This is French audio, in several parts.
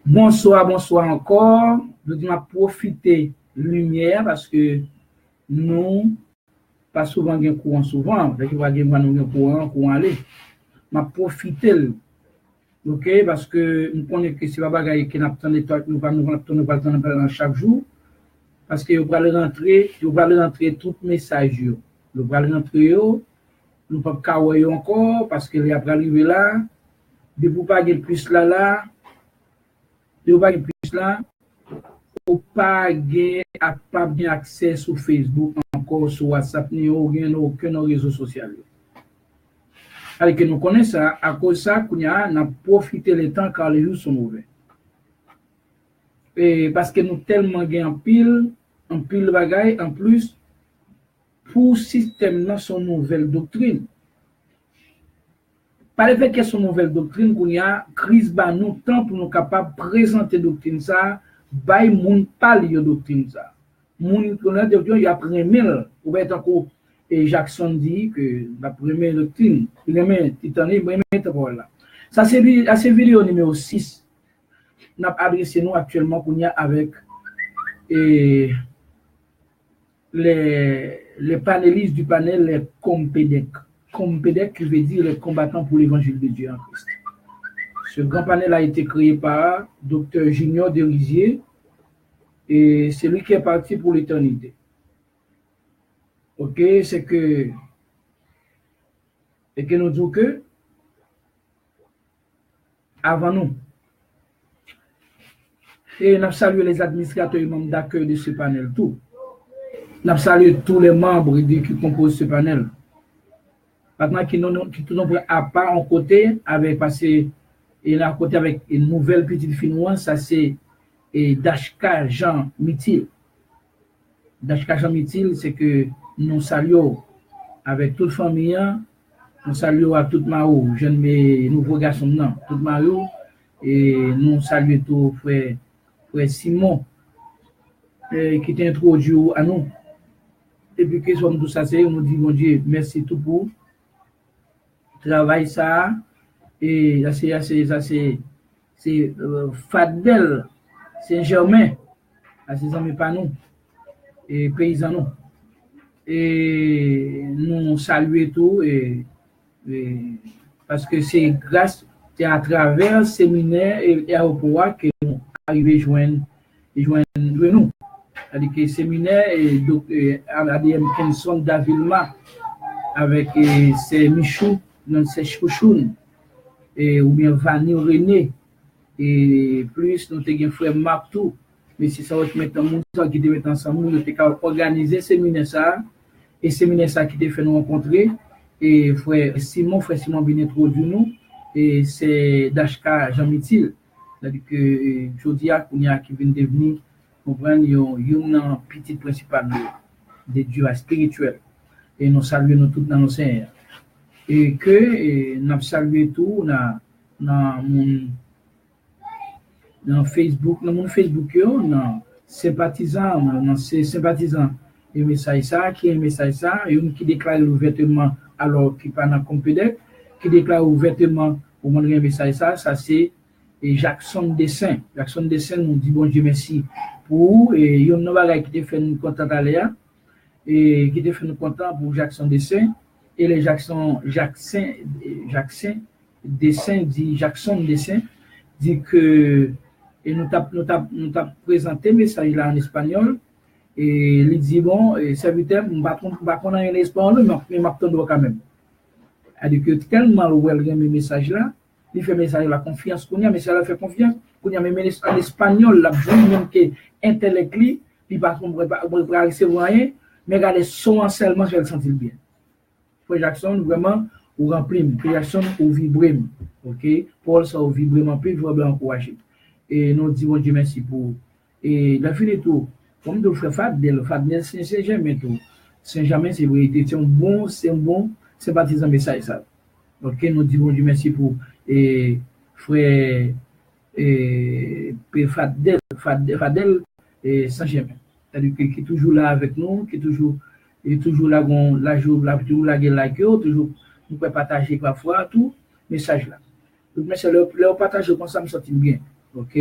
Bonsoir, bonsoir encore. Je dis profiter lumière parce que nous pas souvent gain courant souvent, fait que va gain nous courant aller. M'a profiter OK parce que nous connaissons que c'est pas bagaille qui n'attendait toi nous va nous attendre chaque jour parce que vous allez rentrer tout message yo. Vous allez rentrer yo, nous pas kawayo encore parce que il après arriver là, de vous pas plus là, de vous pas plus là. Ou pas bien accès sur Facebook encore sur WhatsApp ni aucun réseau social. Alors que nous connaissons ça, à cause de ça, qu'on a profité le temps car les jours sont mauvais. Et parce que nous tellement gagnons en pile bagaille, en plus, pour système dans son nouvelle doctrine. Par le fait que son nouvelle doctrine, qu'on y a crise ba nous temps pour nous capables de présenter doctrine ça, bay moun parle de doctrine ça. Moun connaît doctrine, il y a premier ou être encore et Jackson dit que la première doctrine, il aimait Titanic, il aimait voilà. Ça c'est vidéo numéro 6. N'a adressé nous actuellement qu'on y a avec et les panélistes du panel les Compedec. Compedec qui veut dire les combattants pour l'évangile de Dieu en Christ. Ce grand panel a été créé par Dr Junior Derisier et c'est lui qui est parti pour l'éternité. OK, c'est que nous disons que avant nous, et nous saluons les administrateurs et membres d'accueil de ce panel tout. Nous saluons tous les membres qui composent ce panel. Maintenant, qui nous à part en côté, avec passé et là, à côté avec une nouvelle petite finnoise, ça c'est Dashka Jean Mitil. Dashka Jean Mitil, c'est que nous saluons avec toute famille, nous saluons à toute Mao, jeunes mes nouveaux garçons, non, toute Mao, et nous saluons tout frère Simon, qui t'a introduit à nous. Et puis que sommes tous ça, nous disons, bon Dieu, merci tout pour travail ça, et c'est Fadel Saint-Germain, à ses amis pas nous, et paysans nous. Et nous saluons tout, et parce que c'est grâce à travers le séminaire et au pouvoir que nous arrivons à joindre nous. C'est-à-dire que le séminaire et ADM Kenson d'Avilma avec ses Michou, ses Chouchoun, ou bien Vanille René, et plus nous avons frère Marc tout. Mais si ça va mettre en monde qui devait mettre ensemble, nous avons organisé ce séminaire ça, et ce séminaire ça qui a fait nous rencontrer, et frère Simon bien introduit nous, et c'est Dashka Jean Mitil. C'est-à-dire que Jodia Kounia qui vient de venir comprendre une petite principale de Dieu spirituel. Et nous saluons tous dans nos seigneurs. Et que nous saluons tout dans Facebook, dans mon Facebook, dans sympathisants, et message ça, qui est message ça, et qui déclare ouvertement alors qui pas dans Compedec, qui déclare ouvertement au monde un message ça c'est Jackson Dessin. Jackson Dessin nous dit bon Dieu merci pour et il y a une bagage qui te fait nous content d'aller et qui te fait nous content pour Jackson Dessin et les Jackson Dessin dit que et nous t'a présenté message là en espagnol et il dit bon serviteur pas qu'on a en espagnol mais m'attendre quand même. C'est-à-dire que tellement le message là, il fait message la confiance qu'on y a mais ça fait confiance qu'on y a même en espagnol là même que intellect il pas recevoir rien mais regarder son seulement je le sentir bien. Pour Jackson vraiment ou remplir Jackson ou vibrer. OK, Paul ça ou vibrer en plus vraiment encourager. Et nous disons Dieu merci pour et la fin de tout comme de frère Fadel Saint-Germain tout Saint-Germain c'est vrai c'est un bon sympathisant message ça. OK, nous disons Dieu merci pour et frère Fadel et Saint-Germain. C'est-à-dire qui est toujours là avec nous, qui est toujours là toujours toujours nous pouvons partager parfois tout message là. Donc mais c'est le partage comme ça me sentit bien. OK,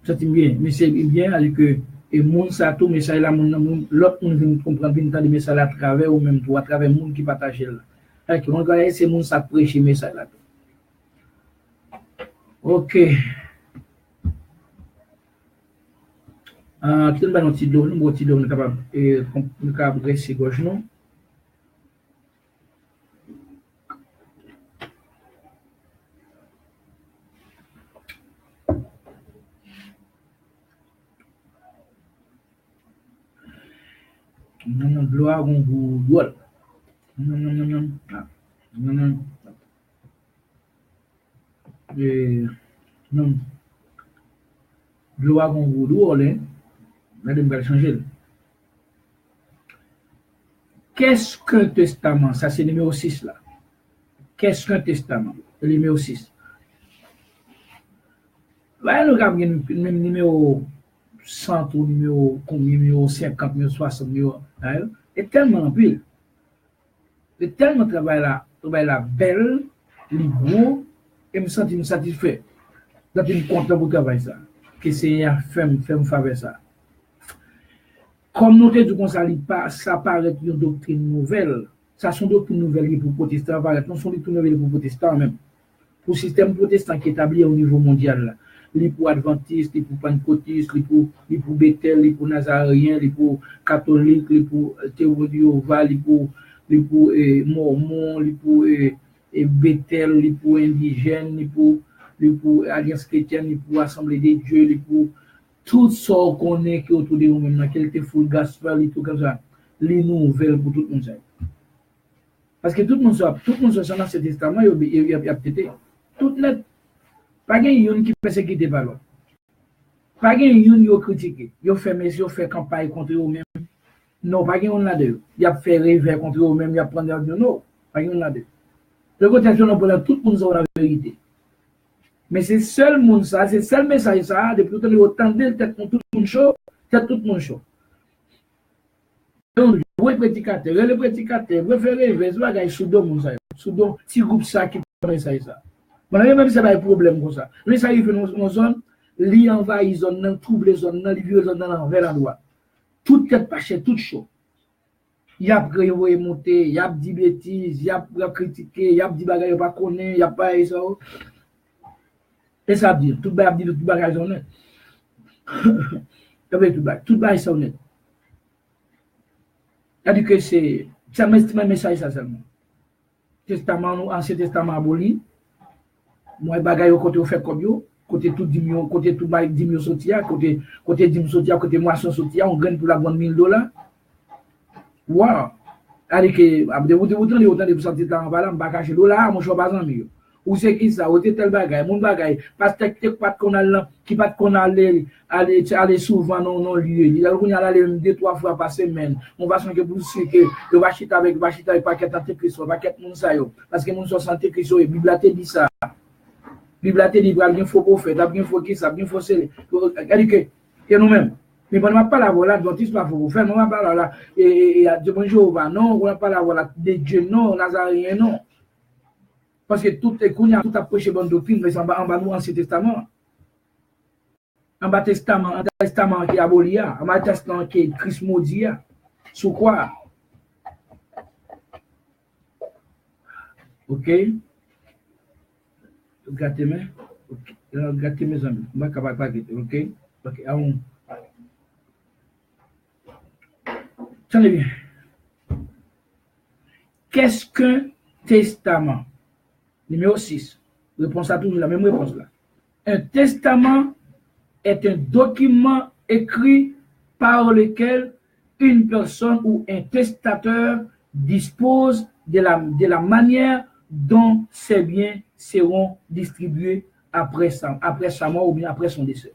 Ça c'est bien, mais c'est bien avec que et moun ça tout message là l'autre moun vient comprendre bien entendre message à travers ou même toi à travers moun qui partage là. Avec on regarde c'est moun ça prêcher message là. OK. Qui va nous tirer nous petit nous capable et nous capable dresser gauche non. Non, gloire on vous doit. Non. Non. Non. Gloire on vous doit là. Là de me changer. Qu'est-ce qu'un testament? Ça c'est numéro 6 là. Qu'est-ce qu'un testament? Le numéro 6. Là nous avons même numéro 100 ou numéro 50, numéro 60, numéro et tellement pile. Et tellement travail là belle, li gros, et me sentir satisfait. Donc je suis content pour travailler ça. Que c'est un femme faveur ça. Comme nous te dit comme ça paraît une doctrine nouvelle. Ça sont doctrines nouvelles pour protestants, non sont doctrines nouvelles pour protestants même. Pour le système protestant qui est établi au niveau mondial là. Les pour adventistes, les pour pentecôtistes, les pour Bethel, les pour nazaréens, les pour catholiques, les pour théorie de Jéhovah, les pour mormons, les pour Bethel, les pour indigènes, les pour alliance chrétienne, les pour assemblée des dieux, les pour tout ça qu'on est qui autour de nous même, quel était full gospel et tout comme ça, les nouvelles pour tout le monde. Parce que tout le monde soit dans ce testament, il y a peut-être tout net. Pas de yon qui persécuté par l'autre. Pas de yon qui critiqué. Yo fait campagne contre eux-mêmes. Non, pas de yon là-dedans. Il a fait rêver contre eux-mêmes, il a prendre de non. Pas de yon là-dedans. Le côté pour tout le monde a la vérité. Mais c'est seul monde ça, c'est seul message ça, depuis que nous entendons tête tout le monde chaud, tête tout le monde chaud. Donc, le prédicateur, préférez rêver, c'est pas sous don monde ça. Sous don, petit groupe ça qui fait ça. Même si c'est pas un problème comme ça. Mais ça arrive dans nos zones, li envahit zone, trouble zone, li vieux zone dans vers la droite. Toute tête pachée, toute chaud. Y a créé monter, y a dit bêtises, y a critiqué, y a dit bagaille pas connaît, y a pas ça. Et ça veut dire tout bagaille honnête. Tout bagaille ça honnête. C'est-à-dire que c'est un message ça seulement. Testament, Ancien Testament aboli. Moi bagay yo côté fait comme yo côté tout 10 millions côté tout bail 10 millions sortia côté 10 millions sortia côté moisson sortia on gagne pour la vendre $1000. Wow, allez que après vous autant de sortir dans bala bagage $, mon choix pas en mieux ou c'est qui ça ou tel bagay mon bagay parce que pas qu'on a qui pas qu'on aller souvent non lieu il a on aller 2-3 fois par semaine on va sentir pour ce que le va chita avec paquet antéchrist paquet moun ça yo parce que moun so santé Christ et Bible dit ça. Bible a dit bien faux prophète, bien faux qui ça, bien faux c'est. C'est-à-dire que nous-mêmes, mais on n'a pas la voix là, adventiste pas faux prophète, on n'a pas là et Dieu bonjour non, on n'a pas la voix là de Dieu non, nazaréen non. Parce que tout est connu, tout a prêché bonne doctrine, mais en bas nous Ancien Testament. En bas testament qui aboli, en bas testament qui Christ maudit, sous quoi? OK? Gâtez mes amis. Je ne vais pas gâter, ok? Ok, tenez bien. Qu'est-ce qu'un testament? Numéro 6. Réponse à toujours la même réponse là. Un testament est un document écrit par lequel une personne ou un testateur dispose de la manière dont ses biens seront distribués après sa mort ou bien après son décès.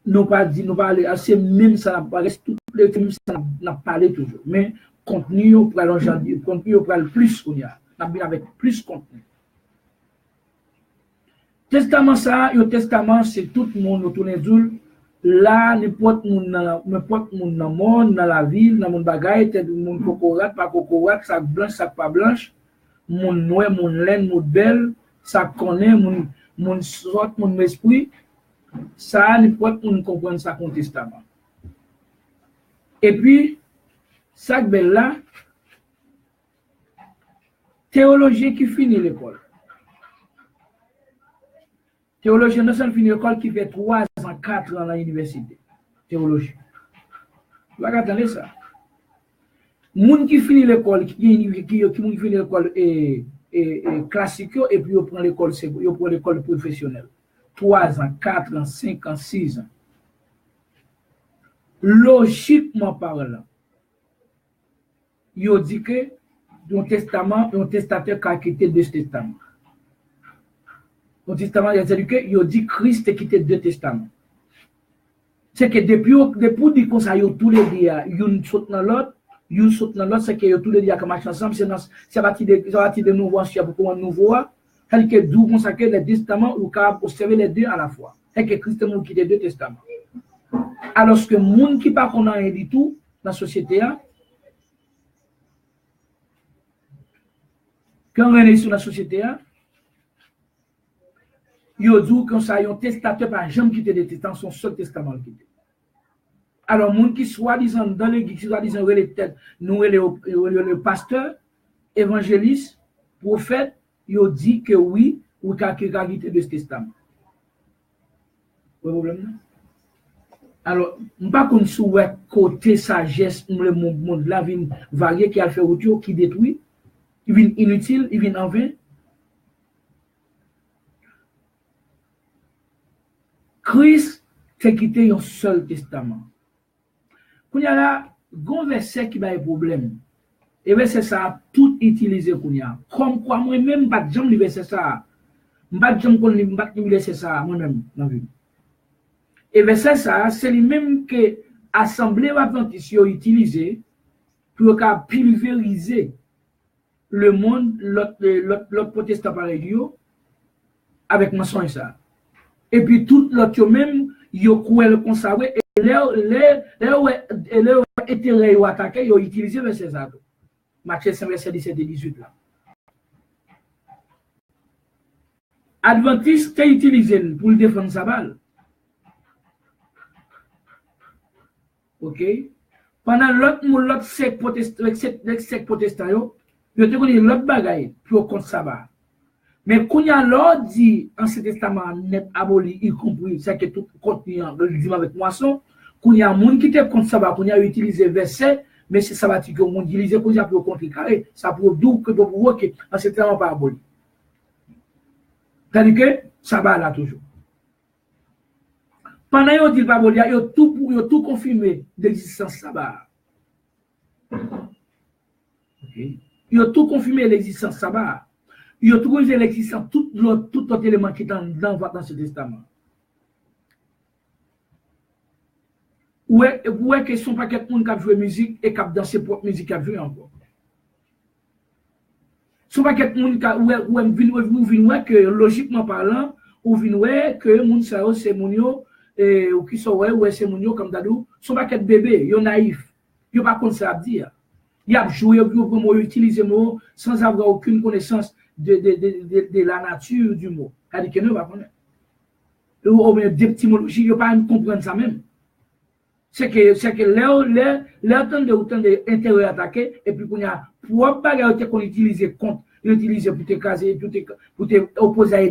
Nous pas aller assez même ça n'a pas tout les films ça n'a parlé toujours mais contenu pour le plus qu'on y a avec plus contenu. Testament ça, le testament c'est tout le monde autour de là n'importe monde dans le monde dans la ville dans mon bagaille tête monde cocorat pas cocorat sac blanche sac pas blanche mon noir mon laine mon belle ça connaît mon sort mon esprit Ça, nous pouvons comprendre ça comme testament. Et puis, ça, ben là, théologien qui finit l'école. Théologien, non seulement finit l'école qui fait 3 ans, 4 ans à l'université. Théologie. Vous regardez ça. Moun qui finit l'école, qui finit l'école classique, et puis il prend l'école professionnelle. 3 ans, 4 ans, 5 ans, 6 ans. Logiquement parlant, il dit que un testament, un testateur qui a quitté 2 testaments. Un testament, il dit que Christ a quitté 2 testaments. C'est que depuis dire qu'on ça, tous les dia, une saute dans l'autre, c'est que tous les dia qui marchent ensemble, c'est parti de nouveau ancien pour un nouveau. C'est que d'où consacrer les testaments ou qu'à observer les 2 à la fois. C'est que Christ a quitté 2 testaments. Alors que monde qui pas qu'on a rien du tout dans la société, quand on est sur la société, il dit qu'on ça un testateur par jamais quitter des testaments, son seul testament quitté. Alors monde qui soi-disant dans l'église, soi-disant nous le pasteur, évangéliste, prophète, il dit que oui, ou qu'a quitté de ce testament. Pas de problème. Alors, je ne sais pas qu'on souhaite côté sagesse, le monde là vient varier qui a fait autour, qui détruit, il vient inutile, il vient en vain. Christ s'est quitté un seul testament. Quand il y a là, un verset qui a un problème, et verset ça, tout utilisé qu'on y a. Comme quoi, moi-même, pas de jambe de verset ça. Pas de jambe qu'on laisse ça, moi-même, dans la vie. Et verset ça, c'est le même que l'Assemblée adventiste a utilisé pour pulvériser le monde, l'autre protestant pareil, avec mensonge ça. Et puis tout l'autre même, il a cru conservé, et leur intérêt ou attaqué, ils ont utilisé verset ça. Matthieu 5, verset 17 et 18 là. Adventiste a utilisé pour le défendre sa balle. Ok? Pendant l'autre sect protestant, il y a l'autre bagaille pour contre sabbat. Mais quand il y a l'autre dit, Ancien Testament net aboli, y compris, c'est que tout contenu avec moisson, quand il y a un monde qui était contre sabbat, quand il y a utilisé verset, mais c'est sabbatique, on utilisé pour dire pour contrecarrer, ça pour dire que pour voir que l'Ancien Testament pas aboli. C'est-à-dire que sabbat là toujours. Pendant qu'ils dit pas aboli, ils ont tout confirmé l'existence sabbat. Okay. Ils ont tout confirmé l'existence sabbat. Ils ont trouvé l'existence tout autre élément qui est dans ce testament. Ouais, que son paquet de monde qui a joué musique et qui a dansé propre musique qui a joué encore. Son paquet de monde qui a ouais que logiquement parlant, ou ouais que monde ça c'est monio ou qui sont ouais c'est monio comme dadou, son paquet de bébé, yo naïf. Yo pas comme ça dire. Il a joué pour utiliser mot sans avoir aucune connaissance de la nature du mot. C'est-à-dire que nous va connaître. Ou bien d'étymologie, yo pas comprendre ça même. C'est que leur temps de autant d'intérêt attaqué et puis qu'on y a pour bagarre qu'on utilise contre utiliser pour te caser pour te opposer à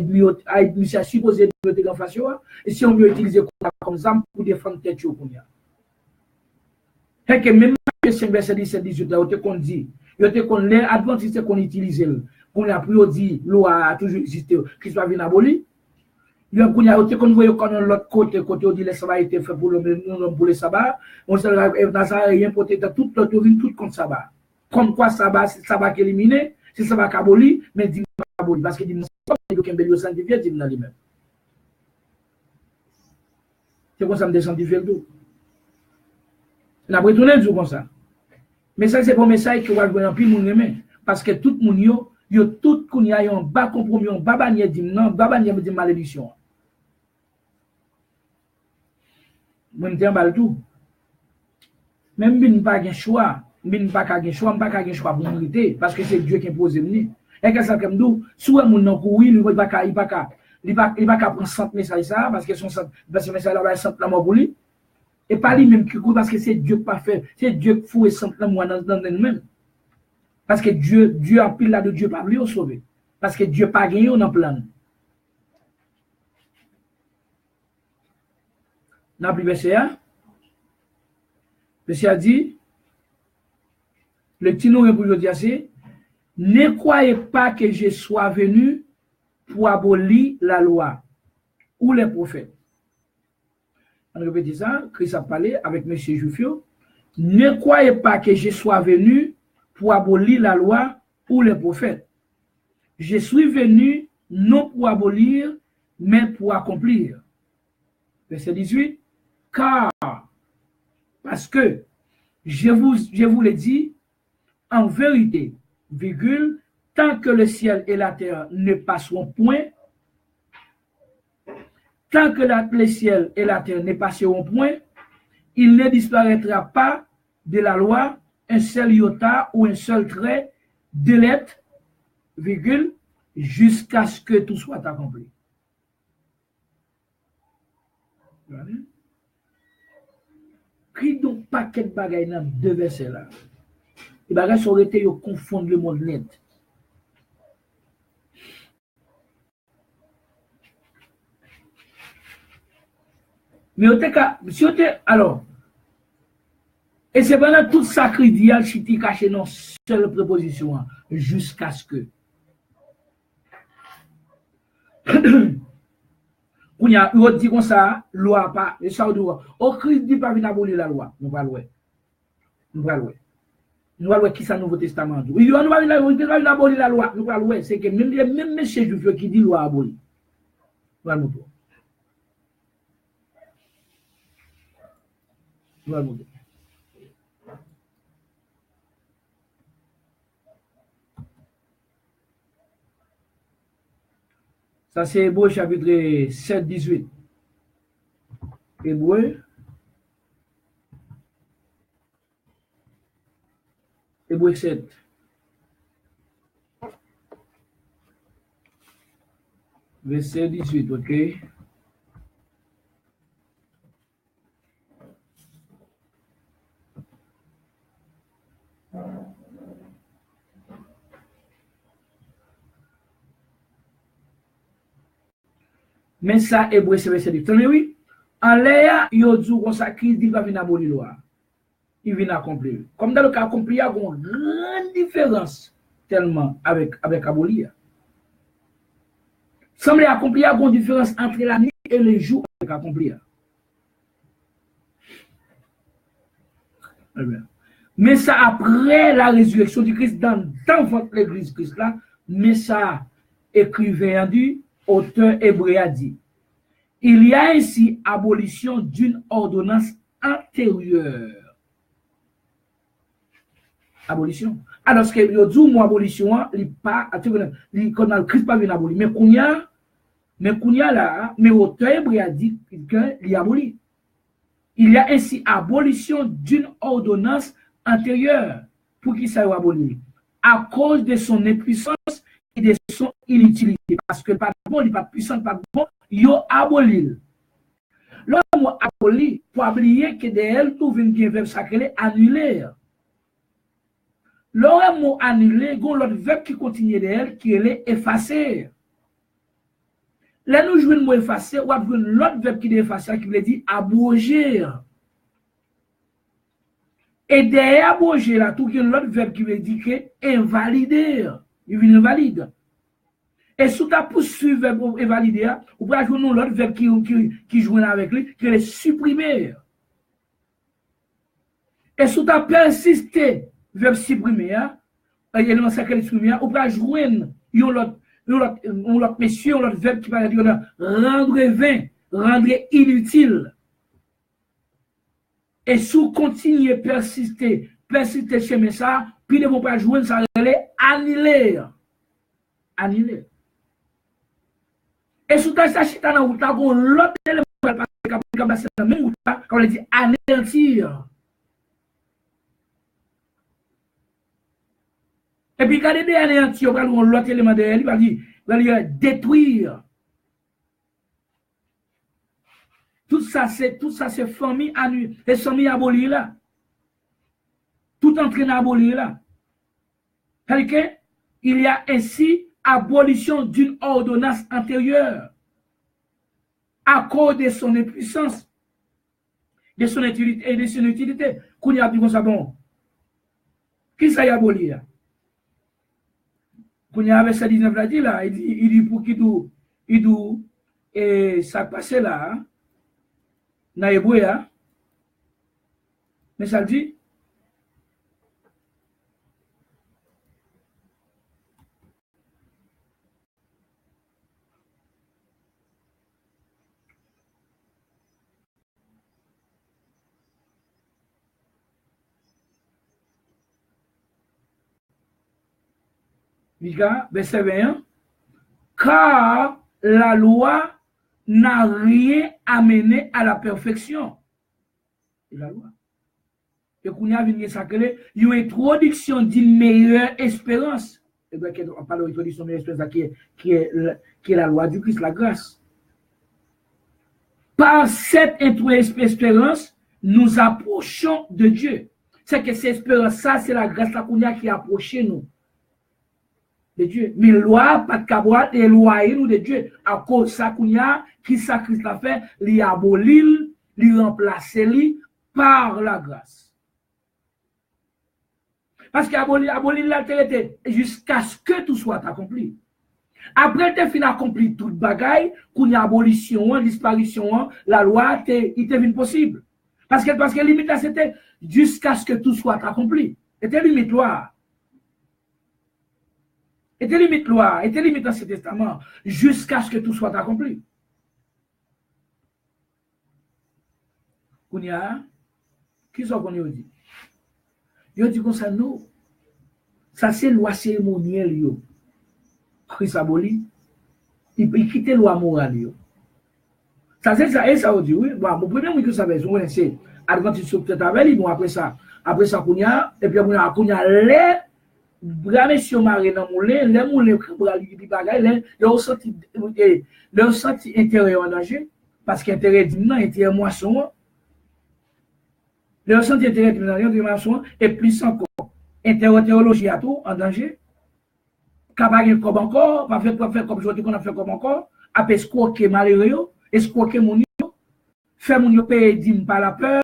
ennemi ça supposé de en face et si on veut utiliser comme ça pour défendre tête qu'on y a. C'est que même verset 17 18 là on dit yo te qu'on les adventistes qu'on utilise qu'on a plus dit loi a toujours existé qui soit venu aboli. Il y a qu'on voit l'autre côté on dit le sabbat a été fait pour le sabbat on se dans ça rien pour tout l'autre vient tout contre sabbat comme quoi sabbat qui éliminé c'est sabbat qui aboli mais dit pas aboli parce que dit que Kembelio sanctifié dit dans lui-même c'est comme ça me sanctifier le tout on a retourné du comme ça mais ça c'est pour message que va voir pile monde aimer parce que tout monde yo tout qu'on y a un bas compromis un bas bannière dit non bas bannière dit malédiction. Moi je t'en tout. Même bin pas de choix, pas de choix pour mériter parce que c'est Dieu qui impose mener. Et que ça comme nous, soit mon non courir, il pas il va prendre 100 messages ça, parce que son message là va être 100 la mort pour lui. Et pas lui même qui coûte, parce que c'est Dieu qui pas fait, c'est Dieu qui fout et 100 la mort dans nous-mêmes. Parce que Dieu a pile là de Dieu pas lui au sauver. Parce que Dieu pas gagné dans plan. N'a plus verset A. Verset A dit, le petit nom pour aujourd'hui c'est, ne croyez pas que je sois venu pour abolir la loi ou les prophètes. On répète ça, Christ a parlé avec M. Joufio. Ne croyez pas que je sois venu pour abolir la loi ou les prophètes. Je suis venu non pour abolir, mais pour accomplir. Verset 18. Car, parce que, je vous l'ai dit, en vérité, virgule, tant que le ciel et la terre ne passeront point, tant que le ciel et la terre ne passeront point, il ne disparaîtra pas de la loi un seul iota ou un seul trait de lettre, virgule, jusqu'à ce que tout soit accompli. Qui donc paquet de bagailles dans deux versets là? Les bagailles sont été confondre le monde net. Mais si alors, et c'est pendant toute sacré dial qui est caché dans seule préposition, jusqu'à ce que. Quand il y a dit comme ça, loi pas, et ça doit. Au Christ dit pas venir abolir la loi. Nous va louer. Nous va louer. Nous va louer qui ça Nouveau Testament. Il dit nous va venir abolir la loi. Nous va louer. C'est que même monsieur Juif qui dit loi abolir. Nous va nous. Nous va nous. Ça, c'est Hébreu chapitre 7, 18. Hébreu 7. Verset 18, ok? Mais ça, Hébreu, c'est verset 18. Mais oui, en l'air, il y a dit qu'on s'acquise, il va venir abolir la loi. Il vient accomplir. Comme dans le cas accompli, il y a une grande différence tellement avec abolir. Semble accomplir, il y a une différence entre la nuit et le jour avec accomplir. Mais ça, après la résurrection du Christ, dans votre l'église Christ là, mais ça, écrivain dit, auteur hébreu a dit, il y a ainsi abolition d'une ordonnance antérieure. Abolition. Alors, ce que je dis, moi, abolition, il pas, quand le Christ pas venu abolir. Mais Kounia là, mais auteur hébreu a dit qu'il y a aboli. Il y a ainsi abolition d'une ordonnance antérieure. Pour qui ça va abolir? À cause de son impuissance et de son inutilité. Parce que pas bon, il n'est pas puissant, pas bon, il a aboli. L'homme a aboli pour oublier que de elle, tout vient bien verbe sacré, annuler. L'homme a annulé, il y a l'autre verbe qui continue de elle, qui est effacer. Là, nous jouons le mot effacer, ou l'autre verbe qui est effacer, qui veut dire abroger. Et derrière abroger, là, tout il y a l'autre verbe qui veut dire que invalider. Il vient invalide. Et sous ta poursuivre verbe invalider, ou peut jouer l'autre verbe qui joue avec lui, qui est supprimer. Et sous ta persister, verbe supprimer, il y a un sacré supprimer, ou peut jouer l'autre monsieur, l'autre verbe qui va dire rendre vain, rendre inutile. Et sous continuer persister chez ça, puis ne vont pas jouer, ça va annuler. Annuler. Et sous ta chita dans l'autre élément, parce que même quand on dit anéantir. Et puis, quand il dit anéantir, on va l'autre élément de elle, il va dire détruire. ça, c'est famille annulée, les familles abolies là. Tout entraîné aboli là. C'est-à-dire qu'il y a ainsi abolition d'une ordonnance antérieure à cause de son impuissance, de son utilité et de son utilité. Qu'on y a dit comme ça, bon, qui ça y a aboli là? Qu'on y a avec ça 19 là, il dit pour qui tout, et ça passe là, na Ebouya, mais ça dit, verset 21, car la loi n'a rien amené à la perfection. C'est la loi. Et qu'on y a vu ça que une introduction d'une meilleure espérance. Et bien, on parle d'introduction d'une meilleure espérance qui est la loi du Christ, la grâce. Par cette espérance, nous approchons de Dieu. C'est que cette espérance, ça, c'est la grâce qu'on y a qui approche nous de Dieu. Mais loi, pas de caboire, éloigner nous de Dieu. À cause de ça qu'on y a, qui ça Christ a fait, l'y abolir, l'y remplacer par la grâce. Parce qu'abolir l'altérité jusqu'à ce que tout soit accompli. Après que tu as accompli toute bagaille, qu'on y a abolition, disparition, la loi, il devient possible. Parce que limite là, c'était jusqu'à ce que tout soit accompli. C'était limite loi. Était limite loi, était limite Ancien Testament, jusqu'à ce que tout soit accompli. Kounia, qui sont qu'on dit? Yo dit comme ça, non. Ça, c'est loi cérémonielle, yo. Christ aboli. Il quitte loi morale, yo. Ça, c'est ça, et ça, on dit, oui. Bon, mon premier, que ça va être, c'est Adventiste sur peut-être avec, bon, après ça, Kounia, et puis Kounia, les bras sur maré dans moulin, les moulins bras lui bagaille, le senti intérieur en danger parce qu'intérêt dit non, intérêt moisson. Le senti intérêt dit non, moisson et plus encore intérêt théologie à tout en danger. Capable comme encore, pas faire comme je qu'on a fait comme encore, à escroquer malheureux, escroquer mon yo, faire mon yo payer dîme par la peur,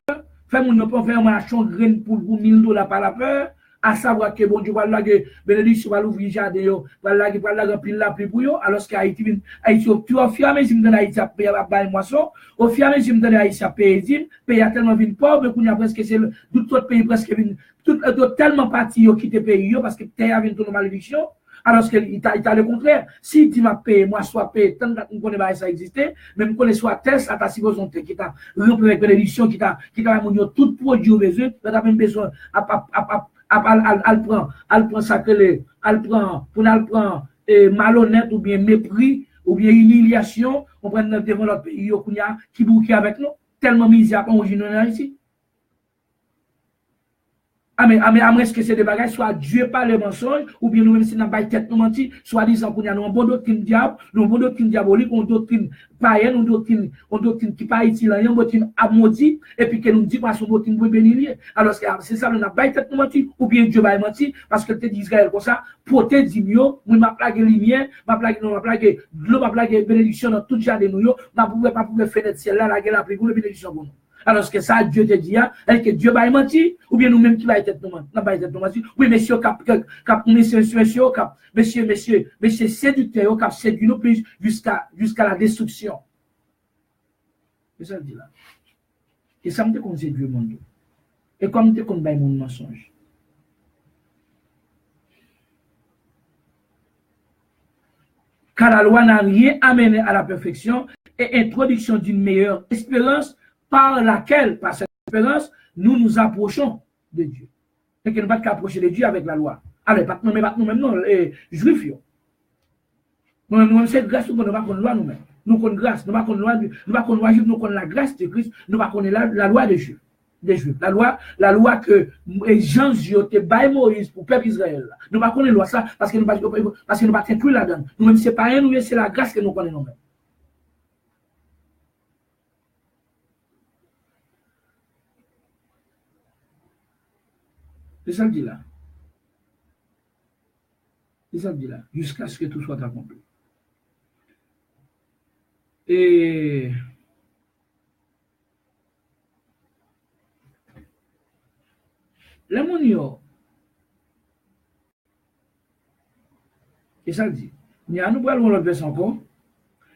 faire mon yo faire un marchand graine pour $1000 par la peur. À savoir que bon Dieu va la bénédiction va l'ouvrir jardin yo va la remplir la pluie pour yo alors que Haïti tu au fur et à mesure dans Haïti paye ba moisson au fur et à mesure dans Haïti paye tellement vinn pauvre qu'on a presque c'est tout autre pays presque vinn tout tellement parti yo quitter pays yo parce que terre a vinn tout malédiction alors que il t'a le contraire si tu m'as payé moi soit payé tant que on connaît pas ça exister même connaît soit tel ça ta supposé qui t'a rempli avec bénédiction qui t'a mon tout produit au besoin tu as même besoin elle prend ça que elle prend malhonnête ou bien mépris ou bien humiliation on prend devant notre pays qui bouquet avec nous tellement misère qu'on ici. Est-ce que c'est des bagages, soit Dieu par le mensonge, ou bien nous-mêmes, si nous n'avons pas tête nous mentir, soit disant qu'on a une bonne doctrine diable, une bonne doctrine diabolique, une doctrine païenne, une doctrine qui pas utile, une doctrine amodie, et puis que nous disons pas son doctrine pour bénir. Alors, c'est ça, nous n'avons pas tête nous mentir, ou bien Dieu va mentir, parce que tu dis Israël comme ça, pour te dire, moi, m'a plagué lumière, m'a plagué l'eau, m'a plagué bénédiction dans tout jardin, nous, m'a pouvait fenêtre ciel là, la gueule a pris pour la bénédiction pour nous. Alors que ça, Dieu te dit, est-ce que Dieu va mentir, ou bien nous-mêmes qui va être nous mentir. Oui, monsieur, monsieur, séducteur, cap séduit nous plus jusqu'à la destruction. C'est ça que dit là. Et ça me dit qu'on séduit le monde. Et comme tu qu'on baille mon mensonge. Car la loi n'a rien amené à la perfection et introduction d'une meilleure espérance par laquelle, par cette espérance, nous nous approchons de Dieu. Et que nous ne pouvons pas approcher de Dieu avec la loi. Alors, pas nous-mêmes, non, les juifs. Nous-mêmes, c'est grâce que nous ne pouvons pas loi nous-mêmes. Nous connaissons grâce, nous ne pouvons pas loi juive, nous connaissons la grâce de Christ, nous ne pouvons pas la loi des Juifs. La loi que Jean te baille Moïse pour le peuple Israël. Nous ne pouvons pas la loi ça parce que nous ne pouvons pas inclure là-dedans. Nous-mêmes, ce n'est pas rien, c'est la grâce que nous connaissons nous-mêmes. C'est ça que dit là. C'est ça que dit là. Jusqu'à ce que tout soit accompli. Et les monio, c'est ça que dit. Il y a nous parlons l'autre version encore,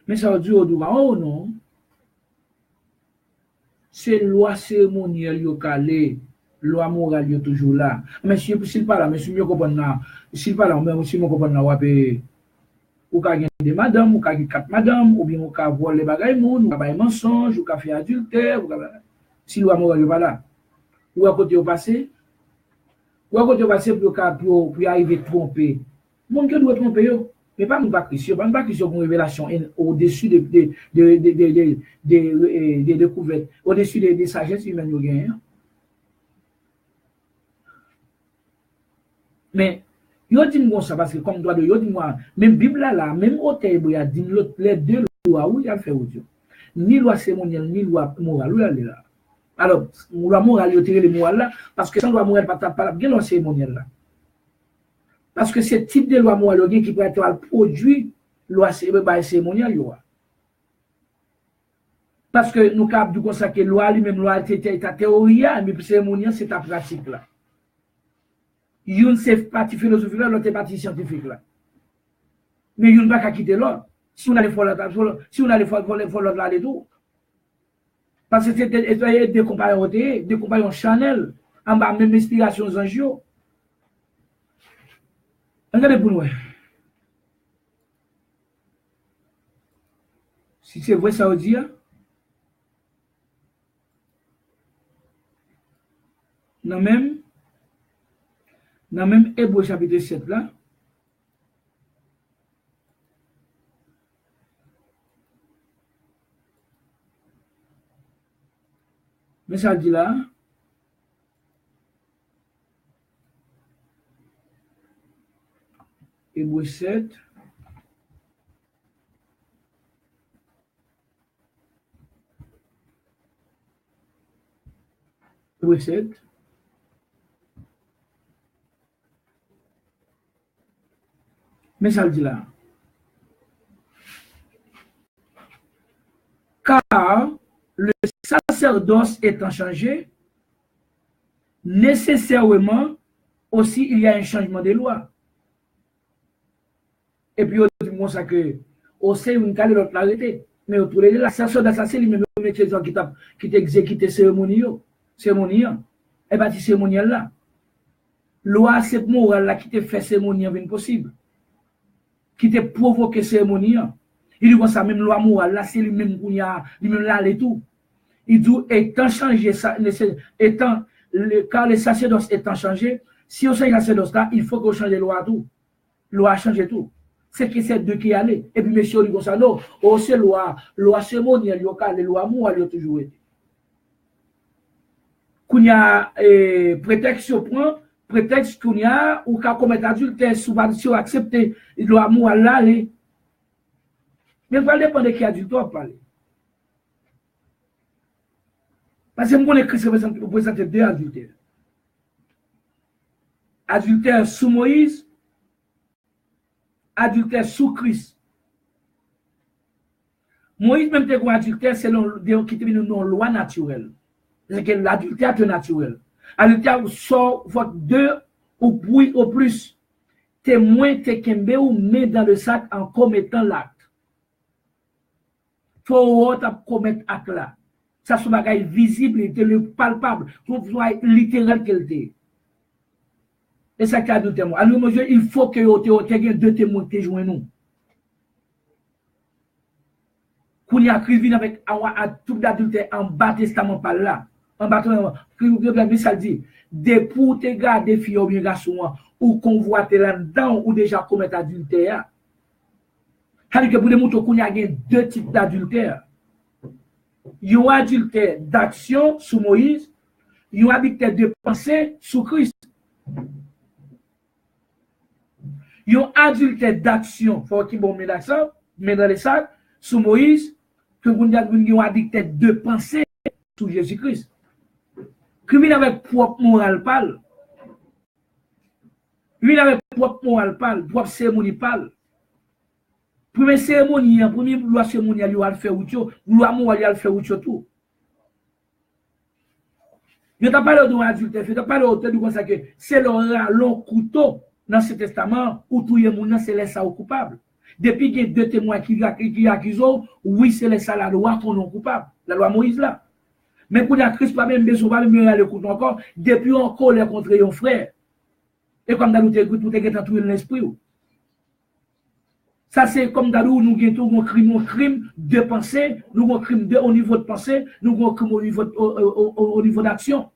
mais ça veut dire au droit, oh non, c'est loi cérémonielle yo calé, loi morale yo toujours là. Mais si s'il pas là, mais si mieux comprendre là, s'il pas là, mais si mieux comprendre là, ou ka gen des madame, ou ka gen 4 madame, ou bien ou ka voler les bagages moun, ou ka bailler mensonge, ou ka faire adultère, ou ka si loi morale yo pas là. Ou à côté au passé, pour arriver à tromper. Mon qui doit tromper yo, mais pas mon Christian, pas mon Christian pour révélation au-dessus des découvertes, au-dessus des sagesses humaines yo gagne. Mais yo dit moi ça parce que comme droit de yo dit moi même Bible là même auteur il a dit les deux lois où il a fait audio. Ni loi cérémonielle ni loi morale où elle est là. Alors, loi morale, il y a les morales là, parce que sans loi morale, pas bien loi cérémonielle là. Parce que ce type de loi morale qui peut être produit, loi cérémonielle, parce que nous avons dit ça que loi lui-même, loi était ta théorie, mais cérémonielle, c'est ta pratique là. Une c'est partie philosophique là, l'autre est partie scientifique là. Mais une ne va pas quitter l'autre. Si on a les folles là, les deux. Parce que c'était des compagnons Chanel, en bas même inspiration Zanjio. Regardez pour nous. Si c'est vrai, ça veut dire, dans même Hébreu chapitre 7 là, mais ça dit là, Hébreu 7, Hébreu 7, mais ça dit là, car le sacerdoce étant changé, nécessairement aussi il y a un changement de loi. Et puis, on dit ça que, on sait une calée l'autre l'arrêter. Mais on trouve la sacerdoce, c'est lui-même qui t'a exécuté cérémonie. Et bien, cette cérémonie là, loi, c'est morale là qui t'a fait cérémonie possible. Qui t'a provoqué cérémonie. Il dit ça, même loi morale là, c'est lui-même qui a, lui-même là, et tout. Il dit, étant changé, car le sacerdoce étant changé, si on change le sacerdoce là, il faut qu'on change la loi tout. Loi a changé tout. C'est que c'est deux qui allaient. Et puis, monsieur, il dit ça, non, c'est loi cérémonielle, loi morale, il a toujours été. Quand il y a prétexte sur point, prétexte qu'on y a, ou qu'à commettre adultère, sous accepter, loi morale là, mais il va dépendre de qui adultère parler. Parce que moi, Christ représente deux adultères. Adultère sous Moïse, adultère sous Christ. Moïse, même te adultère, c'est qui te une loi naturelle. C'est que l'adultère est naturel. Adultère sort votre deux ou plus. Témoin te kembe ou met dans le sac en commettant l'acte. Faut commettre acte là. Ça soit bagaille visible, le palpable, soit littéral qu'elle était. Et ça qui a deux témoins. Alors, monsieur, il faut que vous ayez deux témoins qui jouent nous. Qu'on y a écrit avec un tout d'adultère en bas testament par là. En bas testament, ça dit, des pour te garder filles ou bien garçons, ou convoiter là-dedans, ou déjà commettre adultère. C'est-à-dire que pour les moutons, qu'on y a deux types d'adultère. Il y a un adultère d'action sous Moïse, il y a un adultère de pensée sous Christ. Il y a un adultère d'action, il faut qu'il y ait d'action, mais dans les sacs, sous Moïse, que vous avez un adultère de pensée sous Jésus-Christ. Qui vient avec propre morale parle. Il avait propre moral parle, propre cérémonie parle. Première cérémonie, première loi cérémoniale, il va le faire outil, loi morale, il va le faire outil tout. Je t'ai parlé d'un adulte, je t'ai parlé de comme ça que c'est le long couteau dans ce testament où tout le monde c'est les ça coupable. Depuis qu'il y a deux témoins qui accusent, oui, c'est les ça la loi qu'on est coupable, la loi Moïse là. Mais pour la Christ, pas même besoin, pas même le couteau encore, depuis encore les contre un frère. Et comme dans l'autre, tout est dans tout l'esprit. Ça, c'est comme dans l'autre, nous avons un crime de pensée, nous avons un crime au niveau de pensée, nous avons un crime au niveau d'action.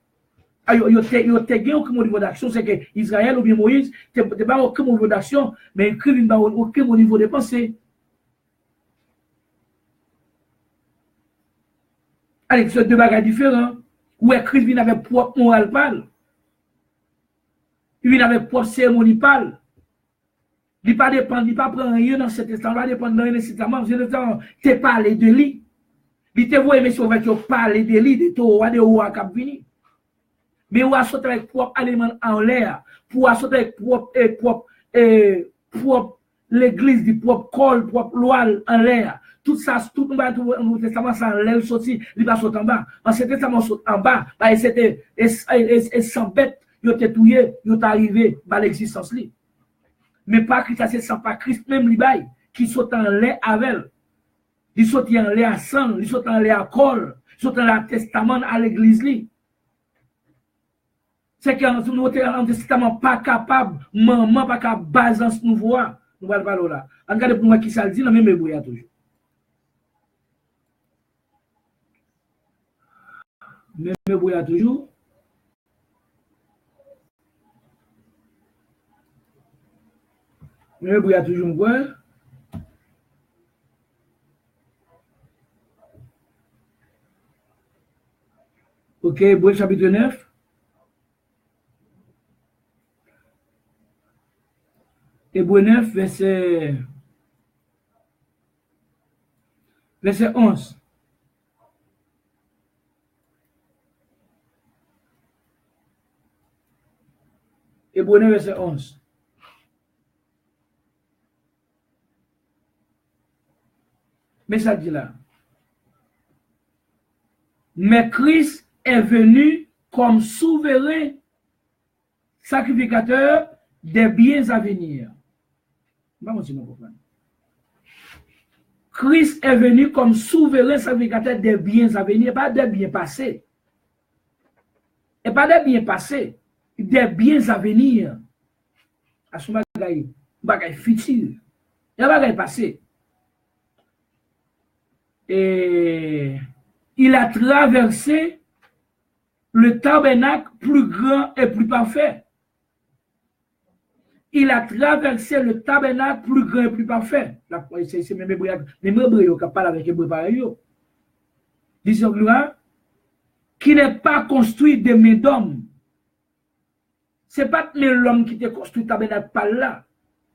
Il y a un crime au niveau d'action, c'est que Israël ou bien Moïse, ce n'est pas un crime au niveau d'action, mais un crime au niveau de pensée. Allez, c'est deux bagages différents. Où est Christ vient avec propre moral pâle. Il vient avec propre cérémonie pâle. Il ne pas dépendre, il ne pas prendre rien dans cet instant, il ne va dépendre de rien nécessairement. Tu as parlé de lui. Il te voit, mais si on va te parler de lui, de toi, de où à venir. Mais on va sauter avec propre aliment en l'air, pour sauter avec propre l'église, du propre col, propre loi en l'air. Tout ça, tout le Nouveau Testament, ça l'air sorti, il va sauter en bas. En cet testament saute en bas, c'était sans bête, il était touillé, il est arrivé à l'existence. Mais pas Christ, c'est sans pas Christ même, qui saute en l'air avec elle. Il saute en l'air à sang, il saute en l'air à col, il saute en l'air à testament à l'église. C'est que le Testament pas capable, maman pas capable de baser ce nouveau. Nous allons parler là. Regardez pour moi qui ça dit, dans même ébrouillard toujours. Même ébrouillard toujours. Même ébrouillard toujours, quoi. Ok, Hébreux chapitre 9. Hébreux 9, verset 11. Hébreux 9, verset 11. Mais ça dit là. Mais Christ est venu comme souverain sacrificateur des biens à venir. Christ est venu comme souverain sacrificateur des biens à venir, pas des biens passés. Et pas des biens passés, des biens à venir. À ce bagay futur. Il y a bagay passé. Et il a traversé le tabernacle plus grand et plus parfait. Il a traversé le tabernacle plus grand et plus parfait. C'est même Hébreu qui parle avec Hébreu pareil. Disons gloire, qui n'est pas construit de main d'homme. Ce n'est pas l'homme qui t'a construit le tabernacle par là.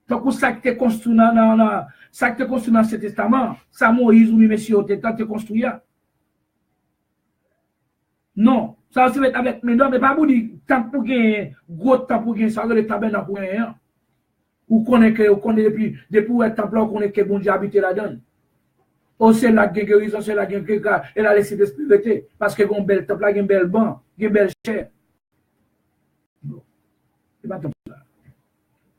Donc, ça qui t'a construit dans ce testament, ça Moïse ou monsieur, t'as construit. Non, ça va se mettre avec main d'homme, mais pas pour dire, tant pour gagner, gros temps pour gagner, ça va le tabernacle pour rien. Ou qu'on est depuis le temple, on connaît que bon Dieu habite là-dedans. Oh, c'est la guérison, c'est la guérison, elle a laissé d'esprit, parce que bon bel temple, il y a un bel banc, il y a une belle chair. Non, c'est pas temple là.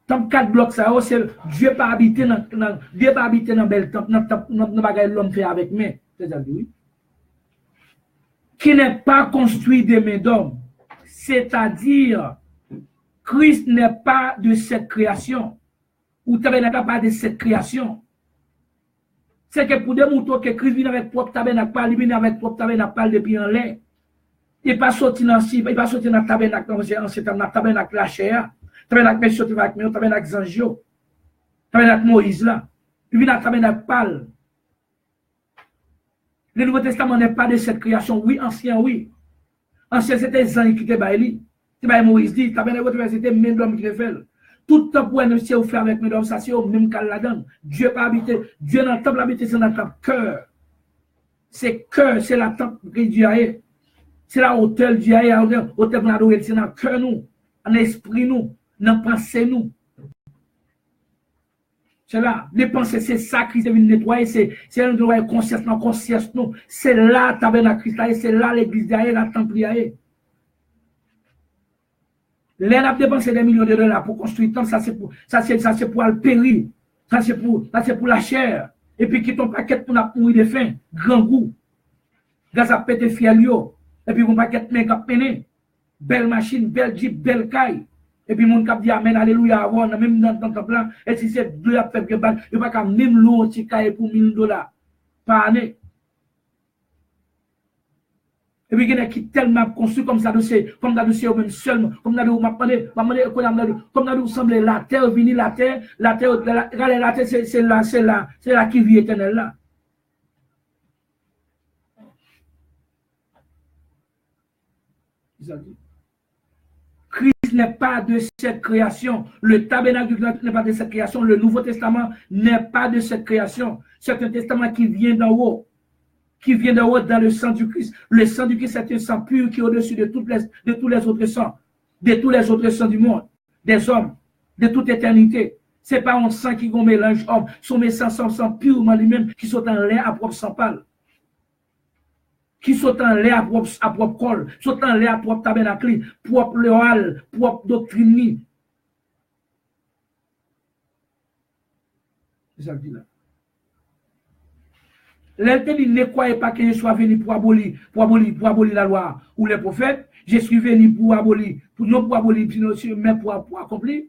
Temple 4 blocs, ça, c'est Dieu pas habité dans bel temple, dans bagaille l'homme fait avec main. C'est-à-dire, oui. Qui n'est pas construit de main d'homme. C'est-à-dire, Christ n'est pas de cette création. Ou tabernacle pas de cette création. C'est que pour démontrer que Christ vient avec propre tabernacle, il vient avec propre tabernacle depuis en l'air. Il n'est pas sorti dans le tabernacle, c'est un tabernacle la chair. Tabernacle sorti avec nous, tabernacle Zangio. Tabernacle Moïse là. Il vient dans le tabernacle pâle. Le Nouveau Testament n'est pas de cette création. Oui, ancien, oui. Ancien, c'était Zang qui était bailli. C'est Moïse dit, tabernacle c'était même l'homme qui le fait. Tout le temps pour un ciel faire avec mes hommes, ça c'est au même cas là-dedans. Dieu pas habité, Dieu dans le temple habité, c'est dans le temple cœur. C'est cœur, c'est la temple que Dieu a. C'est la hauteur Dieu a, hauteur pour l'adorer, c'est dans le cœur nous, en esprit nous. dans pensée nous. C'est là, les pensées, c'est ça qui vient nettoyer, c'est un nettoyer conscience nous. C'est là tabernacle Christ, c'est là l'église derrière, la temple derrière. Les a dépensé des millions de dollars pour construire tant, ça c'est pour le périr. Ça c'est pour la chair. Et puis qui ton paquet pour la mourir de faim, grand goût. Gaz à péter fialio. Et puis mon paquet mec à peiner. Belle machine, belle jeep, belle caille. Et puis mon cap dit amen, alléluia, avant, même dans ton temple là. Et si c'est 2 à faire que balle, il n'y a pas même l'eau qui caille pour $1000 par année. Et puis, il y a qui tellement construit comme ça, comme ça, au même seul, comme ça, comme ça, semble la terre, venir la terre, c'est là qui vit éternel là. Christ n'est pas de cette création. Le tabernacle n'est pas de cette création. Le Nouveau Testament n'est pas de cette création. C'est un testament qui vient d'en haut. Qui vient d'en haut dans le sang du Christ. Le sang du Christ, c'est un sang pur qui est au-dessus de tous les autres sangs. De tous les autres sangs du monde. Des hommes. De toute éternité. Ce n'est pas un sang qui mélange hommes. Son sang purement lui-même qui sont en l'air à propre sang pâle. Qui sont en l'air à propre col, sont en l'air à propre tabernacle, propre léal, propre doctrine. C'est ça que je dis là. L'Éternel dit, ne croyez pas que je sois venu pour abolir la loi ou les prophètes. Je suis venu pour abolir, non pour abolir, mais pour accomplir.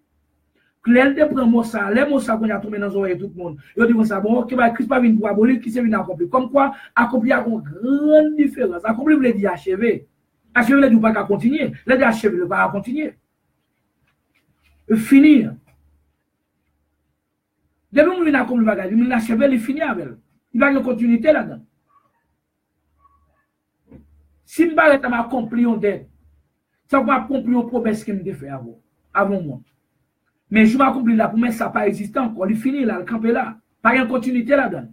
L'Éternel prend mon ça, les mots ça qu'on a tombé dans les oreilles tout le monde. Il dit ça, bon, qui va Christ pas venir pour abolir, qui s'est venu accomplir. Comme quoi, accomplir a une grande différence. Accomplir veut dire achever. Achever veut dire pas continuer. Le dire achever veut pas continuer. Finir. Depuis que nous venons accomplir le bagage, nous achever, il finit avec. Il va y avoir une continuité là-dedans. Si je ne vais pas accomplir une dette, ça va accomplir une promesse que je me fait avant moi. Mais je vais accomplir la promesse, ça n'a pas existé encore. Il finit là, le camp est là. Pas de continuité là-dedans.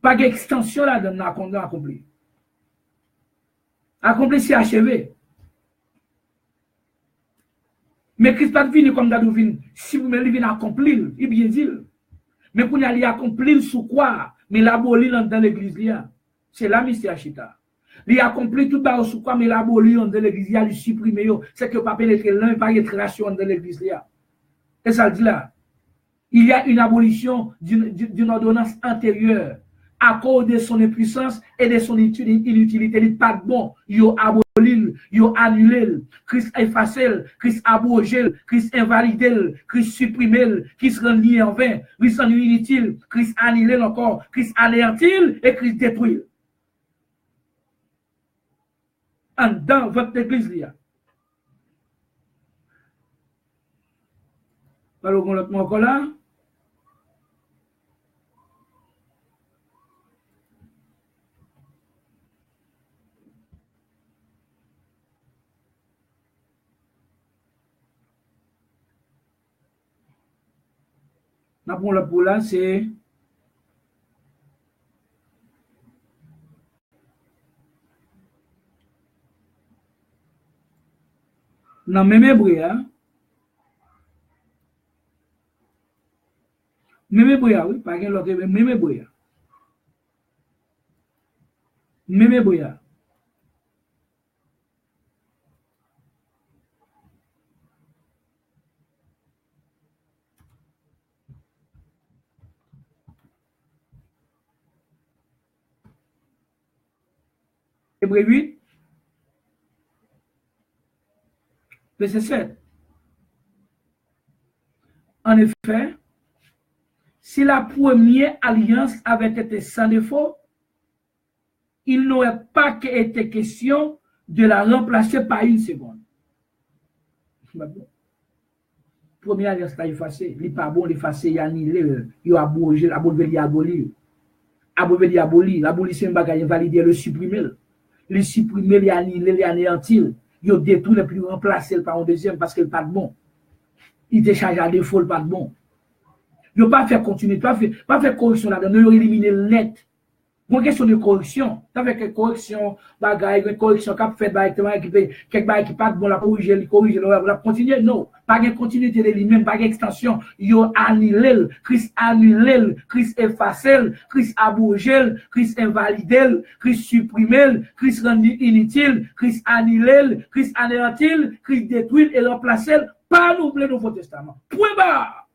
Pas d'extension là-dedans qu'on a accompli. Accompli, c'est achevé. Mais Christ pas venu comme d'adou vient. Si vous me venez accomplir, il bien dit. Mais pour y aller accomplir sous quoi? Mais l'abolir dans l'église là. C'est là mystère chita. Il accomplit tout bas sous quoi mais l'abolir dans l'église là, il supprimer yo, c'est que pas pénétrer l'un pas y relation dans l'église là. Et ça dit là. Il y a une abolition d'une ordonnance antérieure à cause de son impuissance et de son inutilité. Il n'est pas bon. Yo aboli, yo annulé, Christ effacé, Christ abrogé, Christ invalidé, Christ supprimé, Christ rendu en vain, Christ rendu inutile, Christ annulé encore, Christ anéanti et Christ détruit. Dans votre église là. Alors qu'on l'a encore là. Pour la pour là, c'est dans même hébreu, oui, pas qu'un l'autre, même hébreu. Même hébreu. Hébreu 8, verset 7. En effet, si la première alliance avait été sans défaut, il n'aurait pas été question de la remplacer par une seconde. Première alliance est effacée. Il n'est pas bon d'effacer, il y a annulé, il y a abrogé, il y a aboli. L'abolition est validé, le supprimer. Le supprimer, il y a annulé, il y a anéanti. Il y a détruit, le plus remplacé par un deuxième parce qu'il n'est pas de bon. Il décharge à défaut, il n'est pas de bon. Il ne pas faire continuer, pas faire correction là-dedans, il éliminer le net. Une question de correction. Avec correction, bagaille, correction qu'a fait, quelque bagaille qui pas bon, la corriger, la continuer. Non, pas de continuité de lui-même, pas d'extension. Yo annulé, Christ annulé, Christ effacé, Christ abrogé, Christ invalidé, Christ supprimé, Christ rendu inutile, Christ annulé, Christ anéanti, Christ détruit et remplacé par le Nouveau Testament. Point barre.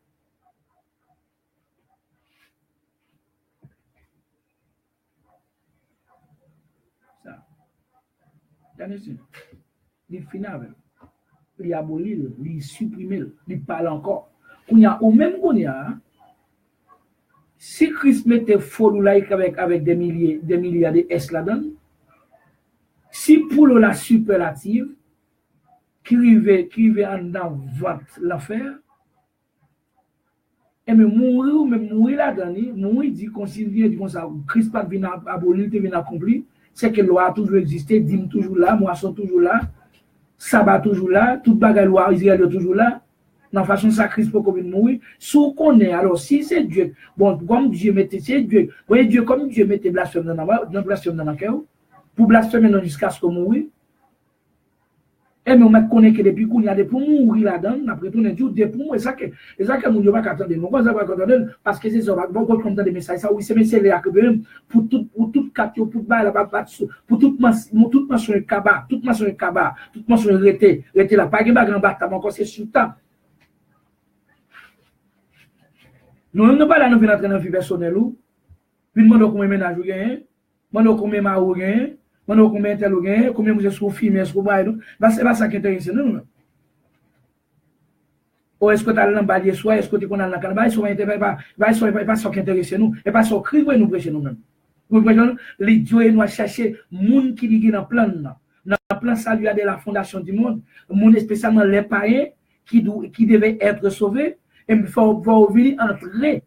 Il finit avec, il abolit, il supprime, il parle encore. On y a au même qu'on y a, si Christ mettait faux laïque avec des milliards de S là-dedans, si pour la superlative, qui arrive en dans l'affaire, et même mourir là-dedans, mourir dit qu'on s'y vient, dit qu'on ça, Christ pas vient abolir, vient accomplir. C'est que la loi a toujours existé, dîme toujours là, moisson toujours là, sabbat toujours là, toute bagarre loi Israël est toujours là. Dans la façon sacrifice pour qu'on mourir. Si on connaît, alors si c'est Dieu, bon, comme Dieu mettait, c'est Dieu. Vous voyez, Dieu, comme Dieu mettait blasphème dans la cœur, pour blasphémer jusqu'à ce qu'on mourir. Et mais on connaît que depuis qu'on y a des pour mourir là-dedans, après tout, on a dit des pour mourir. Et ça que nous ne pouvons pas attendre. Nous ne pouvons pas attendre parce que c'est ça, on va compter des messages. Ça, oui, c'est les accueillir pour toute capture, pour toute mention de cabas, toute mention de cabas, toute mention de rété là, pas de grand bâtiment, encore c'est sur temps. Nous ne pas là, nous venons entrer dans la vie personnelle. Puis nous demandons combien de ménage vous gagnez, nous demandons combien de mains vous gagnez, nous demandons combien de tel vous gagnez, combien vous êtes sur film, est-ce que vous avez. C'est pas ça qui intéresse nous. Ou est-ce que tu as l'emballé, soit est-ce que tu connais dans le canal, soit pas ça qui intéresse nous, et pas ça qui nous prêcher nous-mêmes. Nous prêchons, les dieux nous chercher monde qui dit dans le plan. Dans le plan salut de la fondation du monde, monde spécialement les païens qui devaient être sauvés. Et il faut venir entrer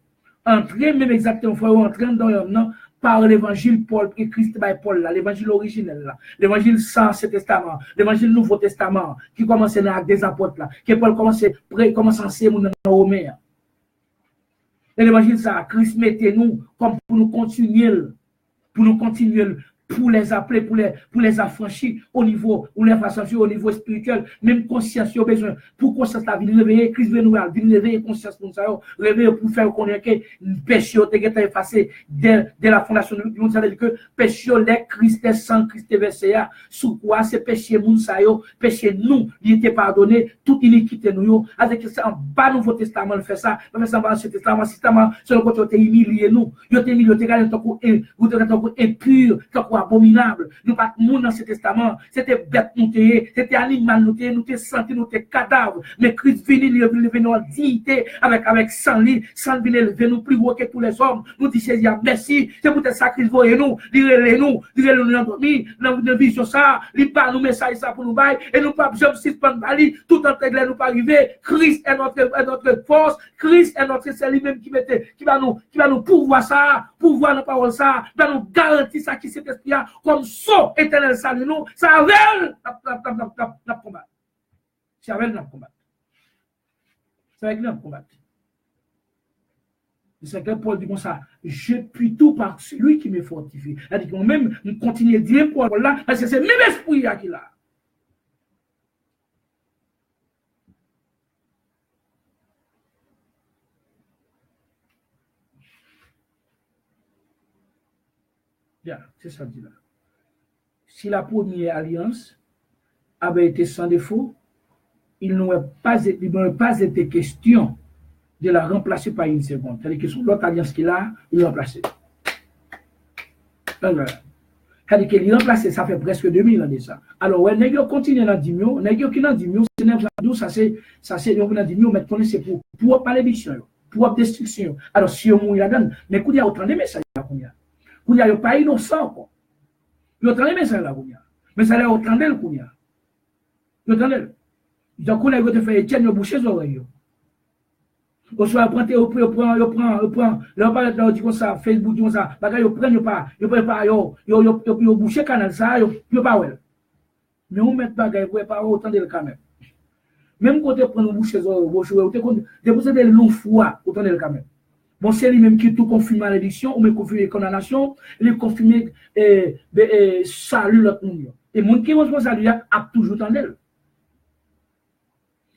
même exactement, il faut entrer dans le par l'évangile Paul et Christ by Paul, l'évangile originel, l'évangile sans ce testament, l'évangile Nouveau Testament, qui commence dans l'acte des apôtres, qui Paul commence à enseigner dans Romains. Et l'évangile ça, Christ mettez nous comme pour nous continuer, pour les appeler, pour les affranchir au niveau, ou les affranchir au niveau spirituel, même conscience, au besoin, pour conscience la vie, réveiller, Christ veut nous réveiller conscience pour ça, réveiller pour faire connaître que le péché est effacé dès la fondation du monde, c'est-à-dire que péché, les Christ est sans Christ est versé, sous quoi c'est péché, péché nous, il était pardonné, toute iniquité nous, avec ça, en bas Nouveau Testament, on fait ça, on fait ça en bas Ancien Testament, sur le côté, on t'a humilié nous, on t'a humilié, on t'a gagné ton coup impur, ton coup abominable. Nous pas monde dans ce testament, c'était bête nous c'était animal nous t'es senti nous t'es cadavre, mais Christ venu en dignité avec sang lit, sang venu nous plus haut que tous les hommes. Nous dit Seigneur merci, c'est pour te sacrifier nous, dire nous endormi dans une vision ça, il pas nous message ça pour nous bailler et nous pas jamais suspendre bali, tout en tête nous pas arriver. Christ est notre force, Christ est notre c'est lui-même qui va nous pouvoir ça, pouvoir nos paroles ça, va nous garantir ça qui cet esprit comme ça éternel salut nous, ça avec la combat. C'est avec la combat. C'est avec la combat. C'est que Paul dit comme ça, je puis tout par celui qui me fortifie. C'est-à-dire que même nous continuons à dire pour là, parce que c'est le même esprit qui là. Bien, c'est ça dit là. Si la première alliance avait été sans défaut, il n'aurait pas été question de la remplacer par une seconde. C'est-à-dire que sur l'autre alliance qu'il a, il l'a remplacé. C'est-à-dire qu'il l'a remplacé, ça fait presque 2000 ans de ça. Alors, ouais, n'est-ce continue dans 10 000, n'est-ce qui dans 10 000, c'est 9 ans, ça c'est, on dans 10 000, mais connaissez pour parler mission, pour destruction. Alors, si on mouille là-dedans, mais quand il y a autant de messages là, il n'y a pas innocent, quoi. Il y a autant de messages là, mais ça a autant d'elle, il y a. autant d'elle. Donc, on a fait Étienne, il a bouché les oreilles. On soit apprenti, on prend, là, on dit comme ça, Facebook, dit comme ça, ils prennent pas, ils bouché canal ça, ils pas ouais. Mais on met pas, ils pas autant de quand même. Même quand on prend boucher les oreilles, vous déposez des longs fois, autant de quand même. Bon, c'est lui-même qui tout confirme malédiction, ou me confirme condamnation, il confirme salut l'autre monde. Et monde qui reçoit salut a toujours tant d'elle.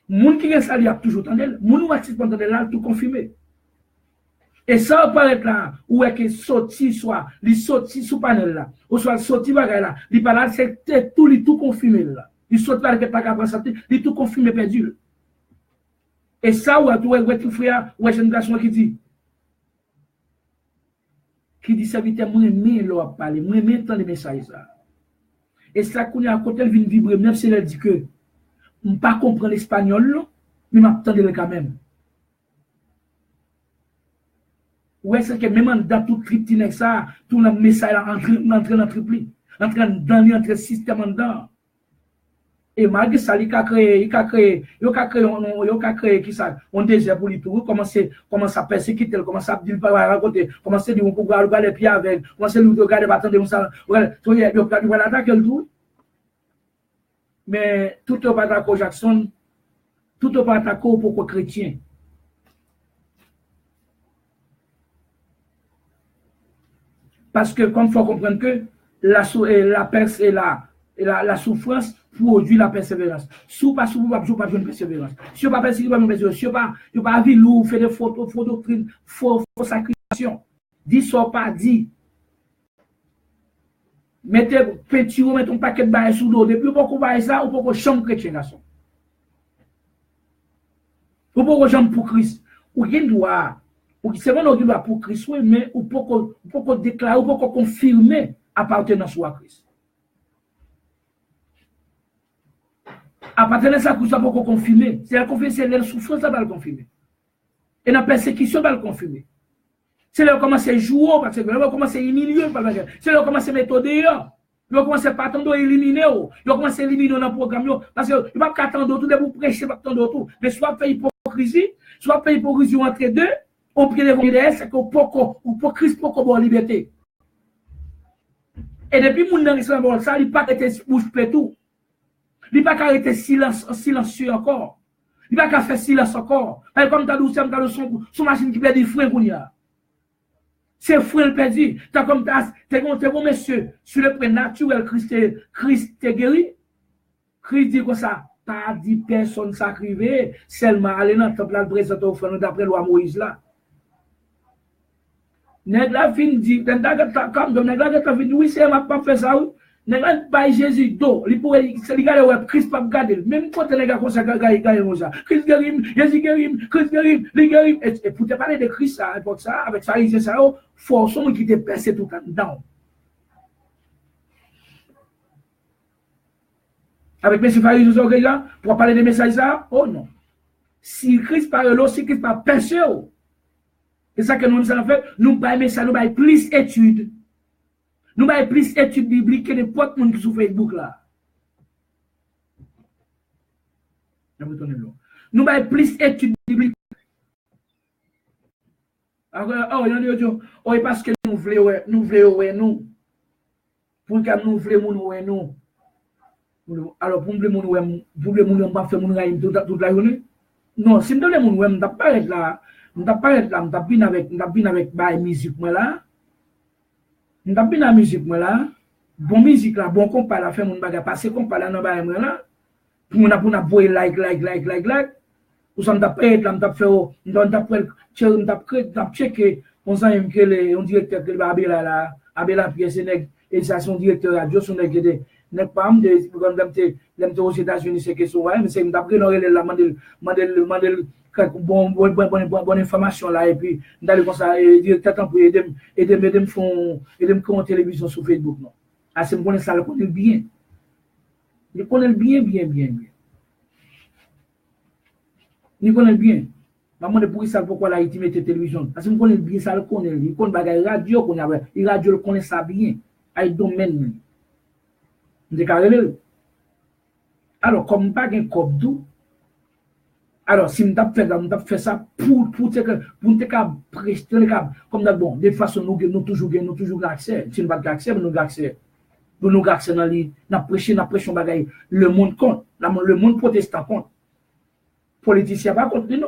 Monde qui reçoit salut a toujours tant d'elle. Monde qui reçoit tant d'elle a tout confirmé. Et ça peut être là, où est que sorti soit, il sorti sous panel là, ou soit sorti bagay là, il pas là, c'est tout confirmé là. Il sorti là, il pas capable de il tout confirmé perdu. Et ça, où est tout frère, où est une garçon qui dit serviteur, moi aimé leur parler, moi aimé entendre les messages là. Et ça qu'on est à côté, il vient vibrer, même si elle dit que je ne pas comprendre l'espagnol, mais je m'attendais quand même. Ouais, c'est que même dans tout triptyque ça, tout le message entre dans tripli, entre dans le système en dedans. Et malgré ça, il a créé qui ça, on désire pour lui tout, commence à persécuter, commence à dire pas raconter, commence à dire on peut regarder les pieds avec, commence à lui regarder attendre on ça, voilà, tu vois l'attaquer le tout. Mais tout au pas d'accord Jackson, tout au pas d'accord pour chrétien. Parce que, comme il faut comprendre que la souffrance produit la persévérance. Si vous ne pouvez pas jouer une persévérance. Si vous ne pouvez pas persévérance, si vous ne pouvez pas vivre, faire des faux doctrines, faux accusations. Dis ça pas dit. Mettez peinture, mettez un paquet de bails sous l'eau. Depuis beaucoup de ça, ou beaucoup de chambre chrétien, garçon. Ou beaucoup de chambre pour Christ. Ou rien doit. C'est bon qu'il doit pour Christ, mais ou pour déclarer, ou pour confirmer appartenance à Christ. Appartenance à Christ, ça pour confirmer. C'est la confirmer, c'est la souffrance, ça va le confirmer. Et la persécution, ça va le confirmer. C'est là où commence à jouer, parce que là où commence à humilier, c'est là où commence à mettre dehors. Là où commence à pas attendre à éliminer, là où commence à éliminer dans le programme, parce que il ne va pas attendre tout, vous prêcher, pas attendre tout. Mais soit faire hypocrisie, entre deux. On prie les vents, c'est qu'on peut Christ pour qu'on ait la liberté. Et depuis que nous avons ça, il n'a pas arrêté bouche tout. Il n'a pas arrêté silencieux encore. Il n'a pas fait silence encore. Comme tu as dit, son machine qui perd des freins qu'on y a. C'est frein perdu. Tu as comme tu es bon monsieur, sur le point naturel, Christ t'est guéri. Christ dit comme ça, pas dit personne sacrifié, seulement aller dans le temple de présenter offrande d'après loi Moïse là. Nèg la fin dit, comme nèg la fin dit, oui, c'est ma pas fait ça. Nèg la pas Jésus do, il pourrait c'est les gars ouais Christ pas garder. Même quand les gars comme ça gars ça. Christ guérim, Jésus guérim, Christ guérim, les guérim et pour te parler de Christ ça, avec ça, avec pharisien ça, forcément qui te percé tout dedans. Avec mes pharisiens là, pour parler des messages ça, oh non. Si Christ parle là, si Christ pas percé. C'est ça que nous avons fait. Nous avons ça, nous avons plus d'études. Nous avons plus d'études bibliques que n'importe qui sur Facebook là. Nous avons plus d'études bibliques. Alors, oh, parce que nous voulons, pour que nous voulons, nous. Alors, pour nous voulons pas faire toute la journée. Non, si nous voulons, nous ne pas être là. Nous n'avons pas bien avec la musique là. Nous n'avons bien la musique là. Bon musique là, bon compas là, fait mon bagage passer compas là dans la là. Pour nous pour like. Nous sommes d'après là, nous d'après checker on s'en que on directeur que Abela pièce et ça son directeur radio son nèg n'est pas de comme d'être aux États-Unis c'est que so mais c'est d'après là mandel bonne information là et puis d'aller comme ça et directeur pour aider font en télévision sur Facebook non ah c'est bon ça le connaît bien il connaît bien il connaît bien maman de pour ça pourquoi là il met télévision parce qu'il connaît bien ça le connaît il connaît bagage radio qu'on avait il radio le connaît ça bien ay domaine de carré alors comme pas un cop d'eau alors si on fait ça pour te prester comme ça bon de façon nous toujours accès si on pas accès nous accès dans les n'a pression bagaille le monde compte le monde protestant compte politicien pas contre nous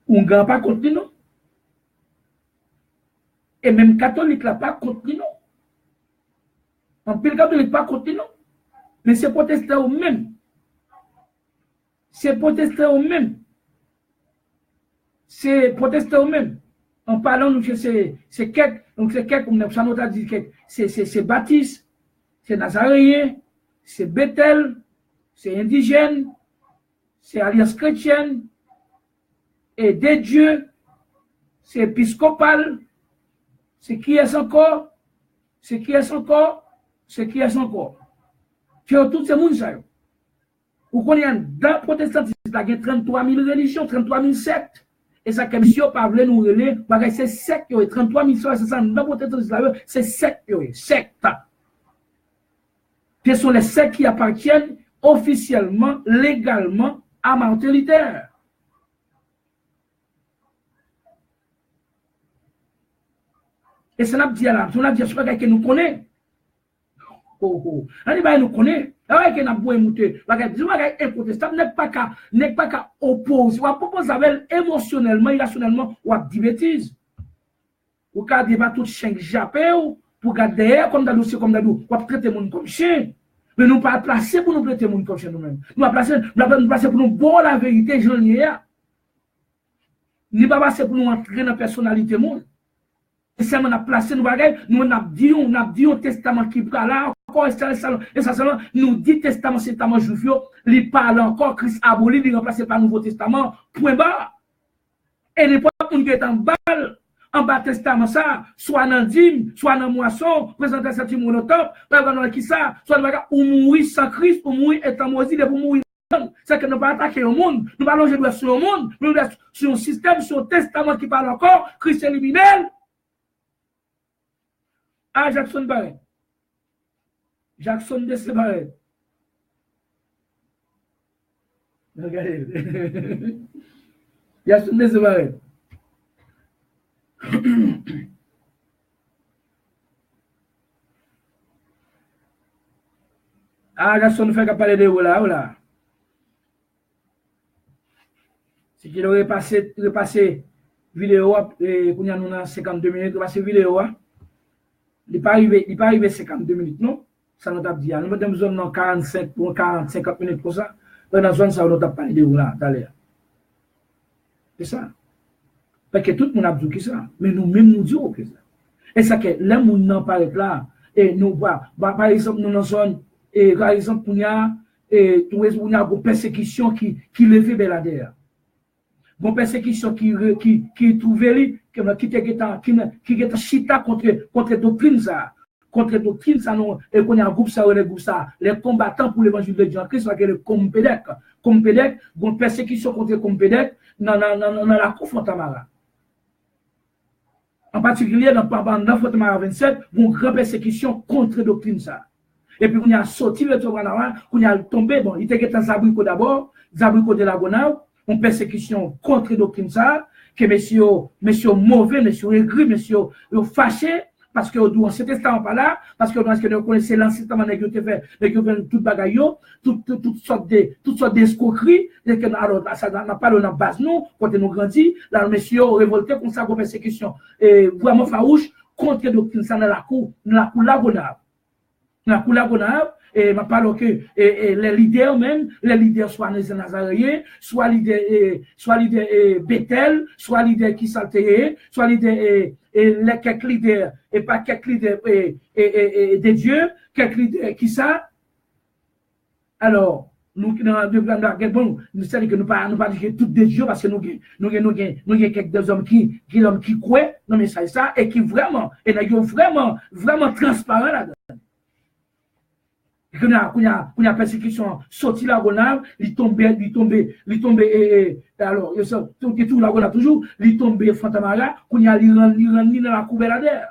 on gagne pas contre nous Et même catholique là pas contre nous. En pile catholique pas contre nous. Mais c'est protestants eux même. C'est protestants eux même. C'est protestants eux même. En parlant, nous c'est quelques, donc c'est quelques, comme ça nous a dit quelques, c'est Baptiste, c'est Nazaréen, c'est Bethel, c'est indigène, c'est Alliance chrétienne, et des dieux, c'est épiscopal, c'est qui est encore, c'est qui est encore, c'est qui est encore. Tu as tous ces mondes ça. Vous connaissez, dans le protestantisme, il y a 33 000 religions, 33 000 sectes. Et ça, comme si on parlait, nous relais, c'est secte, 33 000 sectes, c'est ça, dans le protestantisme, c'est secte, secte. Ce sont les sectes qui appartiennent officiellement, légalement à Martin Luther. Et ça n'a pas dit là, ça n'a pas dit à ce que nous connaissons. On nous connaît. Alors que nous avons monté, un protestant n'est pas qu'à opposer, ou à proposer avec émotionnellement, irrationnellement, ou à dire bêtises. Ou qu'à débattre tout chien jappé, pour garder comme dans l'outil, comme dans l'eau, ou à traiter le monde comme chien. Mais nous ne pas placer pour nous traiter le monde comme chien nous-mêmes. Nous ne pas placer pour nous voir la vérité, j'en ai là. Nous ne pas placer pour nous entrer dans la personnalité monde. Et ça, on a placé nos bagages, nous on a dit un testament qui parle là, encore, et ça seulement, nous dit testament, c'est testament juif, il parle encore, Christ aboli, il remplacé par Nouveau Testament, point barre. Et les peuples qui est en bas testament, ça, soit dans le dîme, soit dans le moisson, présenter cette monotop, dans qui ça, soit dans ou mourir sans Christ, ou mourir étant moisi, pour mourir. C'est que nous ne pas attaquer au monde, nous allons jouer sur le monde, nous allons sur un système, sur un testament qui parle encore, Christ élimine. Ah, Jackson Barrett. Jackson de Barrett. Regardez. Jackson de Barrett. Ah, Jackson fait qu'à parler de vous là. Si tu aurais passé vidéo, qu'on y a nous dans 52 minutes, passer vidéo, il n'est pas arrivé 52 minutes, non? Ça nous a dit. Nous avons besoin de 45 ou 50 minutes pour ça. Dans la zone, ça nous a parlé de vous là, d'ailleurs. C'est ça. Parce que tout le monde a dit ça. Mais nous-mêmes, nous disons que ça. Et ça que les gens n'en parlent là. Et nous, par exemple, nous dans zone, et par exemple, il y a une persécution qui levait Belader. Une persécution qui trouvait qui est chita contre doctrine ça. Contre doctrine ça, nous, et qu'on a un groupe ça, les combattants pour l'évangile de Jean-Christ, c'est le Compédec. Compédec, une persécution contre Compédec dans la cour Fontamara. En particulier, dans Fontamara 27, une grande persécution contre doctrine ça. Et puis, on a sorti le Tobanara, on a tombé, bon, il était en Zabrico d'abord, Zabrico de la Gonave, une persécution contre doctrine ça, que messieurs mauvais, messieurs aigris, messieurs fâchés, parce que dans ce testament pas là, parce que dans ce que nous connaissons l'ancien testament, nous avons fait toute bagaille, toutes sortes d'escroqueries, alors ça n'a pas dans base nous, quand nous grandis, là, messieurs révoltés contre sa persécution, et vraiment farouche, contre doctrine ça dans la cour Lagonave. Dans la cour Lagonave, et je parle que les leaders même, les leaders soit les Nazaréens, soit leaders Bethel, soit leaders qui s'altéraient, soit leaders les quelques leaders, et pas quelques leaders des dieux, quelques leaders qui ça. Alors, nous savons que nous pas dire toutes des dieux parce que nous avons quelques hommes qui croient, non mais ça, et qui vraiment, et nous vraiment transparent là-dedans. Quand il y a persécution, sorti la Gonave, il tombe, alors, tout la Gonave toujours, il tombe Fontamara, quand il y a l'Iran dans la Coubelader.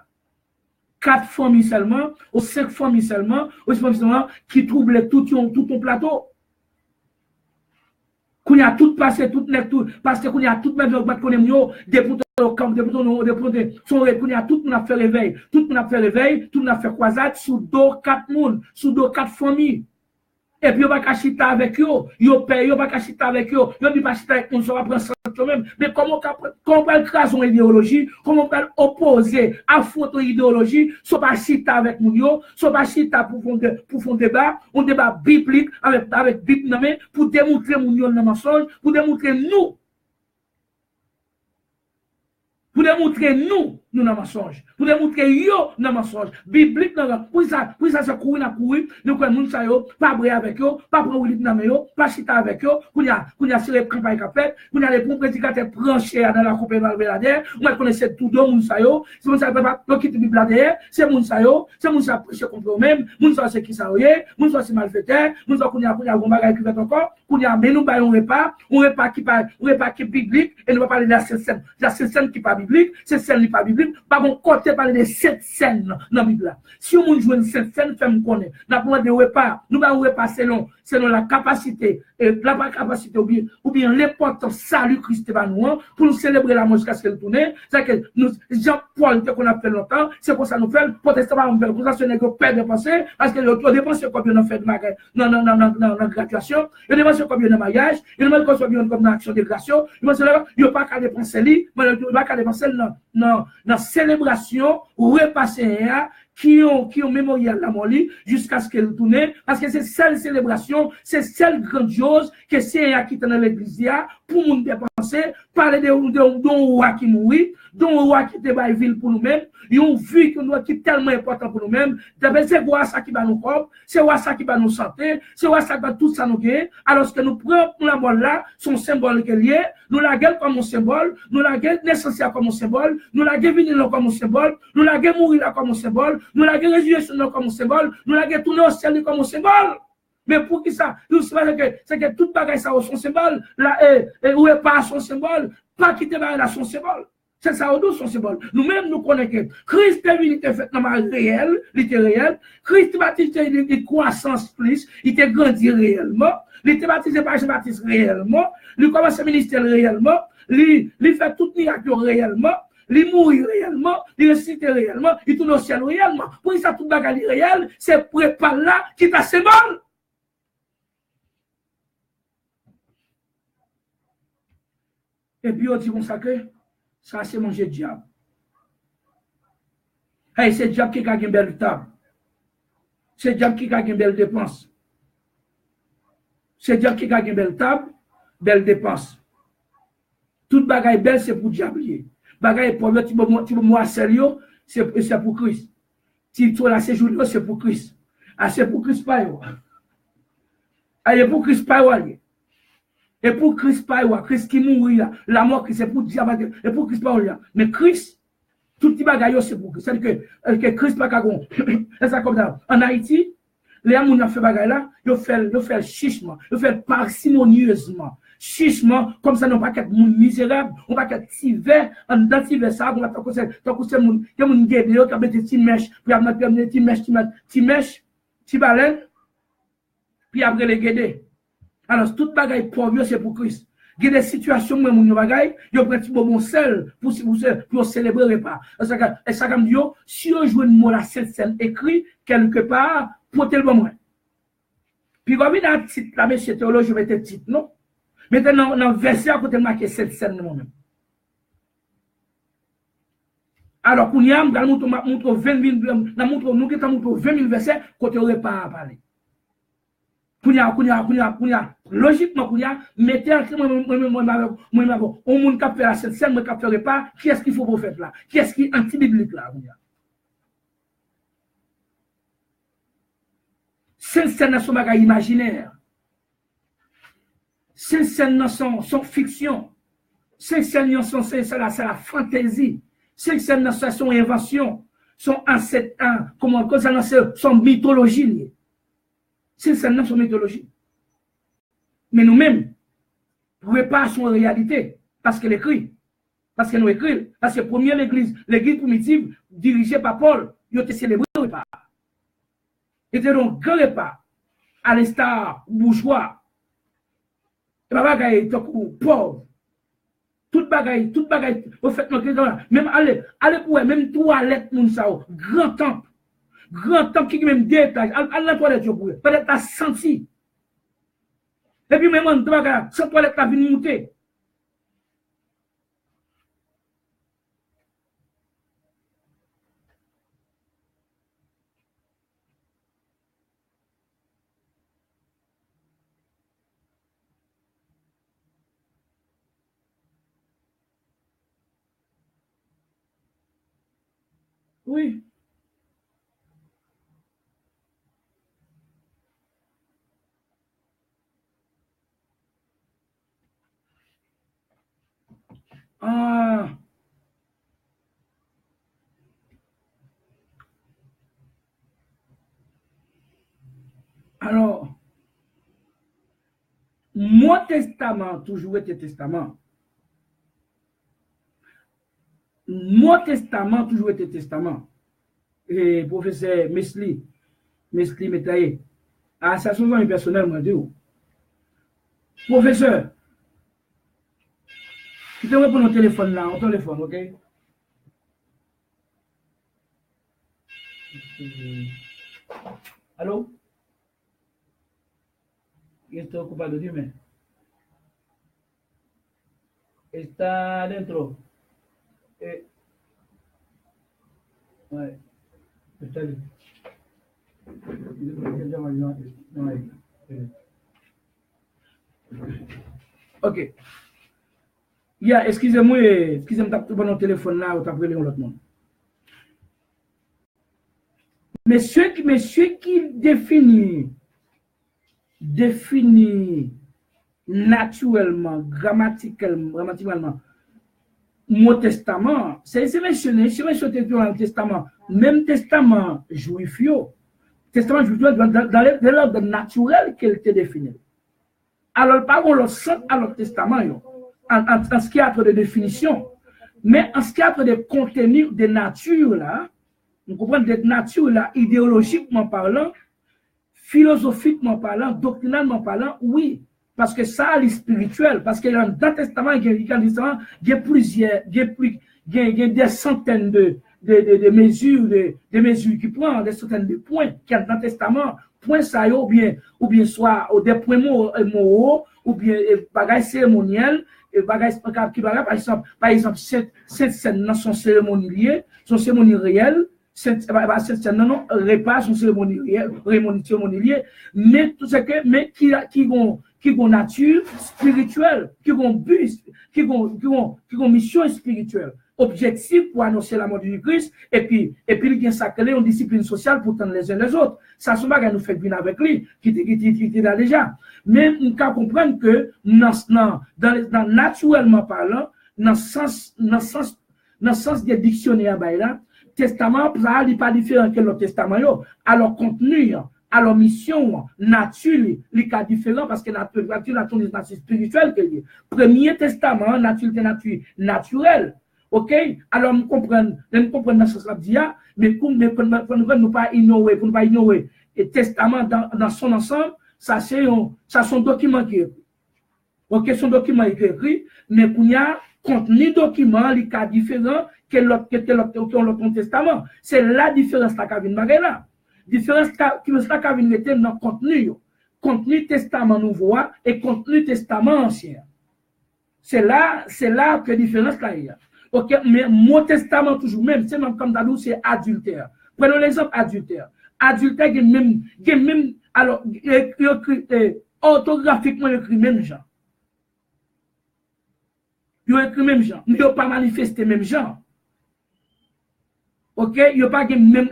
4 familles seulement, ou 5 familles seulement, qui troublent tout ton plateau. Quand il y a tout passé, tout net, tout, parce que quand il y a tout même, qu'on aime, des poutons, des tout le monde a fait réveil, tout le monde a fait croisade sous 4 familles. Et puis, on va chita avec eux. Yo paye, on va chita avec eux. Yo dit pas chita avec nous, on va prendre ça même. Mais comment on peut écraser une idéologie, comment on peut opposer, affronter une idéologie, soit pas chita avec nous, soit pas chita pour faire un débat biblique avec Bible, pour démontrer mon le mensonge, pour démontrer nous. Pour démontrer nous dans mensonge. Pour démontrer yo dans mensonge. Biblique dans pour ça se courir na courir, nous connait moun sa yo, pas bré avec yo, pas prendre lit dans yo, pas chita avec yo, kounya sur les campagne qu'a fait, kounya les bons prédicateurs branchés dans la coupe Malbelader, on connaissait tout don moun sa yo, c'est moun sa pas quitter Bible derrière, c'est moun sa yo, c'est moun sa prêcher contre eux même, moun sa c'est qui ça yé, moun sa c'est malfaiteur, moun sa kounya gon bagay qui fait encore, kounya mais nous ba un repas qui biblique et nous va parler de la scène qui pas biblique, c'est celle qui pas biblique, pas bon côté parler de cette scène dans la Bible. Si on joue cette scène, fait me connaître. N'a pas de repas, nous va repas selon la capacité et la capacité ou bien l'importance salut Christ va nous pour nous célébrer la mort jusqu'à ce qu'elle tourne. C'est que nous Jean-Paul qu'on a fait longtemps, c'est pour ça nous fait protestant on fait pour ça ce n'est que perdre de penser parce que on dépense combien on fait de mariage non graduation, on dépense combien de mariage, on dépense combien comme action de grâce, il pas qu'à dépenser lui, mais il pas qu'à dépenser dans célébration repasser qui ont mémorial la mort jusqu'à ce qu'elle tourne parce que c'est celle célébration, c'est celle grandiose que c'est qui est dans l'église pour nous dépenser, parler de roi qui mourit, d'un roi qui te baille ville pour nous-mêmes, une vie qui est tellement important pour nous-mêmes, c'est roi ça qui va nous corps, c'est roi ça qui va nous santé, c'est roi ça qui va tout ça nous gagner, alors que nous prenons la mort là, son symbole qui est lié, nous la gueule comme un symbole, nous la gueule naissance comme un symbole, nous la gueule venir comme un symbole, nous la gueule mourir comme un symbole, nous la gueule résurrection comme un symbole, nous la gueule tourner au ciel comme un symbole. Mais pour qui ça? C'est que toute bagaille ça a son symbole, là, où est pas son symbole, pas quitter là son symbole. C'est ça au son symbole. Nous-mêmes, nous connaissons que Christ est venu, il était fait dans le réel, il était réel. Christ baptisé, il était croissance plus, il était grandi réellement. Il était baptisé par Jean-Baptiste réellement. Il commence à ministère réellement. Il fait tout miracle réellement. Il mourit réellement. Il ressuscite réellement. Il tourne au ciel réellement. Pour ça, tout bagaille réel, c'est préparé là qui t'a symbole. Et puis, on dit consacré, ça c'est manger diable. Hey, c'est diable qui a une belle table. C'est diable qui a une belle dépense. C'est diable qui a une belle table, belle dépense. Toute bagaille belle, c'est pour diablier. Bagaille pauvre, tu veux moi sérieux, c'est pour Christ. Si tu as séjour, c'est pour Christ. Ah, c'est pour Christ pas yo. Ah, c'est pour Christ pas yo. Et pour Christ pas yo, Christ qui mourit là, la mort qui c'est pour diable, et pour Christ pas yo. Mais Christ, tout petit bagaille c'est pour Christ. C'est-à-dire que Christ pas kagon. C'est ça comme ça. En Haïti, les gens qui fait bagaille là, ils fait chichement, ils fait parcimonieusement. Chichement, comme ça, non pas qu'être misérable, on va qu'être tivé, en dans tivé ça, on va tant que c'est mon guédé, qui a mis des petites mèches, puis après des petites mèches, petit baleine, puis après les guédés. Alors, toute bagaille pauvre, c'est pour Christ. Il y a des situations où mon bagaille, il y a un petit bon sel pour célébrer pas. Et ça comme dit, si on joue une mot là, cette scène écrit quelque part, pour tel moment. Puis comme il y a un titre, là, monsieur théologue, je mets un titre, non? Maintenant, dans le verset à côté marqué cette scène moi-même. Alors, pour nous, nous montre 20 000 versets, côté aurait pas à parler. Logiquement, mettez au monde qui fait cette scène, qui ne ferait pas, qui est-ce qu'il faut pour faire là? Qui est-ce qui est anti-biblique là? Ces scènes sont bagages imaginaires. Ces scènes sont fiction. Ces scènes sont la fantaisie. Ces scènes sont invention. Sont mythologie. Ces scènes sont mythologie. Mais nous-mêmes, nous ne pouvons pas son réalité. Parce qu'elle écrit. Parce qu'elle nous écrit. Parce que première l'église primitive, dirigée par Paul, il était célébré au repas. Il était donc grand repas. À l'instar bourgeois. Et ma bagaille est pauvre. Toute bagaille, au fait, même allez pour même toilette, grand temple qui même détail, à la toilette, peut-être t'as senti, Et puis, même, sans toilette, la vie monter. Oui. Ah. Alors, mon testament, toujours été testament. Mon testament, toujours été testament. Et professeur Mesli Metaye, à sa souvent personnel, moi, dit, professeur, tu te réponds au téléphone là, au téléphone, ok? Allô? Estoy ocupado, dime. Está dentro. Ouais, está bien. Ok. Yeah, excusez-moi, excusez-moi, tu prends le téléphone là, ou tu as pris l'autre monde. Monsieur qui définit naturellement, grammaticalement, mon testament, c'est mentionné dans le testament, même testament juif, testament juif dans l'ordre naturel qu'il te défini. Alors, par contre, le sens à l'autre testament, en ce qui a de définition, mais en ce qui a de contenu de nature, là, vous comprenez, de nature, là, idéologiquement parlant, philosophiquement parlant, doctrinalement parlant, oui. Parce que ça, c'est spirituel. Parce que dans le Testament, il y a plusieurs, il y a des centaines de mesures, de mesures qui prennent, des centaines de points qui sont dans le Testament. Points ça, ou bien soit des points moraux, ou bien bagages cérémoniels, bagages qui par exemple, cette scène dans son cérémonial réel. C'est non repas son cérémonial, mais tout ce que mais qui ont nature spirituelle, qui ont but, qui ont mission spirituelle, objectif pour annoncer la mort du Christ, et puis il y a sacré une discipline sociale pour tendre les uns les autres. Ça se va nous fait bien avec lui, qui était là déjà. Mais on peut comprendre que dans naturellement parlant, dans le sens des dictionnaires là, testament n'est pas différent que l'autre testament. Alors, contenu, alors mission, nature, il est différent parce que nature est une nature spirituelle. Premier testament, nature naturelle. Ok? Alors, nous comprenons dans ce sens là, mais pour ne pas ignorer, et testament dans son ensemble, ça c'est son document qui est écrit. Ok, son document est écrit, mais pour y a contenu document, il est différent que l'autre testament. C'est la différence qui a venu là. Différence qui a venu dans le contenu. Contenu testament nouveau et contenu testament ancien. C'est là que la différence y a. Ok, mais mon testament toujours même, c'est même comme d'abord c'est adultère. Prenons l'exemple adultère. Adultère, il y a même, alors, orthographiquement, il écrit même genre. Il a écrit même genre, mais il n'a pas manifesté même genre. Ok, il n'y a pas de même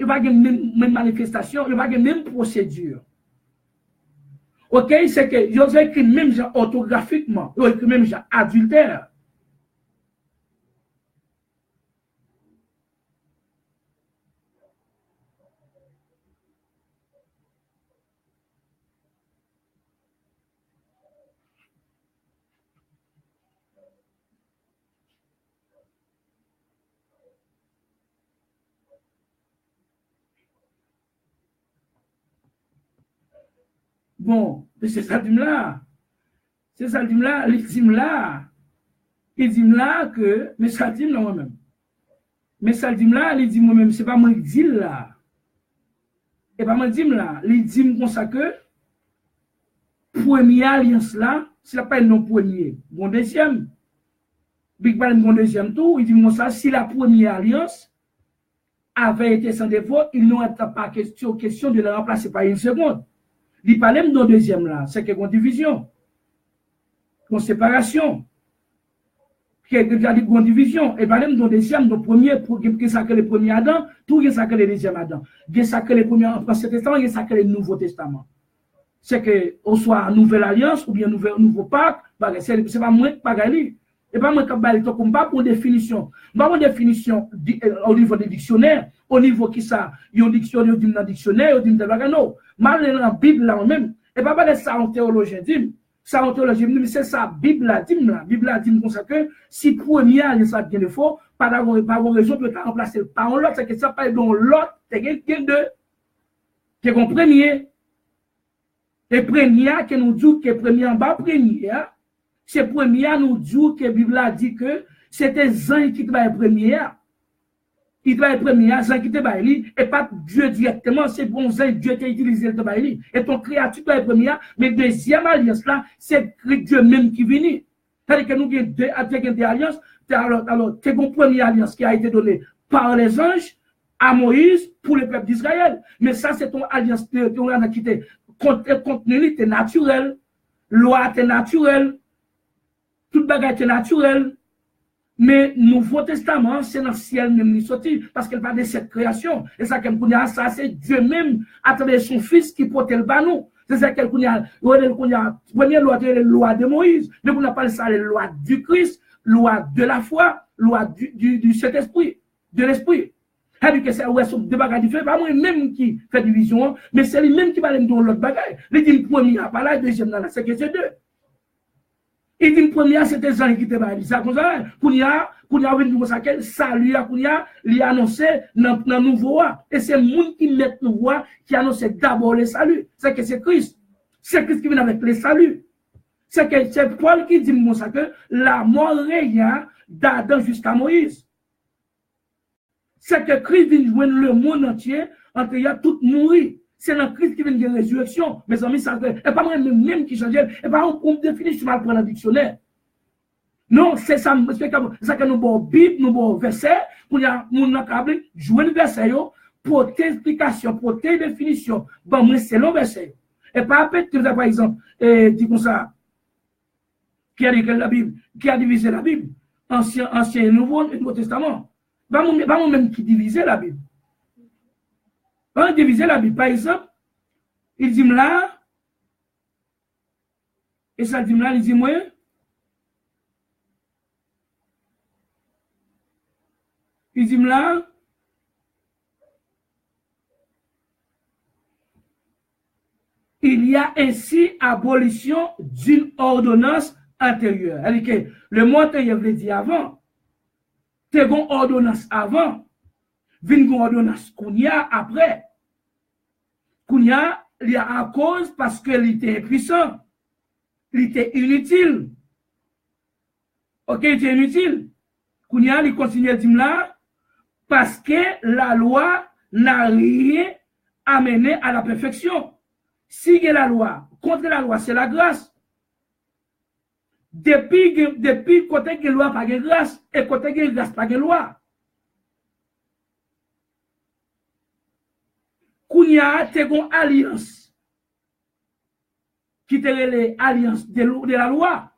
manifestation, il n'y a pas de même procédure. Ok, c'est que ils ont écrit même genre orthographiquement, ils ont écrit même genre adultère. Bon, c'est ça dit là. C'est ça dit là, il dit là que, mais ça dit là moi-même. Mais ça dit là, il dit moi-même, c'est pas moi qui dis là. Et pas moi dit là, il dit comme ça que première alliance là, c'est pas non premier, bon deuxième. Big Bang bon deuxième tour, il dit moi ça, si la première alliance avait été sans défaut, il n'aurait pas question de la remplacer par une seconde. Il parlait même dans deuxième là, c'est qu'il y a une division, une séparation. Qui a une division. Et par exemple, dans le deuxième, dans le premier, pour que ça que le premier Adam, tout que ça que le deuxième Adam. Que ça que le premier Ancien Testament, que ça que le Nouveau Testament. C'est que, on soit nouvelle alliance, ou bien nouveau pacte, c'est pas moins que pareil. Et pas moins que pareil, comme pas pour définition. Pas pour définition au niveau des dictionnaires, au niveau qui ça, il y a un dictionnaire, il y a un dictionnaire, il y a un dictionnaire, non. Mal dans la Bible là-même. Et pas parler ça en théologien, dit. Ça en théologie, mais c'est ça, Bible a dit, la Bible a dit comme ça que si première, il ça bien de faux, pas d'avoir raison de remplacer par l'autre, c'est que ça pas dans l'autre, c'est quelqu'un de, qui est premier. Et premier, que nous dit que premier en bas, premier, c'est premier, nous dit que la Bible a dit que c'était Zan qui va être premier. Il doit être premier, Zan qui te baili, et pas Dieu directement, c'est bon Zan, Dieu qui a utilisé le baili. Et ton créature doit être premier, mais deuxième alliance là, c'est Dieu même qui vient. C'est-à-dire que nous avons des alliances, alors, c'est une première alliance qui a été donnée par les anges à Moïse pour le peuple d'Israël. Mais ça, c'est ton alliance qui était contenu, c'est naturel. Loi, c'est naturel. Toute bagarre, c'est naturel. Mais Nouveau Testament, c'est dans le ciel même qui sorti, parce qu'elle parle de cette création. Et ça, ça, c'est Dieu même, à travers son Fils, qui porte le banou. C'est ça qu'elle connaît. Première loi, c'est la loi de Moïse. Mais on appelle ça la loi du Christ, loi de la foi, loi du Saint-Esprit, de l'Esprit. C'est-à-dire que c'est deux bagages différents. Pas moi-même qui fait division, mais c'est lui-même qui va aller dans l'autre bagage. Il dit le premier, pas là, le deuxième, là, c'est que c'est deux. Il dit, première, c'était Jean qui te va dire ça comme ça. Kounia venu comme ça, salut, Kounia, il a annoncé dans le nouveau. Et c'est le monde qui met le nouveau, qui annonce d'abord le salut. C'est que c'est Christ. C'est Christ qui vient avec le salut. C'est que c'est Paul qui dit comme ça que la mort réelle d'Adam jusqu'à Moïse. C'est que Christ vient joindre le monde entier, entre y a tout mourir. C'est dans Christ qui vient de la résurrection. Mes amis, ça et pas moi-même qui change. Et pas on définit sur mal prendre le dictionnaire. Non, c'est ça que nous avons Bible, nous avons verset, pour y a mon câble, jouer le verset, pour tes explications, pour tes définitions. Bon, moi, c'est le verset. Et pas peut-être que par exemple, dit comme ça, qui a dit la Bible, qui a divisé la Bible, ancien et Nouveau Testament. Pas moi-même qui divisait la Bible. On diviser la Bible. Par exemple, il dit là, et ça dit là, il dit moi, il dit là, il y a ainsi abolition d'une ordonnance antérieure. C'est-à-dire que le mot antérieur veut dire avant, tu as une ordonnance avant, une ordonnance qu'on y a après. Kounia, il y a à cause parce qu'il était impuissant. Il était inutile. Ok, il était inutile. Kounia, il continue à dire là, parce que la loi n'a rien amené à la perfection. Si il y a la loi, contre la loi, c'est la grâce. Depuis côté que la loi, pas de grâce, et côté que la grâce, pas de loi. Kounia, c'est une alliance qui est l'alliance de la loi.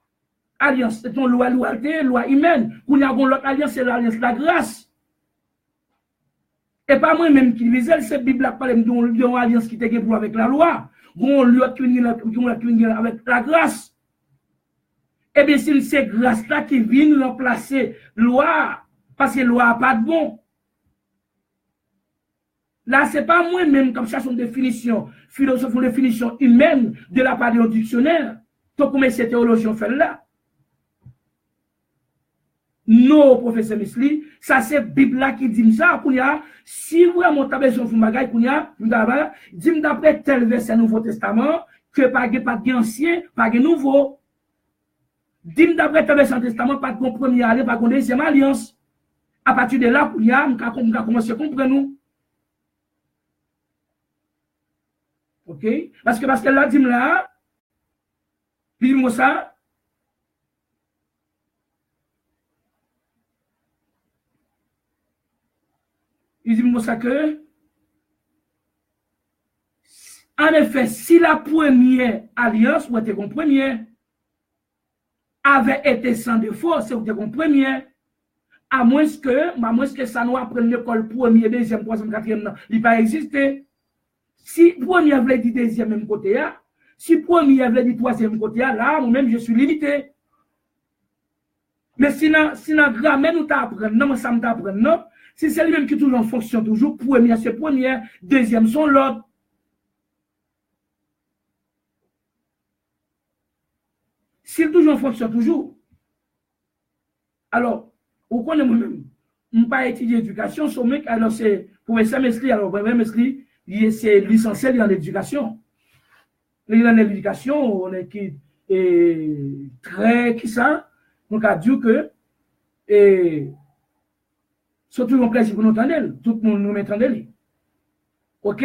Alliance, c'est une loi humaine. Kounia, l'autre alliance, c'est l'alliance de la grâce. Et pas moi-même qui disais, c'est la Bible qui parle d'une alliance qui était pour avec la loi. L'autre qui vient avec la grâce. Eh bien, c'est cette grâce-là qui vient remplacer la loi, parce que la loi n'a pas de bon. Là, ce n'est pas moi-même comme ça, son définition, philosophe, une définition humaine de la part du dictionnaire. Donc, comment ces théologiens font là? Non, professeur Misli, ça c'est la Bible là qui dit ça. Si vraiment tu as besoin de bagay, dis d'après tel verset Nouveau Testament, que pas de ancien, pas de nouveau. Dis d'après tel verset Testament, pas de premier alliance, pas de deuxième alliance. À partir de là, on a commencé à comprendre nous. Ok? Parce que là, dit là, Il dit moi ça. Il dit moi ça que, en effet, si la première alliance, ou était qu'on première, avait été sans défaut, c'est qu'on première, à moins que ça nous apprenne l'école premier, deuxième, troisième, quatrième, il pas existé. Si premier veut dire deuxième même côté, si premier veut dire troisième côté, là, moi-même, je suis limité. Mais si dans grammaire, nous t'apprenons, non, ça nous t'apprend, non, si c'est lui-même qui toujours fonctionne toujours, premier, c'est premier, deuxième, sont l'autre. S'il toujours fonctionne toujours, alors, vous connaissez moi-même, je ne pas étudier l'éducation, alors c'est professeur Mesli, alors professeur Mesli, c'est licencié en éducation. Il est en éducation, on est qui très qui ça, donc a dit que surtout un plaisir pour nous entendre, tout le monde nous met en délit. OK?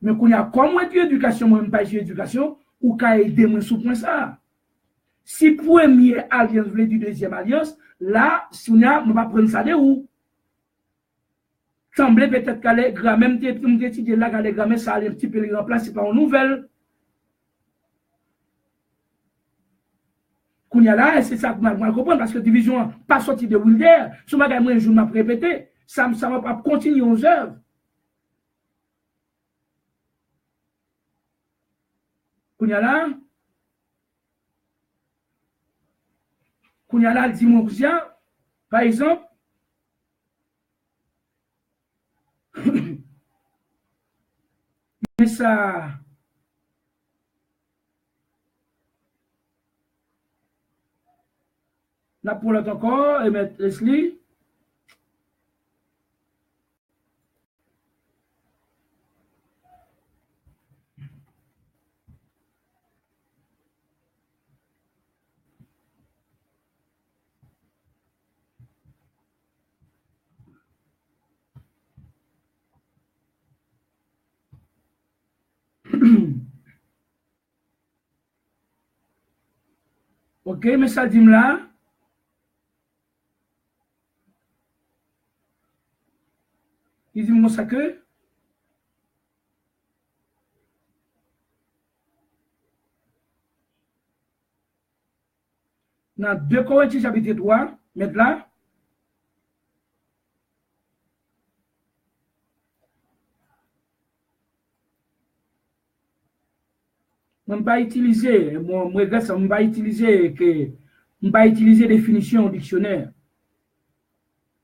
Mais quand il y a comme éducation, moi, je ne pas éducation, ou qu'à aider moi sous point ça. Si premier alliance veut dire deuxième alliance, là, si on a, on va prendre ça de où? Semblait peut-être qu'à les grammaires, même étudier là, qu'à les grammaires, ça allait un petit peu les remplacer par une nouvelle. Qu'on y a là, c'est ça que je comprendre, parce que division pas sorti de Wilder, ce matin, moi, je m'a répété, ça va pas continuer aux œuvres. Qu'on y a là, le dimanche, par exemple, mais ça, là pour l'autre encore, et mettre Leslie. OK, mais ça dit là. Il dit moi ça que. Dans 2 Corinthiens chapitre 3, maintenant. Je ne vais pas utiliser, moi, je ne vais pas utiliser définition au dictionnaire.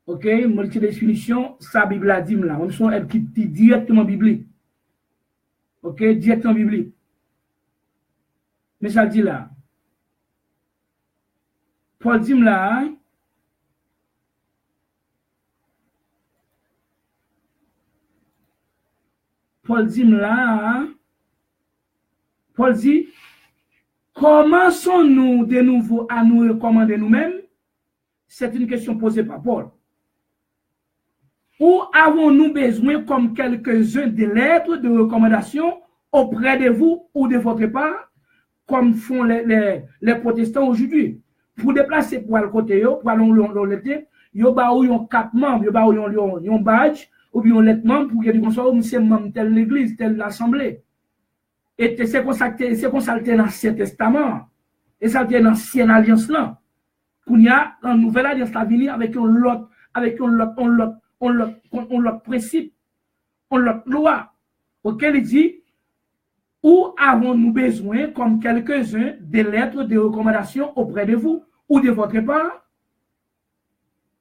OK? Multi définition, ça Bible a dit là. On est qui dit directement biblique. OK? Directement biblique. Mais ça dit là. Paul dit là. Paul dit là. Paul dit, commençons-nous de nouveau à nous recommander nous-mêmes? C'est une question posée par Paul. Ou avons-nous besoin, comme quelques-uns, de lettres de recommandation auprès de vous ou de votre part, comme font les protestants aujourd'hui? Pour déplacer pour le côté, pour aller dans l'été, il y a un 4 membres, il y a un badge, ou bien un lettre membre pour que vous soyez c'est membre telle l'église, telle l'assemblée. Et c'est comme ça que dans l'Ancien Testament. Et ça c'est dans l'Ancienne Alliance là. Qu'on y a une nouvelle alliance à venir avec un lot principe, un lot loi. Auquel il dit, où avons-nous besoin, comme quelques-uns, des lettres de recommandation auprès de vous ou de votre part?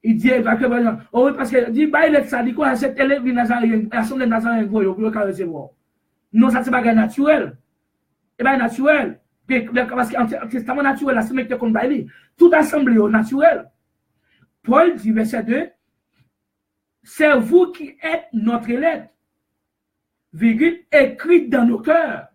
Il dit, oh oui, parce que, il dit, bah, il est ça, dit quoi, cet élève de Nazareth, l'assemblée de Nazareth, vous pouvez recevoir. Non, ça, c'est pas naturel. Et bien, naturel. Parce qu'en testament naturel, la semaine qu'on va lire, toute assemblée est naturelle. Paul dit, verset 2, c'est vous qui êtes notre lettre, virgule, écrite dans nos cœurs,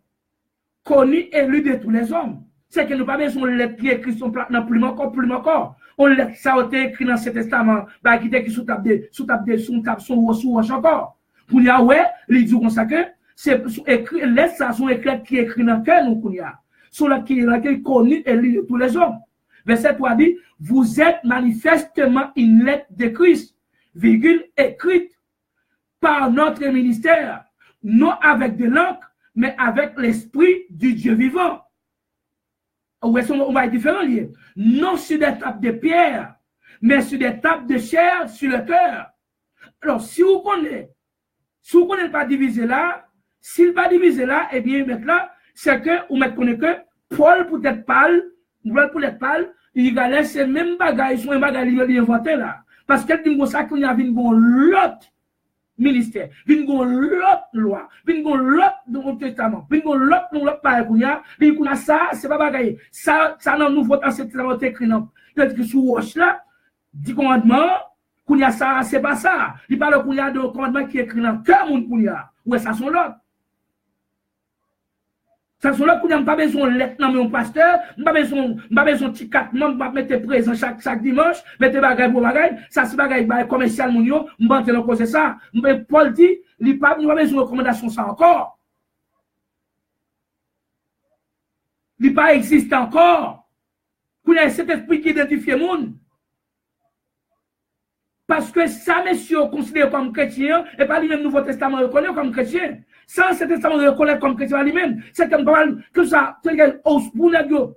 connue et lue de tous les hommes. C'est que nous pas besoin de lettre qui est écrite sur le plus encore. On lettre ça a été écrit dans ce testament, bah, qui est écrit sous table, sous roche encore. Pour dire, ouais, il dit comme ça que, c'est écrit, lettre ça sont écrites qui est écrit dans le cœur, nous, qu'on y a. sur laquelle connu et lit de tous les hommes. Verset 3 dit, vous êtes manifestement une lettre de Christ, virgule, écrite par notre ministère, non avec de l'encre, mais avec l'esprit du Dieu vivant. On va être différent lié. Non sur des tables de pierre, mais sur des tables de chair sur le cœur. Alors, si vous connaissez pas divisé là, s'il pas divisé là, eh bien, maintenant, c'est que vous mettez que Paul peut-être parle, il a laissé même bagaille, son bagaille, il a inventé là. Parce qu'elle dit que ça, qu'il y a une l'autre ministère, une l'autre loi, une l'autre testament, une l'autre pareil qu'on y a, ça, c'est pas bagaille. Ça, dans le Nouveau Testament, c'est écrit non. C'est que sous roche là, 10 commandements, qu'on y a ça, c'est pas ça. Il parle qu'on y a de commandements qui est écrit dans le cœur, mon qu'on y a. Ouais, ça sont l'autre. Ça sont là qu'on n'a pas besoin de lettre dans mon pasteur, pas besoin de petit 4 membres, pas mettre présent chaque dimanche, mettre bagaille pour bagaille, ça c'est bagaille commercial mon yo, m'bante dans cause ça. Mais Paul dit, il pas besoin de recommandation ça encore. Il pas existe encore. Qu'on a cet esprit qui identifie le monde. Parce que ça, messieurs, considéré comme chrétien, et pas lui-même Nouveau Testament reconnaît comme chrétien. Sans ce testament reconnaît comme chrétien lui-même, c'est comme que ça,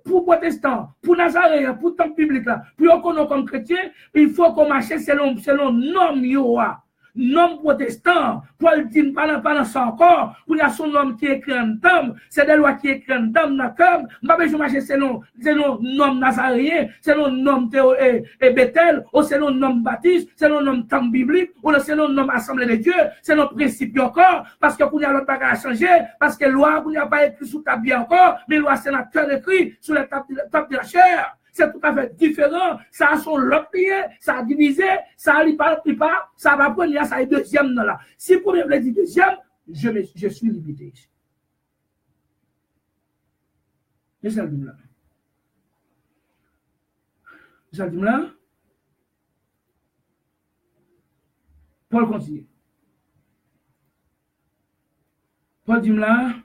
pour protestant, pour Nazaréen, pour temps public là, pour reconnaître comme chrétien, il faut qu'on marche selon norme yoa. Nom protestant, Paul dit pas dans ça encore, pour y a son nom qui est écrit en dame, c'est des lois qui est écrit en dame dans comme, pas besoin marcher selon nom nazaréen, selon nom et Bethel, ou selon nom baptiste, selon nom temps biblique, ou selon nom assemblée de Dieu, selon principe encore, parce que pour y a l'autre bagage à changer, parce que loi, pour n'y a pas écrit sous ta bien encore, mais loi c'est la cœur écrit sur la table de la chair. C'est tout à fait différent. Ça a son l'autre lien, ça a divisé, ça a pas, ça va prendre, ça est deuxième là. Si le premier veut dire deuxième, je suis limité ici. Et ça dit là. Ça dit là. Paul continue. Paul dit là.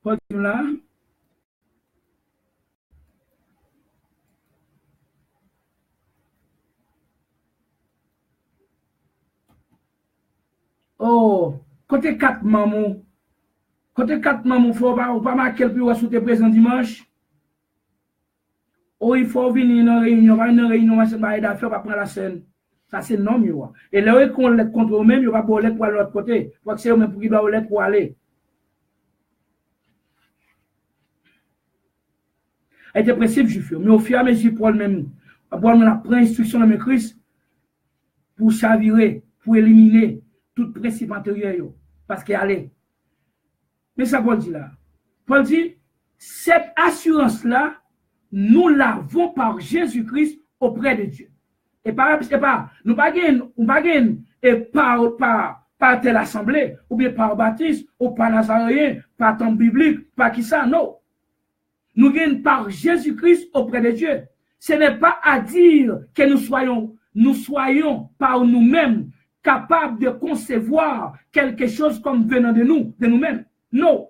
Paul dit là. Oh, côté 4 mamou. Côté 4 mamou, faut pas marquer le plus sous tes présents dimanche. Oh, il faut venir dans une réunion, c'est pas d'affaires, pas prendre la scène. Ça, c'est non, yo. Et là, qu'on l'aide contre eux-mêmes, il va pas l'aide pour l'autre côté. Faut que c'est eux-mêmes pour qu'ils doivent l'aide pour aller. Il était principe juif, mais au fur et à mesure, Paul même, Paul prend instruction dans mes Christ pour chavirer, pour éliminer tout principe antérieur, parce qu'il allait. Mais ça, Paul dit là. Paul dit, cette assurance-là, nous l'avons par Jésus-Christ auprès de Dieu. Et nous pas et par telle assemblée, ou bien par baptiste, ou par nazaréen, par temps biblique, par qui ça, non. Nous gagnons par Jésus-Christ auprès de Dieu. Ce n'est pas à dire que nous soyons par nous-mêmes capables de concevoir quelque chose comme venant de nous-mêmes. Non.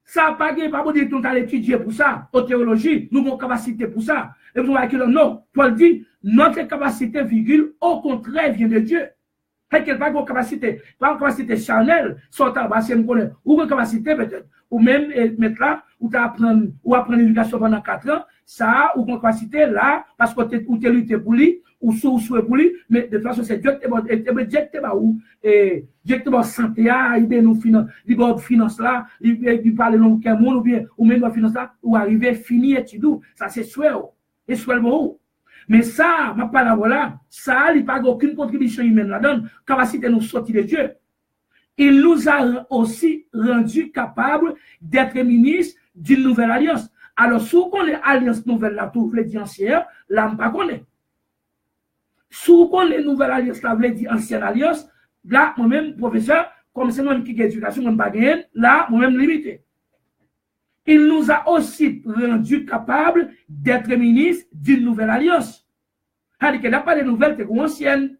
Ça n'a pas pour dire que nous allons étudier pour ça, en théologie, nous avons capacité pour ça. Et vous voyez que non. Paul dit, notre capacité, virgule, au contraire, vient de Dieu. Pas de capacité charnelle, sortant bas, ou une capacité peut-être, ou même mettre là, ou apprendre l'éducation pendant 4 ans, ça, ou une capacité là, parce que tu as lutté pour lui, ou souhait pour lui, mais de toute façon, c'est Dieu qui te santé, il nous finance là, il parle dans quel monde, ou même dans finance là, ou arriver, finir étude, ça c'est souhait, et souhait bon. Mais ça, ma parole là, ça, il n'y a pas aucune contribution humaine là-dedans, capacité de nous sortir de Dieu. Il nous a aussi rendu capables d'être ministres d'une nouvelle alliance. Alors, si on est alliance nouvelle là, tout veut dire ancienne, là, on ne connaît pas. Si on est nouvelle alliance là, veut dire ancienne alliance, là, moi-même, professeur, comme c'est moi qui ai éducation, je ne pas gagner, là, moi-même limité. Il nous a aussi rendu capables d'être ministres d'une nouvelle alliance. C'est-à-dire qu'il n'y a pas de nouvelles, c'est ancienne.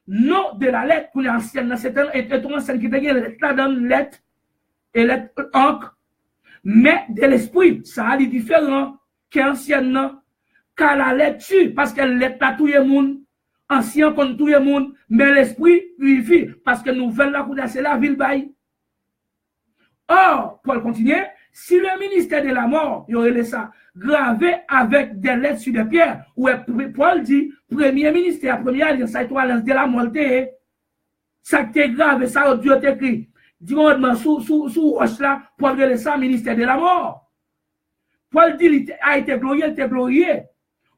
Non de la lettre, pour l'ancienne, c'est une ancienne qui est là dans lettre et lettre encre. Mais de l'esprit, ça a des différents qu'ancienne, car la lettre tue, parce qu'elle lettre à tout le monde, ancien contre tout le monde, mais l'esprit vivifie, parce que nouvelle là, c'est la ville bail. Or, Paul continue, si le ministère de la mort, il y aurait ça gravé avec des lettres sur des pierres, où Paul dit, premier ministère, première alliance, ça alliance de la mort, ça t'est grave, ça Dieu t'écrit. Dis-moi, sous roche là, Paul regarde ça, ministère de la mort. Paul dit, il a été glorieux,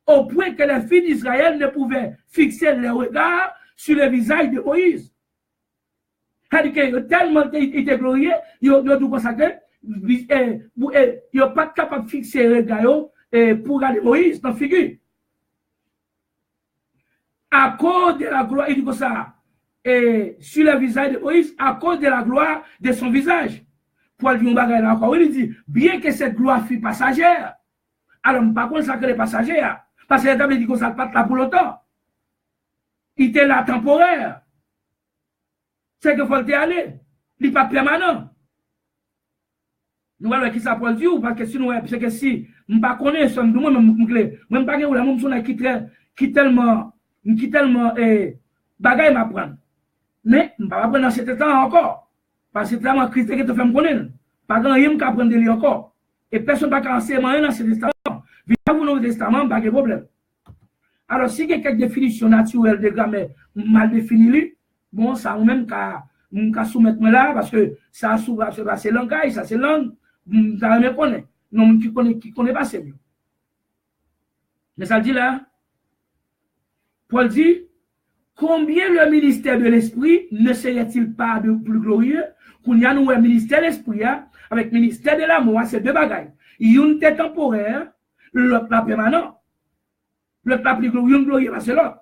au point que les filles d'Israël ne pouvaient fixer les regards sur le visage de Moïse. C'est-à-dire que tellement il était glorieux, il a tout consacré, il n'est pas capable de fixer les regards pour regarder Moïse dans la figure. À cause de la gloire, il dit comme ça, sur le visage de Moïse, à cause de la gloire de son visage. Paul dit, encore, il dit, bien que cette gloire fût passagère, alors, par contre, ça que les passagers, parce que les dit que ça ne pas là pour longtemps. Il était là temporaire. C'est qu'il faut aller. Il n'est pas permanent. Nous voyons qui ça Paul dit, parce que si nous, parce que si, je ne connais pas, moi, même pas qui tellement, bagaille m'apprendre. Mais, je ne vais pas apprendre dans cet temps encore. Parce que c'est tellement Christ qui te fait me connaître. Pas grand rien qu'à apprendre de lui encore. Et personne ne va pas enseigner dans cet testament. Via le Nouveau Testament, pas de problème. Alors, si il y a quelques définitions naturelles de grammaire mal définies, bon, ça, ou même qu'à soumettre là, parce que ça, c'est langage, ça, c'est langue, ça me connaît. Non, qui connaît pas, c'est mieux. Mais ça dit là, Paul dit, combien le ministère de l'Esprit ne serait-il pas de plus glorieux qu'on y a nous un ministère de l'Esprit avec le ministère de l'amour, c'est deux bagailles. Une est temporaire, l'autre pas permanent. L'autre pas plus glorieux, c'est l'autre.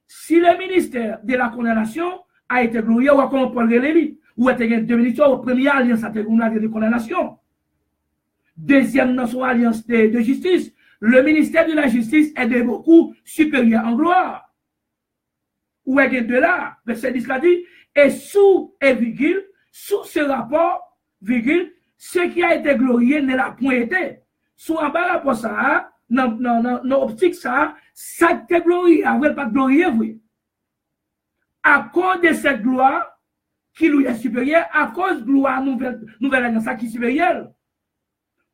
Si le ministère de la condamnation a été glorieux, ou comme Paul Rélévi, ou a été deux ministères, première alliance, a été de condamnation. Deuxième, dans son alliance de justice, le ministère de la justice est de beaucoup supérieur en gloire. Ou est de là, verset 10 l'a dit, et sous ce rapport, virgule, ce qui a été glorieux ne l'a point été. Sous en bas rapport ça, dans l'optique ça qui est glorieux, avec pas de glorieux, oui. À cause de cette gloire, qui lui est supérieure, à cause de gloire nouvelle alliance qui est supérieure.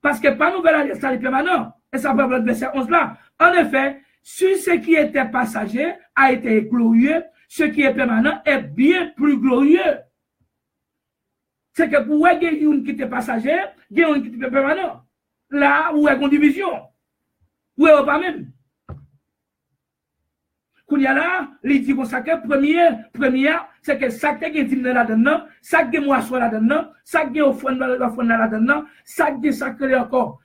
Parce que pas nouvelle alliance, ça est permanent. Et ça va le verset 11 là. En effet, sur ce qui était passager a été glorieux, ce qui est permanent est bien plus glorieux. C'est que pour gagner une qui était passager, gagner une qui était permanent. Là, où est une division. Où est pas même. Quand il y a là, les dit qu'on s'accueille, première, c'est que ça qui est dit là-dedans, ça qui est moisson là-dedans, ça qui est au fond là-dedans, ça qui est sacré encore,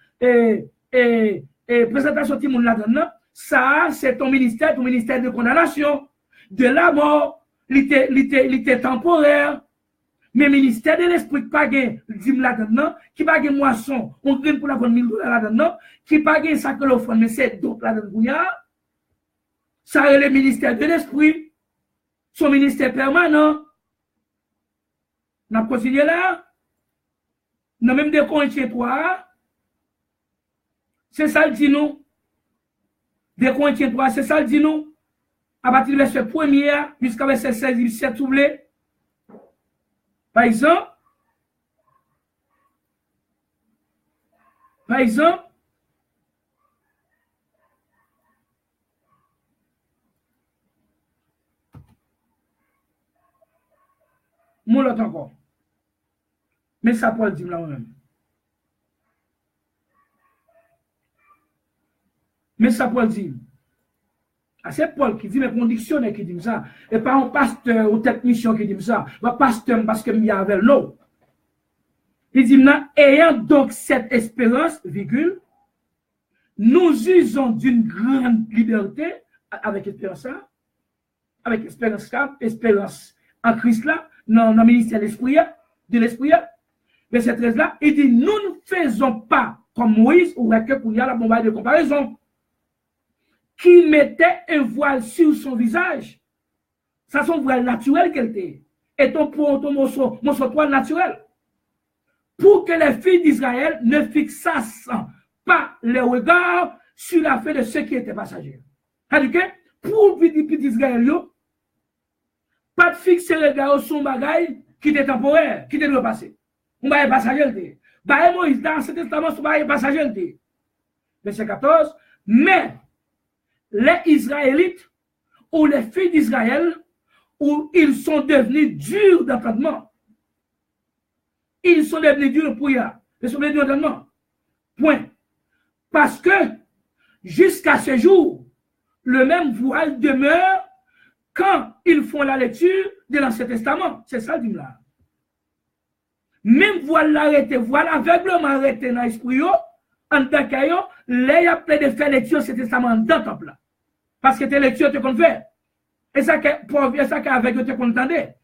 présentation de monde là-dedans, ça, c'est ton ministère de condamnation, de la mort, il était temporaire, mais ministère de l'esprit qui pas gain là-dedans, qui pas gain moisson, on gagne pour la bonne $1000 là-dedans, qui pas gain sacré au fond, mais c'est d'autres là-dedans, ça est le ministère de l'esprit, son ministère permanent. On a continué là. Dans même des Corinthiens 3, c'est ça le dit nous. Des Corinthiens 3, c'est ça le dit nous. À partir du verset 1er jusqu'à verset 16, il s'est troublé. Par exemple, mon l'autre encore. Mais ça Paul dit là même. Mais ça Paul dit. C'est Paul qui dit, mais un dictionnaire qui dit ça. Et pas un pasteur ou technicien qui dit ça. Un pasteur parce que m'y avait l'eau. Il dit, ayant donc cette espérance, virgule, nous usons d'une grande liberté avec espérance là, avec espérance en Christ là, dans le ministère de l'esprit. Verset 13 là, il dit, nous ne faisons pas comme Moïse ou que pour y a la bombarde de comparaison, qui mettait un voile sur son visage. Ça, son voile naturel qu'elle était. Et ton toile naturel. Pour que les filles d'Israël ne fixassent pas les regards sur la fait de ceux qui étaient passagers. C'est-à-dire que pour les filles d'Israël, pas de fixer les regards sur un bagage qui était temporaire, qui était le passé. On va y passager. Moïse, dans ce testament, on va y passager. Verset 14. Mais les Israélites ou les filles d'Israël, où ils sont devenus durs d'entendement. Ils sont devenus durs pour y aller. Ils sont devenus durs d'entendement. Point. Parce que jusqu'à ce jour, le même voile demeure quand ils font la lecture de l'Ancien Testament. C'est ça le dit là. Même voile arrêté, voile aveuglement arrêté dans l'esprit, en tant qu'ailleurs, les appelés de faire lecture de ce testament dans le temple. Parce que tes lectures te qu'on fait. Et ça qu'avec eux te qu'on entendait.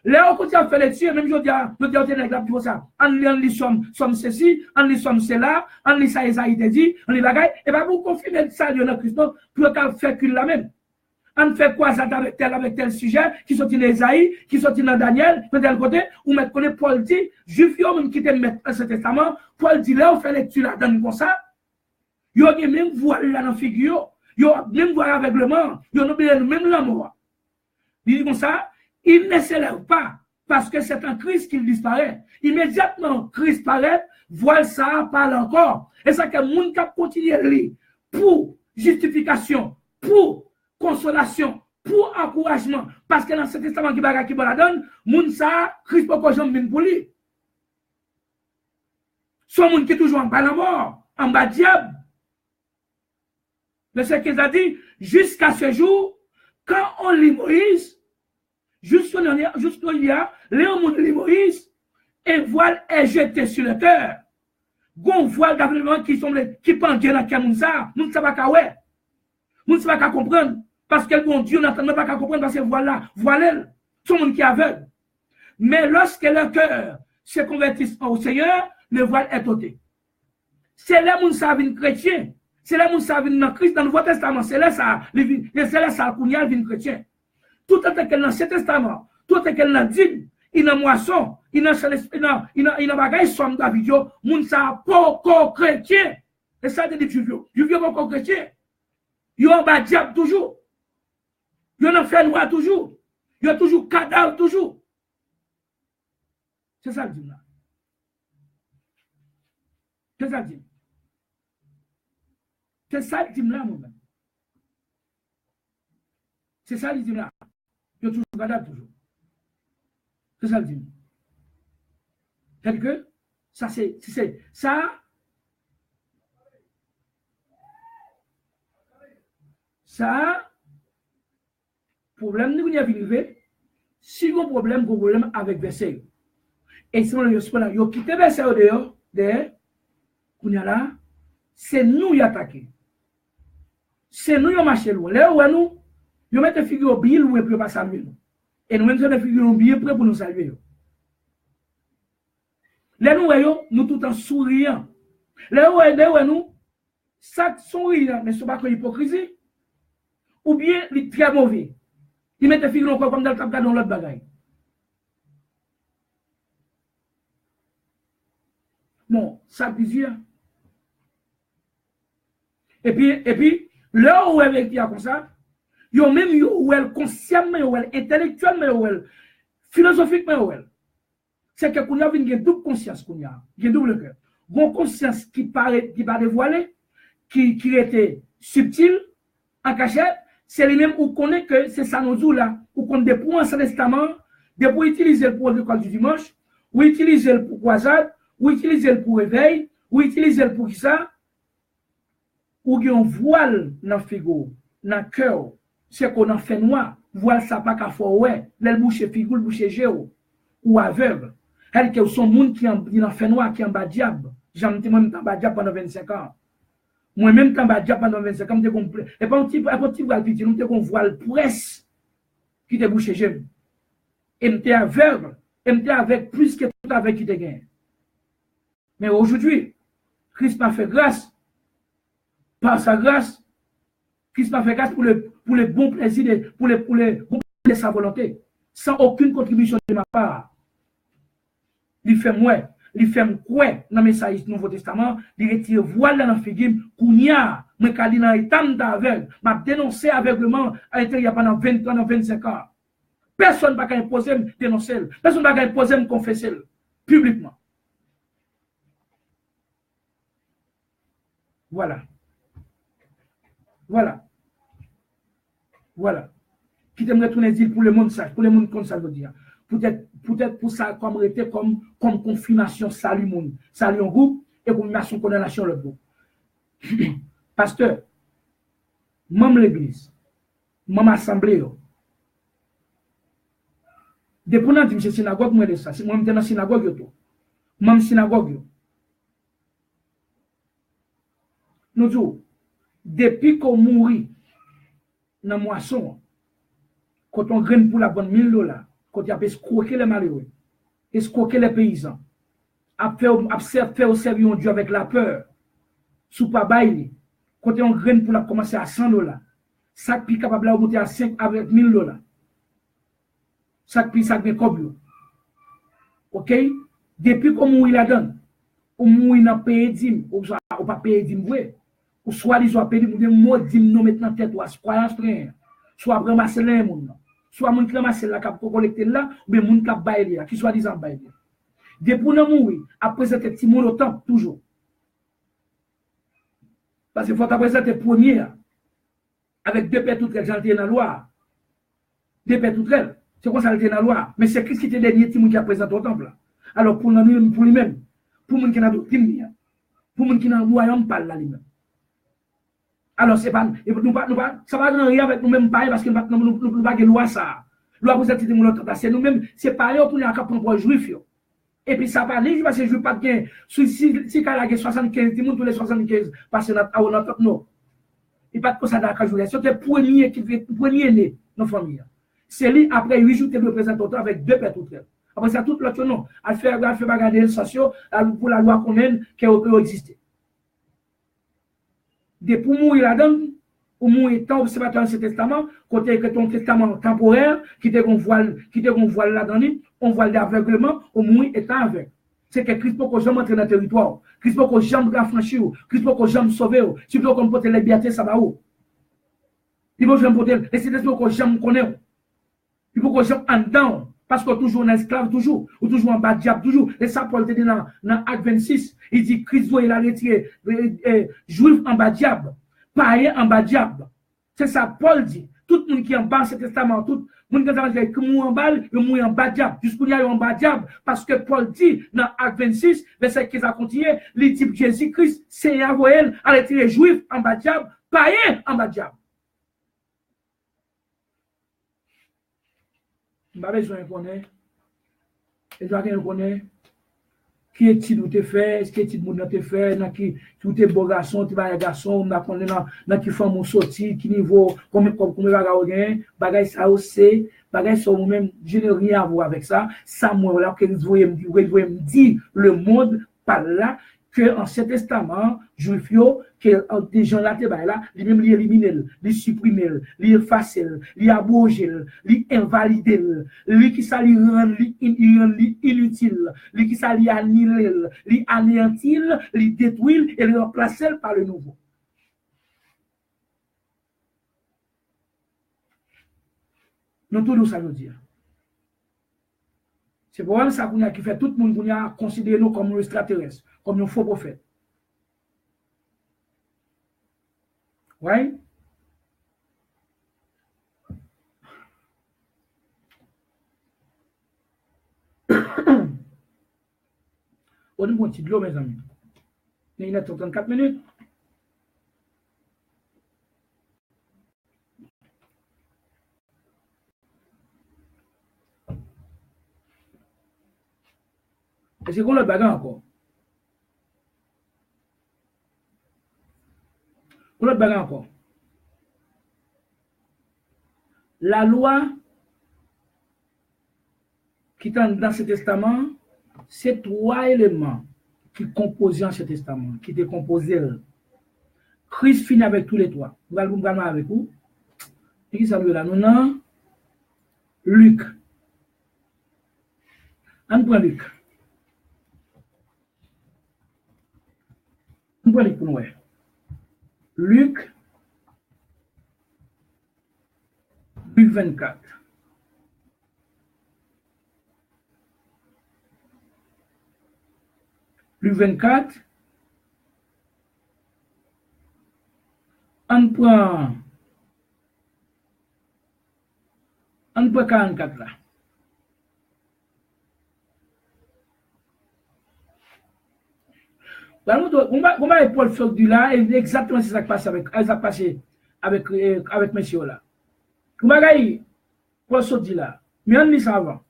Là, on continue à faire lecture, même je dis à l'exemple pour ça. On lit somme ceci, on lit somme cela, on lit ça, Esaïe te dit, on lit bagaille, et bien vous confirmez ça dans Christ, pour qu'on fait qu'une la même. On fait quoi ça avec tel sujet, qui sont dans Esaïe, qui sont dans Daniel, de tel côté, ou mettre connaît Paul dit, juif yo même qui te mettre dans ce testament, Paul dit là, on fait lecture là, donne comme ça. Yo même voile là dans figure, yo même voile aveuglement, yo même l'amour. Il dit comme ça, il ne s'élève pas, parce que c'est en Christ qu'il disparaît. Immédiatement, Christ paraît, voile ça parle encore. Et ça que moun k'ap continue à lire pour justification, pour consolation, pour encouragement, parce que dans ce testament qui baga qui la donne, moun ça, Christ pas jamais pour lui. Son moun qui est toujours en bas la mort, en bas diable. Mais ce qu'il a dit, jusqu'à ce jour, quand on lit Moïse, jusqu'au il y a, Léon lit Moïse, et voile est jeté sur le cœur. Gon voile d'aveuglement qui pendent dans la Mounsa, Mounsa pas qu'à ouais. Mounsa pas qu'à comprendre. Parce que bon Dieu n'entend pas qu'à comprendre parce que voilà, tout le monde qui est aveugle. Mais lorsque le cœur se convertit au Seigneur, le voile est ôté. C'est là où nous savons chrétien. C'est là où nous savons dans Christ, dans le Nouveau Testament. C'est là ça, qu'on y a vin chrétien. Tout est qu'elle dans l'Ancien Testament, tout est qu'elle dans Dieu, il y a moisson, il y a bagaille somme David, moun sa pas chrétien. Et ça, c'est des juifs. Juifs pas chrétien. Ils ont bas diable toujours. Ils ont fait noir toujours. Ils ont toujours cadavre toujours. C'est ça le dit là. C'est ça le dit. C'est ça le dit là, moi-même. C'est ça le dit là. Ils ont toujours cadavre toujours. C'est ça le dit. C'est que ça, c'est ça. Ça, problème nous y a arrivé. Si vous avez un problème avec verset. Et si vous quitté verset dehors, c'est nous qui attaquons. C'est nous qui marchons loin. Là où nous, nous mettons figure bien loin pour pas saluer nous. Et nous mettons des figures bien près pour nous saluer. Là nous tout en souriant. Là où nous, ça sourire, mais ce n'est pas que l'hypocrisie. Ou bien, il est très mauvais. Il met des figures encore comme dans le cap dans l'autre bagaille. Bon, ça plusieurs. Et puis, là où elle est comme ça, il y a même où elle consciemment, où elle intellectuellement, où elle philosophiquement, où elle. C'est que qu'on a une double conscience qu'on a, une double cœur. Une conscience qui paraît dévoilée, qui était subtile, en cachette. C'est les mêmes où connaît que c'est ça nous là, où qu'on dépôt en Ancien Testament, dépôt utiliser pour l'école du dimanche, ou utiliser pour croisade, ou utiliser pour réveil, ou utiliser pour ça, ou un voile dans le figo, dans le cœur, c'est qu'on en fait noir, voile ça pas qu'à faire ouais, le bouche figo, le bouche géo, ou aveugle. Elle que son monde qui en fait noir, qui en bas diable, j'en ai même en bas diable pendant 25 ans. Moi-même, quand je suis pendant 25 ans, je compris. Et pas un petit voile petit, nous avons un voile presse qui te bouche j'aime. Et je suis aveugle. Et je suis avec plus que tout avec qui te gagne. Mais aujourd'hui, Christ m'a fait grâce. Par sa grâce, Christ m'a fait grâce pour le bon plaisir, pour le bon plaisir de sa volonté, sans aucune contribution de ma part. Il fait moi, il fait quoi dans le message du Nouveau Testament, il retire voile dans la figure, kounya, moi kali dans état d'aveugle, m'a dénoncé aveuglement à l'intérieur pendant 20 ans, 25 ans. Personne ne va imposer me dénoncer, personne ne va imposer me confesser publiquement. Voilà. Voilà. Voilà. Qui t'aimerait retourner dire pour le monde ça, pour le monde comme ça veut dire. Peut-être pour ça, comme était comme confirmation, salut monde, salut un groupe, et confirmation, condamnation l'autre groupe. Pasteur, même l'église, même assemblée, dépendant de la synagogue, moi de ça, si moi je suis dans la synagogue, même synagogue, nous disons, depuis qu'on mourit dans la moisson, quand on graine pour la bonne $1000, quand on a escroqué les malheureux, escroqué les paysans, a fait au service de Dieu avec la peur, sous pas bailler, quand on graine pour la commencer à $100, ça qui est capable de monter à 5 avec $1000. Ça qui ça bien comme OK? Depuis qu'on mourit la donne, on mourit dans payer dim, ou pas payer dim ouais. Ou soit ils ont payé pour des mots dim non maintenant tête ou croyance rien. Soit ramasser les monde. Soit moun qui ramasser la cap collecter là ou bien moun qui bailler là, qui soit disant bailler. Depuis qu'on mourit, après cette petit monde au temps toujours. Parce qu'il faut présenter premier avec deux pères toutes les gens dans la loi. Deux pères toutes les. C'est quoi ça dans la loi? Mais c'est Christ qui était le dernier petit monde qui a présenté au temple. Alors pour lui-même, pour moun qui n'a doctrine, pour moun qui n'a royaume parle là lui-même. Alors c'est pas ça va rien avec nous-mêmes pareil parce que nous pas de loi ça. Loi vous êtes mon autre c'est nous-mêmes c'est pareil pour les pour juif. Et puis ça va aller parce que je veux pas bien si quand il 75 tout tous les 75 parce que notre non. Il pas de ça dans la journée, c'est le premier qui fait premier né dans famille. C'est lui après 8 jours qui représente autant avec deux pères tout après ça tout l'autre non, à faire bagarder les sociaux pour la loi qu'on qui exister. Depuis mourir là-dedans, ou mourir tant observateur de ce testament, côté que ton testament temporaire, qui te voile là-dedans, on voile d'aveuglement, au mourir étant aveugle. C'est que Christ peut jamais entrer dans le territoire, Christ peut jamais franchir, Christ peut jamais sauver, si tu veux porter la liberté, ça va où? Il peut jamais porter, et c'est que jamais connaître. Il faut que jamais en dedans. Parce que toujours un esclave, toujours, ou toujours un bas diable, toujours. Et ça, Paul te dit dans Acte 26, il dit Christ il a retiré juif en bas diable, païen en bas diable. C'est ça, Paul dit. Tout le monde qui est en bas ce testament, tout le monde qui est en bas, il mourit en bas diable. Jusqu'où il y a en bas diable. Parce que Paul dit dans Acte 26, verset 15 à continuer, il dit Jésus-Christ, c'est envoyé à retirer juif en bas diable, païen en bas diable. Je n'ai pas besoin de connaître. Je dois connaître qui est-il où tu fait, ce qui est-il où tu fait, qui tu es beau garçon, tu vas garçon, dans qui femme sorti, qui niveau, combien de bagage ça aussi, bagage ça moi-même, je n'ai rien à voir avec ça. Ça, moi, là, que vous voyez me dire le monde par là, que en cet testament, juif, que des gens là, ils même les éliminer, les supprimer, les effacer, les aboger, les invalider, les qui ça les rend inutile, les qui ça les annihiler, les anéantir, les détruire et les remplacer par le nouveau. Nous tout ça veut dire. C'est pour ça qui fait tout le monde considérer nous comme extraterrestres, comme nos faux prophètes. Oui? On nous continue de l'eau, mes amis. Il est 34 minutes. Est-ce qu'on le bagarre encore? On le bagarre encore. La loi qui est dans ce testament, c'est 3 éléments qui composent ce testament, qui décomposent. Christ finit avec tous les trois. Nous allons parler avec vous. Et qui ça veut là? Nous non? Luc. On prend Luc. On prend Luc pour nous. Luc 24. Luc 24. On prend 44 là. On va Paul Fogdu là, et exactement c'est ça qui passe avec monsieur là. On va Paul Fogdu là. Mais on lit ça avant.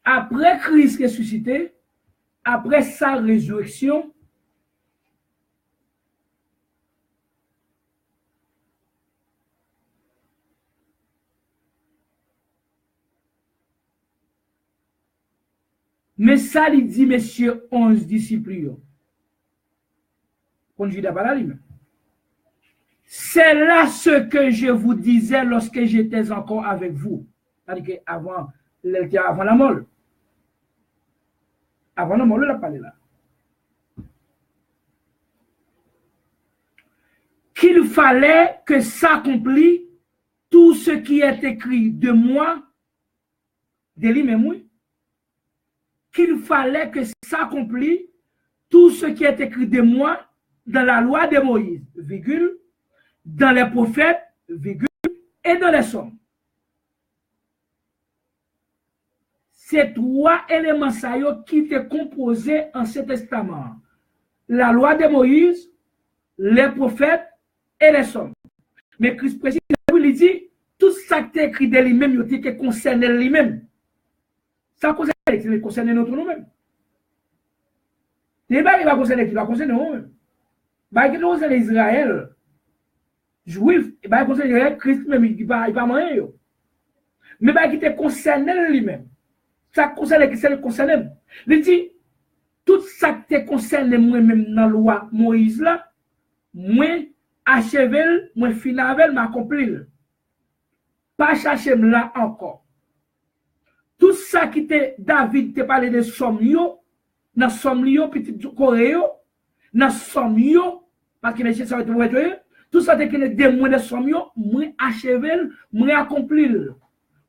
Après Christ ressuscité, après sa résurrection, mais ça, il dit, messieurs, 11 disciples. C'est là ce que je vous disais lorsque j'étais encore avec vous. C'est-à-dire qu'avant la mort. Avant la mort, il a parlé là. Qu'il fallait que s'accomplisse tout ce qui est écrit de moi, de lui-même, oui. Qu'il fallait que s'accomplisse tout ce qui est écrit de moi dans la loi de Moïse, virgule, dans les prophètes, virgule, et dans les psaumes. Ces trois éléments qui étaient composés en ce testament. La loi de Moïse, les prophètes et les psaumes. Mais Christ précise, il dit, tout ça qui est écrit de lui-même, il concerne lui-même. Ça concerne notre nous-mêmes. Il va concerner qui va concerner nous-mêmes. Il va concerner Israël, juif, il va concerner Christ même, il va moyen. Mais il va concerner lui-même. Ça concerne qui c'est concerne. Il dit, tout ça qui te concerne moi-même dans la loi Moïse là, moi achevé, moi finalement m'accompli. Pas chercher là encore. Tout ça qui te David te parlé de Somio, dans Somio petit Coréo, dans Somio parce que monsieur ça va te tout ça qui est de moi de Somio, moi achevé, moi accompli.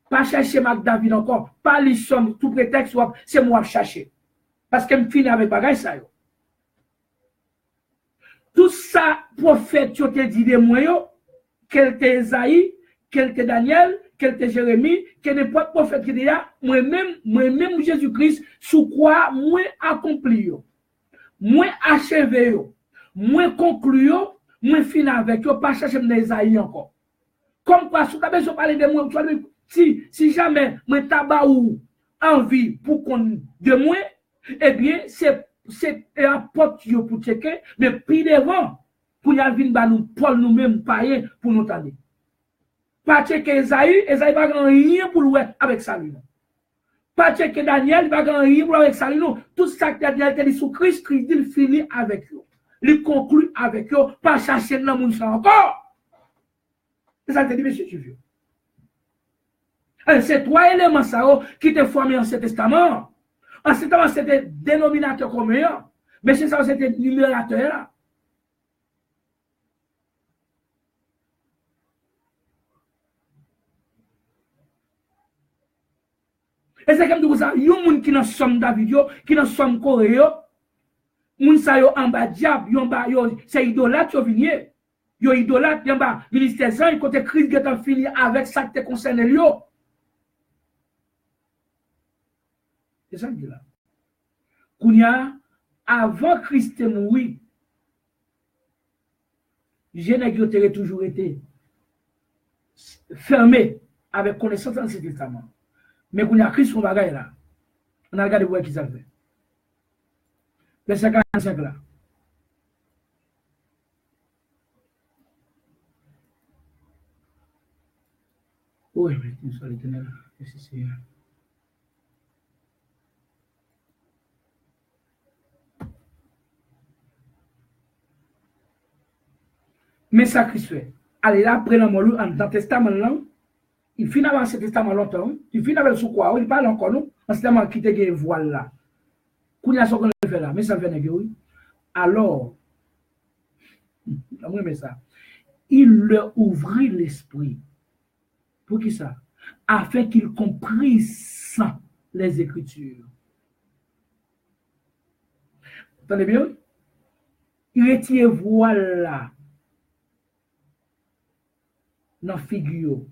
Pas chercher Mac David encore, pas les sommes, tout prétexte, c'est moi chercher. Parce que je finis avec bagage ça. Tout ça, prophète, tu te dit de moi, quel était Esaïe, quel était Daniel, quel était Jérémie, quel n'est pas prophète qui dit là, moi-même Jésus-Christ, sous quoi moi accompli, moi achevé, moi conclu, moi fini avec eux, pas chercher Esaïe encore. Comme quoi, si tu as besoin de parler de moi, si jamais moi tabac ou envie pour qu'on de moi, eh bien, c'est un porte pour checker, mais puis devant, pour y aller nous Paul nous-mêmes payer pour nous tendre. Pas checker Esaïe va grand rien pour louer avec ça lui. Pas checker Daniel, va grand rien pour avec ça lui. Tout ça que Daniel te dit sur Christ, il finit avec eux. Il conclut avec eux, pas chercher dans monde ça encore. C'est ça que te dit monsieur Tuvio. C'est trois éléments ça qui te formé en ce testament. En ce temps, c'était dénominateur commun, mais c'est ça, c'était numérateur. Et c'est comme ça, il y a des gens qui n'ont somme David, qui n'ont somme Corée, moun sa yo en bas diable, yon bas yo, c'est idolâtre yo vigné. Yo idolâtre, yon bas ministère Jean, côté Christ qui est fini avec ça qui te concerne yo. C'est ça que dit là. Kounya, avant Christ mourir, Jésus a toujours été fermé avec connaissance dans ce testament. Mais Kounya, Christ, on va regarder là. On a regardé voir qui ça fait. Verset 45 là. Oui, mais une seule éternelle. Mais ça Christ fait. Allez là, après dans le testament là, il finit avec ce testament longtemps, il finit avec sous quoi, il parle encore nous, en ce testament qui te voile là. Qu'on y a ce qu'on fait là, mais ça fait nègre oui. Alors, mais ça, il leur ouvrit l'esprit. Pour qui ça? Afin qu'ils comprissent les Écritures. Attendez bien? Il retire voilà dans la figure.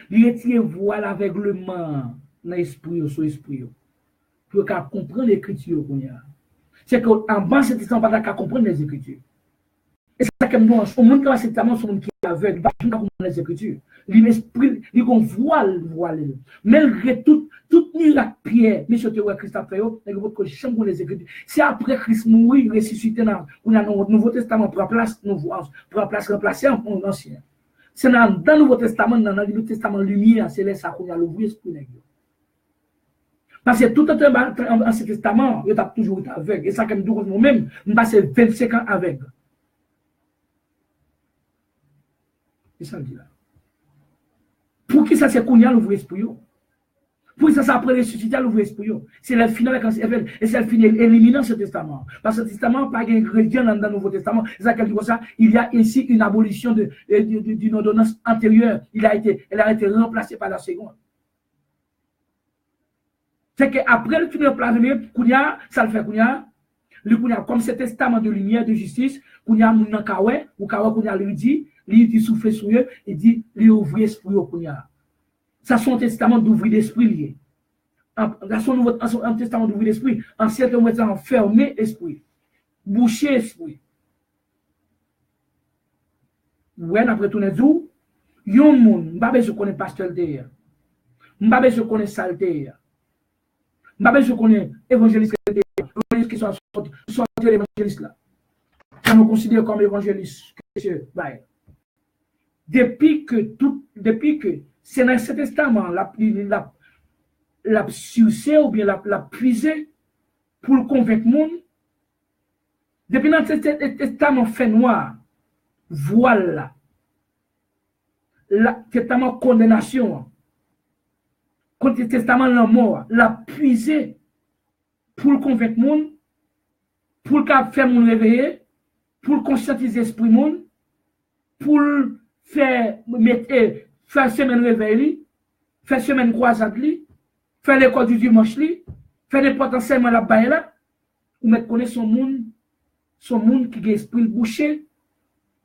Il retire voilà aveuglement dans l'esprit, sur l'esprit. Pour qu'à comprendre l'écriture. C'est qu'en bas, c'est ça, on va comprendre les Écritures. Et c'est ça que nous, au monde qui a cet amour, c'est le monde qui est aveugle, il va pas comprendre les Écritures. L'esprit, il qu'on voile. Malgré tout miracle Pierre, monsieur Théo Christ a fait, il faut que chambre les Écritures. C'est après Christ mourir, ressuscité dans le Nouveau Testament, pour remplacer l'ancien. C'est dans le Nouveau Testament, dans le Nouveau Testament lumière, c'est là ça qu'on a l'ouvrir l'esprit. Parce que tout en Ancien Testament, il a toujours été aveugle. Et ça, comme nous-mêmes, nous passons 25 ans aveugle. C'est ça le dit là. Pour qui ça c'est qu'on y a l'ouvrir l'esprit? Pour qui ça après ressusciter l'ouvrir l'esprit? C'est le final avec et c'est le final éliminant ce testament. Parce que ce testament n'a pas d'ingrédient dans le Nouveau Testament. C'est ça qu'elle dit comme ça. Il y a ici une abolition d'une ordonnance antérieure. Elle a été remplacée par la seconde. C'est qu'après le tunnel plané, ça le fait Kounia, comme ce testament de lumière, de justice, Kounia Mounan Kawe, ou Kawe Kounia lui dit souffler sur eux, il dit, lui ouvrir l'esprit au Kounia. Ça, c'est un testament d'ouvrir l'esprit. Dans son testament d'ouvrir l'esprit, ancien terme, c'est enfermer l'esprit, boucher l'esprit. Ouais, après tout, nous, yon moun, m'babe je connais pasteur derrière, m'babe je connais saleté. Je connais évangéliste qui sont sortis de l'évangéliste là. Ça nous considère comme évangéliste. Depuis que c'est dans ce testament, la sucé ou bien la puisé pour le convaincre le monde. Depuis dans ce testament fait noir, voilà, le testament condamnation. Contre le testament la mort, la puiser pour le convaincre le monde, pour le faire mon réveiller, pour le conscientiser l'esprit monde, pour faire semaine réveil, faire semaine croisade, faire l'école du dimanche, faire des potentiellement la baille là, ou mettre connaître son monde qui a esprit bouché,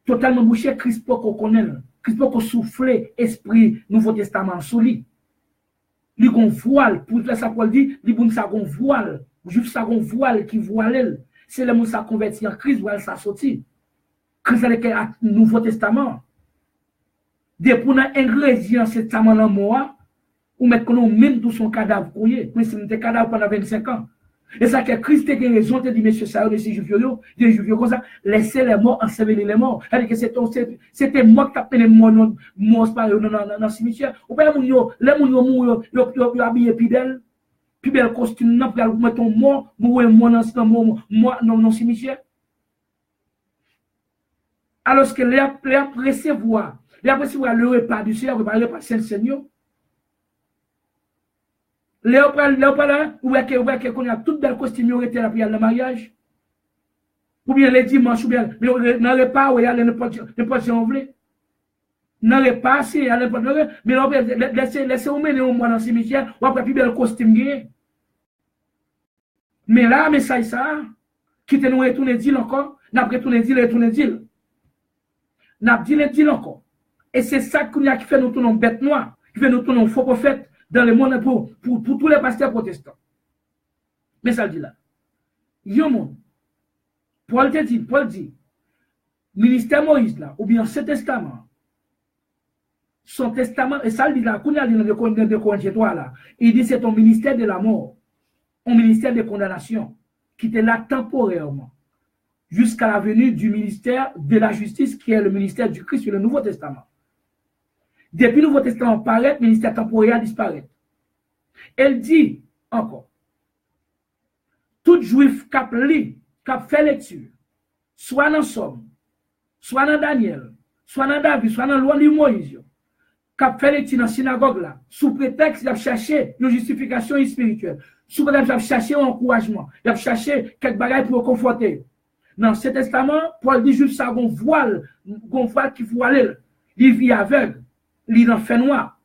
totalement bouché, Christ pour qu'on connaisse, Christ pour qu'on souffle esprit Nouveau Testament sous lui. Li gon voile, pour ça Paul dit, li bon ça gon voile, juste ça gon voile qui voile. C'est le monde ça converti en Christ, voile ça sorti. Christ avec le Nouveau Testament. Depuis on a ingrédient ce testament là moi, ou mettre qu'on même tout son cadavre couillé, mais c'est un cadavre pendant 25 ans. Et ça que Christ a raison de dire monsieur ça, des juifs comme ça, laissez les morts ensevelir les morts. C'est-à-dire que c'était moi qui tapé les morts dans le cimetière. Ou pas les gens mourent, ils habillé fidèle, puis bel costume, pour mettre ton mort, mourir dans le cimetière. Alors que les recevoir le repas du Seigneur, le repas du Seigneur. Léopard, ou est-ce qu'on a toute belle costume qui était là pour le mariage? Ou bien les dimanches, ou bien dans le repas, où il y a n'importe si on veut. Dans le repas, si il y a n'importe mais laissez-vous mener au moins dans le cimetière, ou après plus belle costume. Mais là, mais ça, qui te nous retourner dire encore, n'a pas retourné dire. N'a pas dit encore. Et c'est ça qui fait nous tourner bête noire, qui fait nous tourner faux prophète dans le monde pour tous les pasteurs protestants. Mais ça dit là. Yon Paul dit, ministère Moïse là, ou bien ce testament, son testament, et ça dit là, qu'on a dit dans le Corinthiens 3 là, il dit c'est ton ministère de la mort, un ministère de condamnation, qui était là temporairement, jusqu'à la venue du ministère de la justice, qui est le ministère du Christ sur le Nouveau Testament. Depuis le Nouveau Testament paraît, le ministère temporaire disparaît. Elle dit encore, tout juif qui a fait lecture, soit dans Somme, soit dans Daniel, soit dans David, soit dans loi de Moïse, qui a fait les dans la synagogue là, sous prétexte de chercher une justification spirituelle, sous prétexte de chercher un encouragement, de chercher quelque bagaille pour conforter. Dans ce testament, Paul dit juste ça, un voile qui voile, il vit aveugle, il en fait noir.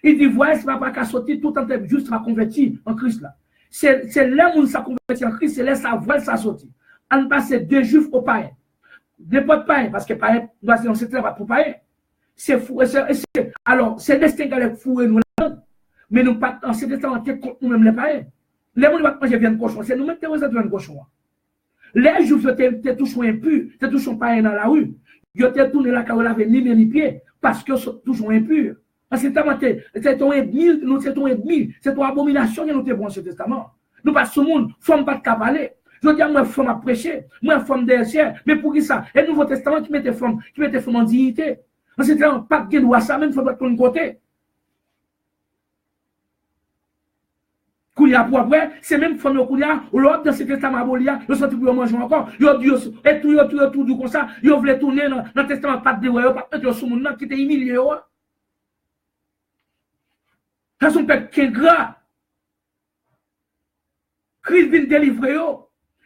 Il dit, voilà, ce n'est pas qu'à sortir tout en temps, juste à convertir en Christ là. C'est là où ça convertit en Christ, c'est là ça voile, ça sortit. On passe de juifs au païen. N'importe païen, parce que païen, on sait pas pour païen. C'est fou, alors, c'est destin qui est fou et nous, mais nous pas en ce testament contre nous-mêmes les païens. Les gens qui vont manger viande cochon, c'est nous-mêmes qui avons viande cochon. Les juifs étaient toujours impurs, étaient toujours païens dans la rue. Ils étaient tournés là quand on avait ni main ni pied, parce qu'ils sont toujours impurs. Parce que c'est ton ennemi, c'est ton ennemi, c'est ton abomination qui nous te bon ce testament. Nous pas ce monde, femme pas de parler. Je dis à moi, femme à prêcher, moi, femme derrière, mais pour qui ça? Et le Nouveau Testament qui mettait femme en dignité. Parce que pas de droit ça, même il faut pas de côté. Kouya pour après, c'est même femme au Kouya, ou l'autre dans ce testament abolia, le senti pour manger encore, et tout du comme ça, ils voulaient tourner dans le testament pas de droit, pas de sous monde qui était humilié. Ça sont pas qu'un gras. Christ vient délivrer.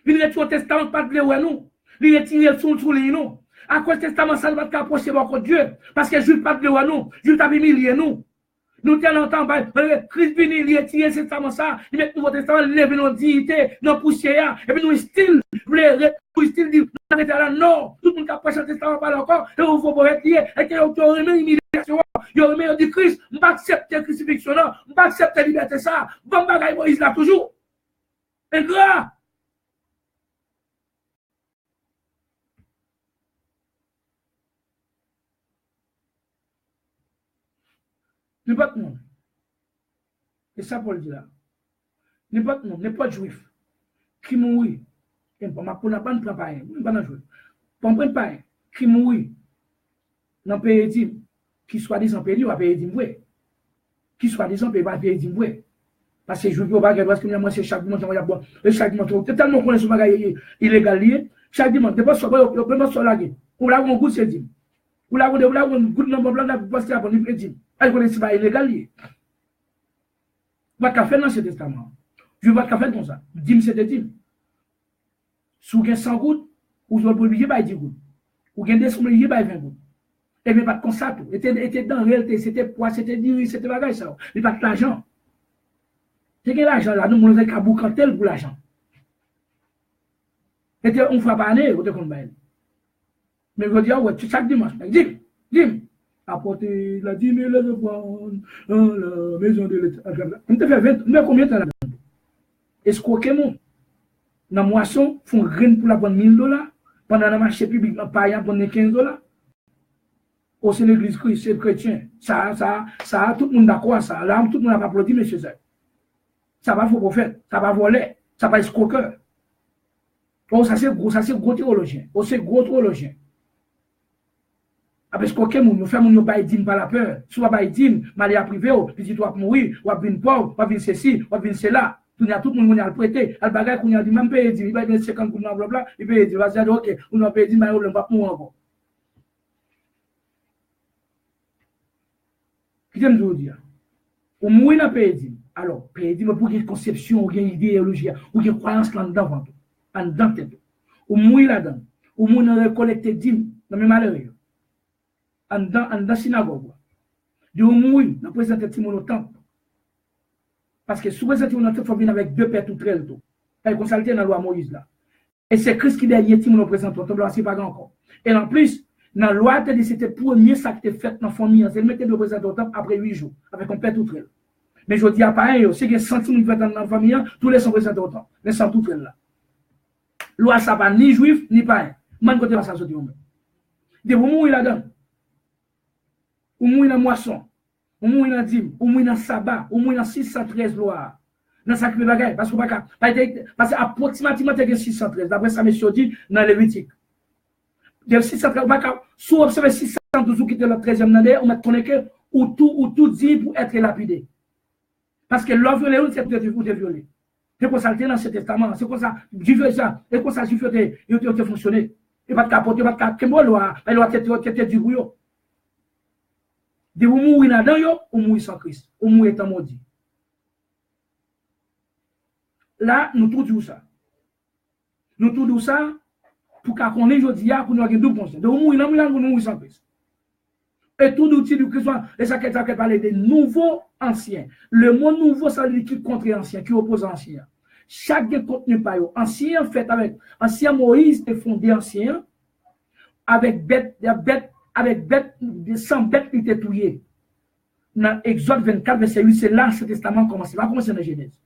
Il retire le testament, pas de nous. Il retire le son sur les nous. À cause du testament, ça ne va pas approcher encore Dieu. Parce que Jules pas de nous. Jules a humilié nous. Nous tenons longtemps, Christ vient, il retire le testament, ça. Il met le Nouveau Testament, il lève nos dignités, nos poussières. Et puis nous, style, dit, arrêtez là, non. Tout le monde qui a prêché le testament parle encore. Et il faut pas retirer. Et qu'il y a une humiliation. Il y a une dit Christ, je ne vais pas accepter la crucifixion, je ne vais pas accepter la liberté, ça. Bon bagaille, Moïse là toujours. Et gras. N'importe monde. Et ça, Paul dit là. N'importe monde, n'importe juif qui mourit. Et pour ma pour n'a pas de pareil, pas de juif. Pour ne pas qui mourit dans le pays d'Im, qui soit disant pays, ou à pays d'Im, qui soit disant pays d'Im, parce que je veux pas parce que moi c'est chaque dimanche et chaque dimanche tellement qu'on est sur bagaille illégal chaque dimanche pas sur le premier sur la guerre ou là on goûte c'est dit ou là on goûte nombre blanc là parce qu'il y a bon il dit elle connaît c'est pas illégal pas qu'à faire dans ce testament je veux pas faire comme ça dim c'est dim sous gain 100 gouttes ou sur le billet ba 10 gouttes ou gain 200 billet ba 20 gouttes et mais pas comme ça tout était dans réalité c'était poids c'était dit c'était bagaille ça il pas l'argent. C'est que l'argent là, nous avons un boucantel pour l'argent. Et on ne fera pas année, on te compte. Mais je dis, ouais, chaque dimanche, dis, apporter la 10 000 euros dans la maison de l'État. On te fait 20, mais combien de temps là? Est-ce qu'aucun monde, dans la moisson, font rien pour la bonne $1000, pendant le marché public, dans le païen, pour $15? Au sein de l'église chrétienne, ça, tout le monde d'accord, ça. Là, tout le monde n'a pas applaudi, monsieur Zach. Ça va faux prophète, ça va voler, ça va escroqueur. Oh, ça c'est gros théologien. Oh, c'est gros théologien. Parce qu'aucun monde, nous faisons nous bailler par la peur. Soit bailler dim, mal à privé, puis tu dois mourir, ou à venir pauvre, ou à venir ceci, ou à venir cela. Tout le monde a prêté, al bagay qu'on a dit, même payer dim, il va venir 50 pour nous, blablabla, il paye dim, il va dire, ok, on a payé dim, mais on ne va pas mourir encore. Qu'est-ce que je veux dire? On mourit dans le pays. Alors, pays, pour qu'il y ait conception, ou une idéologie, ou une croyance là-dedans, en dedans, on mourit là-dedans, on mourit dans le collecte d'hymne, dans mes malheurs, en dedans la synagogue. De on mourit dans le présenté Timon au temple. Parce que sous présenté Timon au temple, il faut venir avec 2 pères tout très tôt. Il faut consulter dans la loi Moïse là. Et c'est Christ qui derrière Timon au présenté au temple, c'est pas encore. Et en plus, dans la loi, c'était le premier ça qui était fait dans la famille. C'est le mettait de présenté au temple après 8 jours, avec un père tout très. Mais je dis à pareil, c'est que 100 000 dans la famille, tous les sont présentés au temple. Les 100 tout très là. Loi, ça va ni juif, ni païen. Man côté va ça sortir. De vous mourir là-dedans. Ou mourir dans moisson. Ou mourir dans dîme. Ou mourir dans sabbat. Ou mourir dans 613 lois. Dans ça qui me bagaille. Parce que approximativement, il y a 613. D'après ça, monsieur dit dans Lévitique. De 613, sous observer 612 qui était le 13e année, on met connaît que ou tout dit pour être lapidé. Parce que l'homme violé, c'est pour te violer. C'est pour ça que dans ce testament, c'est pour ça, Dieu fait ça, et pour ça, Dieu fait fonctionner. Et pas de capoter, pas de capoter, loi tête du bouillon. De vous mourir là-dedans, ou mourir sans Christ, ou mourir étant maudit. Là, nous tout disons ça. Nous tout disons ça pour qu'on ait aujourd'hui, pour nous avoir deux conscience. De vous mourir là, pour nous mourir sans Christ. Et tout l'outil du Christ, et ça qui parle des nouveaux anciens. Le mot nouveau, ça veut dire qui contre ancien, qui oppose ancien. Chaque contenu par eux. Ancien, fait avec, ancien Moïse est fondé ancien, avec bête, sans bête, il était touillé. Dans Exode 24, verset 8, c'est là, ce testament commence. Il va commencer dans Genèse.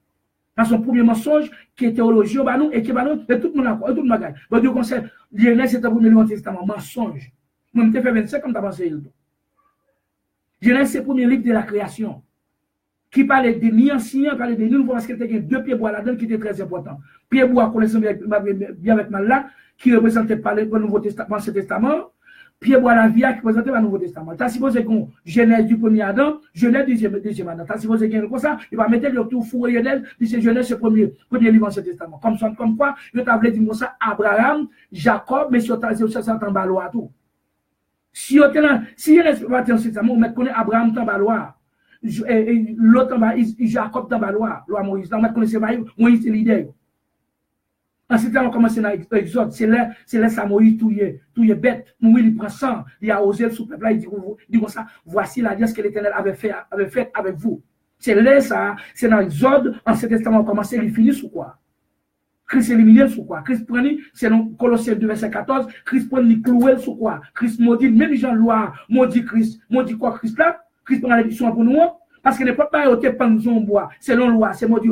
Dans son premier mensonge, qui est théologie, et qui va nous, et tout le monde a quoi, tout le monde a quoi. Donc, Dieu conseille, Genèse, c'est un premier livre du testament, mensonge. Moi, je fait 25 comme tu as pensé. Genèse, c'est le premier livre de la création. Qui parlait de ni ancien, parlait de nouveau, parce qu'il y a deux pieds bois là-dedans qui étaient très importants. Pieds bois, connaissant bien avec Malak, qui représentait par le Nouveau Testament, l'Ancien Testament. Pieds bois la vie, qui représentait le Nouveau Testament. Tu as supposé qu'on Genèse du premier Adam, Genèse du deuxième Adam. Tu as supposé qu'il y a comme ça, il va mettre le tout fou et Genèse, Genèse, c'est le premier livre de l'Ancien Testament. Comme quoi, je t'avais dit comme ça, Abraham, Jacob, mais si on en balois tout. Si on Genèse va être en on met connaît Abraham en balois. L'autre Jacob dans Balois, loi Moïse. Là, on connaît Moïse, c'est l'idée. Ensuite, on commence dans l'Exode. C'est là, ça Moïse, tout est bête. Moïse, il prend sang, il a osé sous le peuple. Il dit comme ça, voici l'alliance que l'Éternel avait fait avec vous. C'est là, ça, c'est dans l'Exode, Ancien Testament, on commence, il finit sous quoi? Christ éliminé sous quoi? Christ prend, c'est dans Colossiens 2, verset 14, Christ prend, il cloué sous quoi? Christ maudit, même Jean-Lois, maudit Christ, maudit quoi Christ là? Christ prend l'édition pour nous, parce que ne peut pas être pendu en bois, selon la loi, c'est maudit,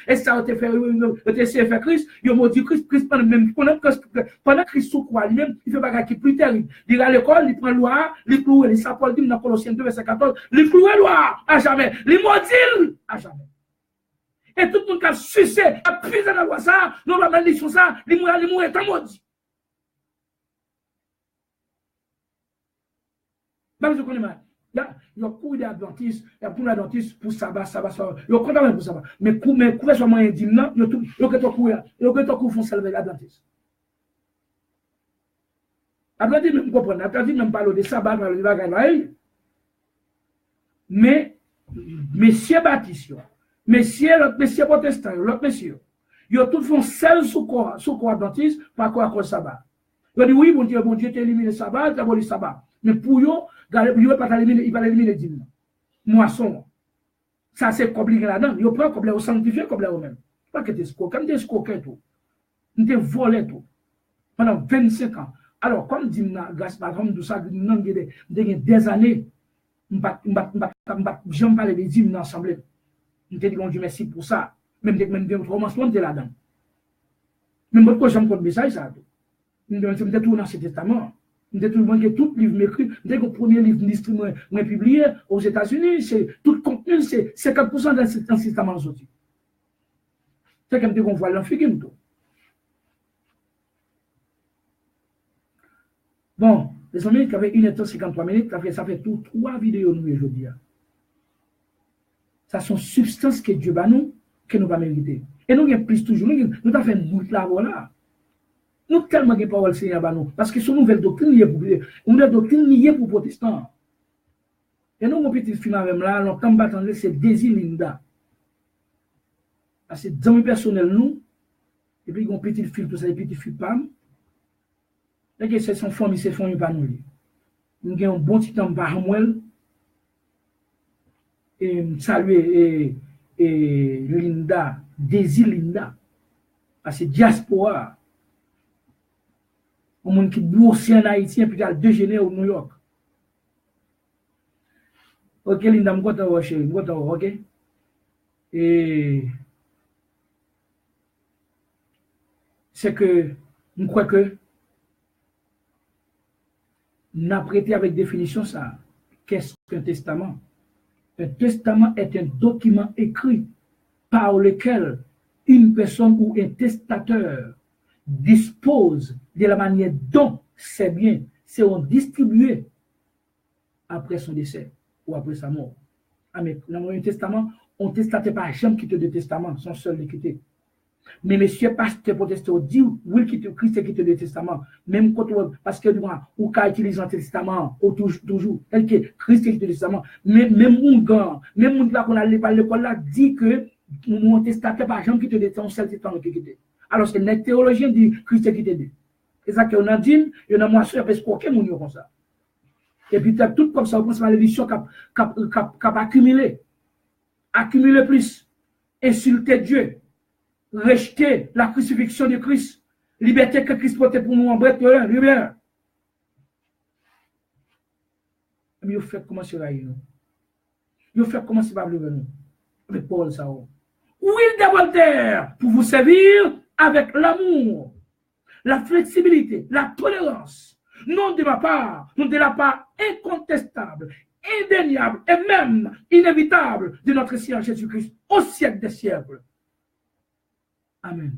et ça a été fait Christ, il a maudit Christ, Christ prend même, pendant Christ sous quoi, lui-même, il fait bagarre qui est plus terrible. Il va à l'école, il prend la loi, il cloue, il s'appelle dans Colossiens 2, verset 14, il cloue la loi, à jamais, il maudit, à jamais. Et tout le monde qui a sucé, a puisé dans la loi ça, nous la malédiction ça, il mourir, est maudit. Même je connais mal. Il y a beaucoup d'adventistes, il y a beaucoup d'adventistes pour sabbat. Il y a content pour sabbat. Mais couvert sur moyen d'indignant, il y a tout coup font salver l'adventiste. Adventiste même comprendre, adventiste même parler de sabbat, parler de bagaille. Mais, messieurs baptistes, messieurs protestants, l'autre messieurs, ils ont tous font seul sous quoi adventiste, par quoi à cause sabbat. Ils ont dit oui, bon Dieu, tu élimines le sabbat, tu abolis le sabbat. Mais pour eux, il va pas éliminer le dîme. Moisson. Ça, c'est compliqué là-dedans. Il prend comme les sanctifiés comme les eux-mêmes. Pas que tu es scoqué, comme tu es scoqué tout. Tu es volé tout. Pendant 25 ans. Alors, comme dit Gaspard, comme tout ça, des années, je ne parle des dîmes dans l'Assemblée. Je te dis, Dieu merci pour ça. Même dès que je me commencement, tu es là-dedans. Même quand je me compte message, ça. Je me tout dans ce testament. Tout le monde tout livre m'écrit, dès que le premier livre distribué, publié aux États-Unis, c'est tout le contenu, c'est 50% d'un testament sorti. C'est comme qu'on voit l'enfigure. Bon, les amis qui avaient 1h53 minutes, ça fait tout 3 vidéos nous aujourd'hui. Ça sont substances que Dieu va nous, que nous va mériter. Et nous avons plus toujours, nous avons fait une là, voilà. Nous tellement de paroles Seigneur parce que son nouvelle doctrine liée pour une doctrine liée pour protestants. Et nous, mon petit film avec là, longtemps battant, c'est Désir Linda. C'est dans mes personnels nous, et puis mon petit film, tout ça, les petits films pam. Et c'est son famille, c'est famille pas nous. Nous avons un bon petit temps par Samuel. Et saluer et Linda, Désir Linda. C'est diaspora. Au monde qui bourse en Haïti, et puis à déjeuner au New York. Ok, Linda, je suis content, ok? Et c'est que, je crois que, nous avons prêté avec définition ça. Qu'est-ce qu'un testament? Un testament est un document écrit par lequel une personne ou un testateur dispose de la manière dont ses biens seront distribués après son décès ou après sa mort. Ah, mais dans un testament, on ne testate pas jamais quitter de testament, son seul l'équité. Mais monsieur pasteur protestant dit oui qui te Christ qui te le testament même quand parce que ou qu'a utilisé le testament ou toujours tel que Christ qui te le testament même mon gars même mon là qu'on allait par l'école là dit que mon testament pas jamais qui te le testament qui te alors que les théologiens dit Christ qui te dit c'est ça qu'on a dit il y a moi sur parce qu'aucun monde comme ça et puis tout comme ça on pense malédiction cap accumuler plus insulter Dieu rejeter la crucifixion de Christ, liberté que Christ portait pour nous en bref, libère. Mais il faut commencer à nous. Il faut commencer à nous. Avec Paul Sao. Will de Voltaire, pour vous servir avec l'amour, la flexibilité, la tolérance, non de ma part, non de la part incontestable, indéniable et même inévitable de notre Seigneur Jésus-Christ au siècle des siècles. Amen.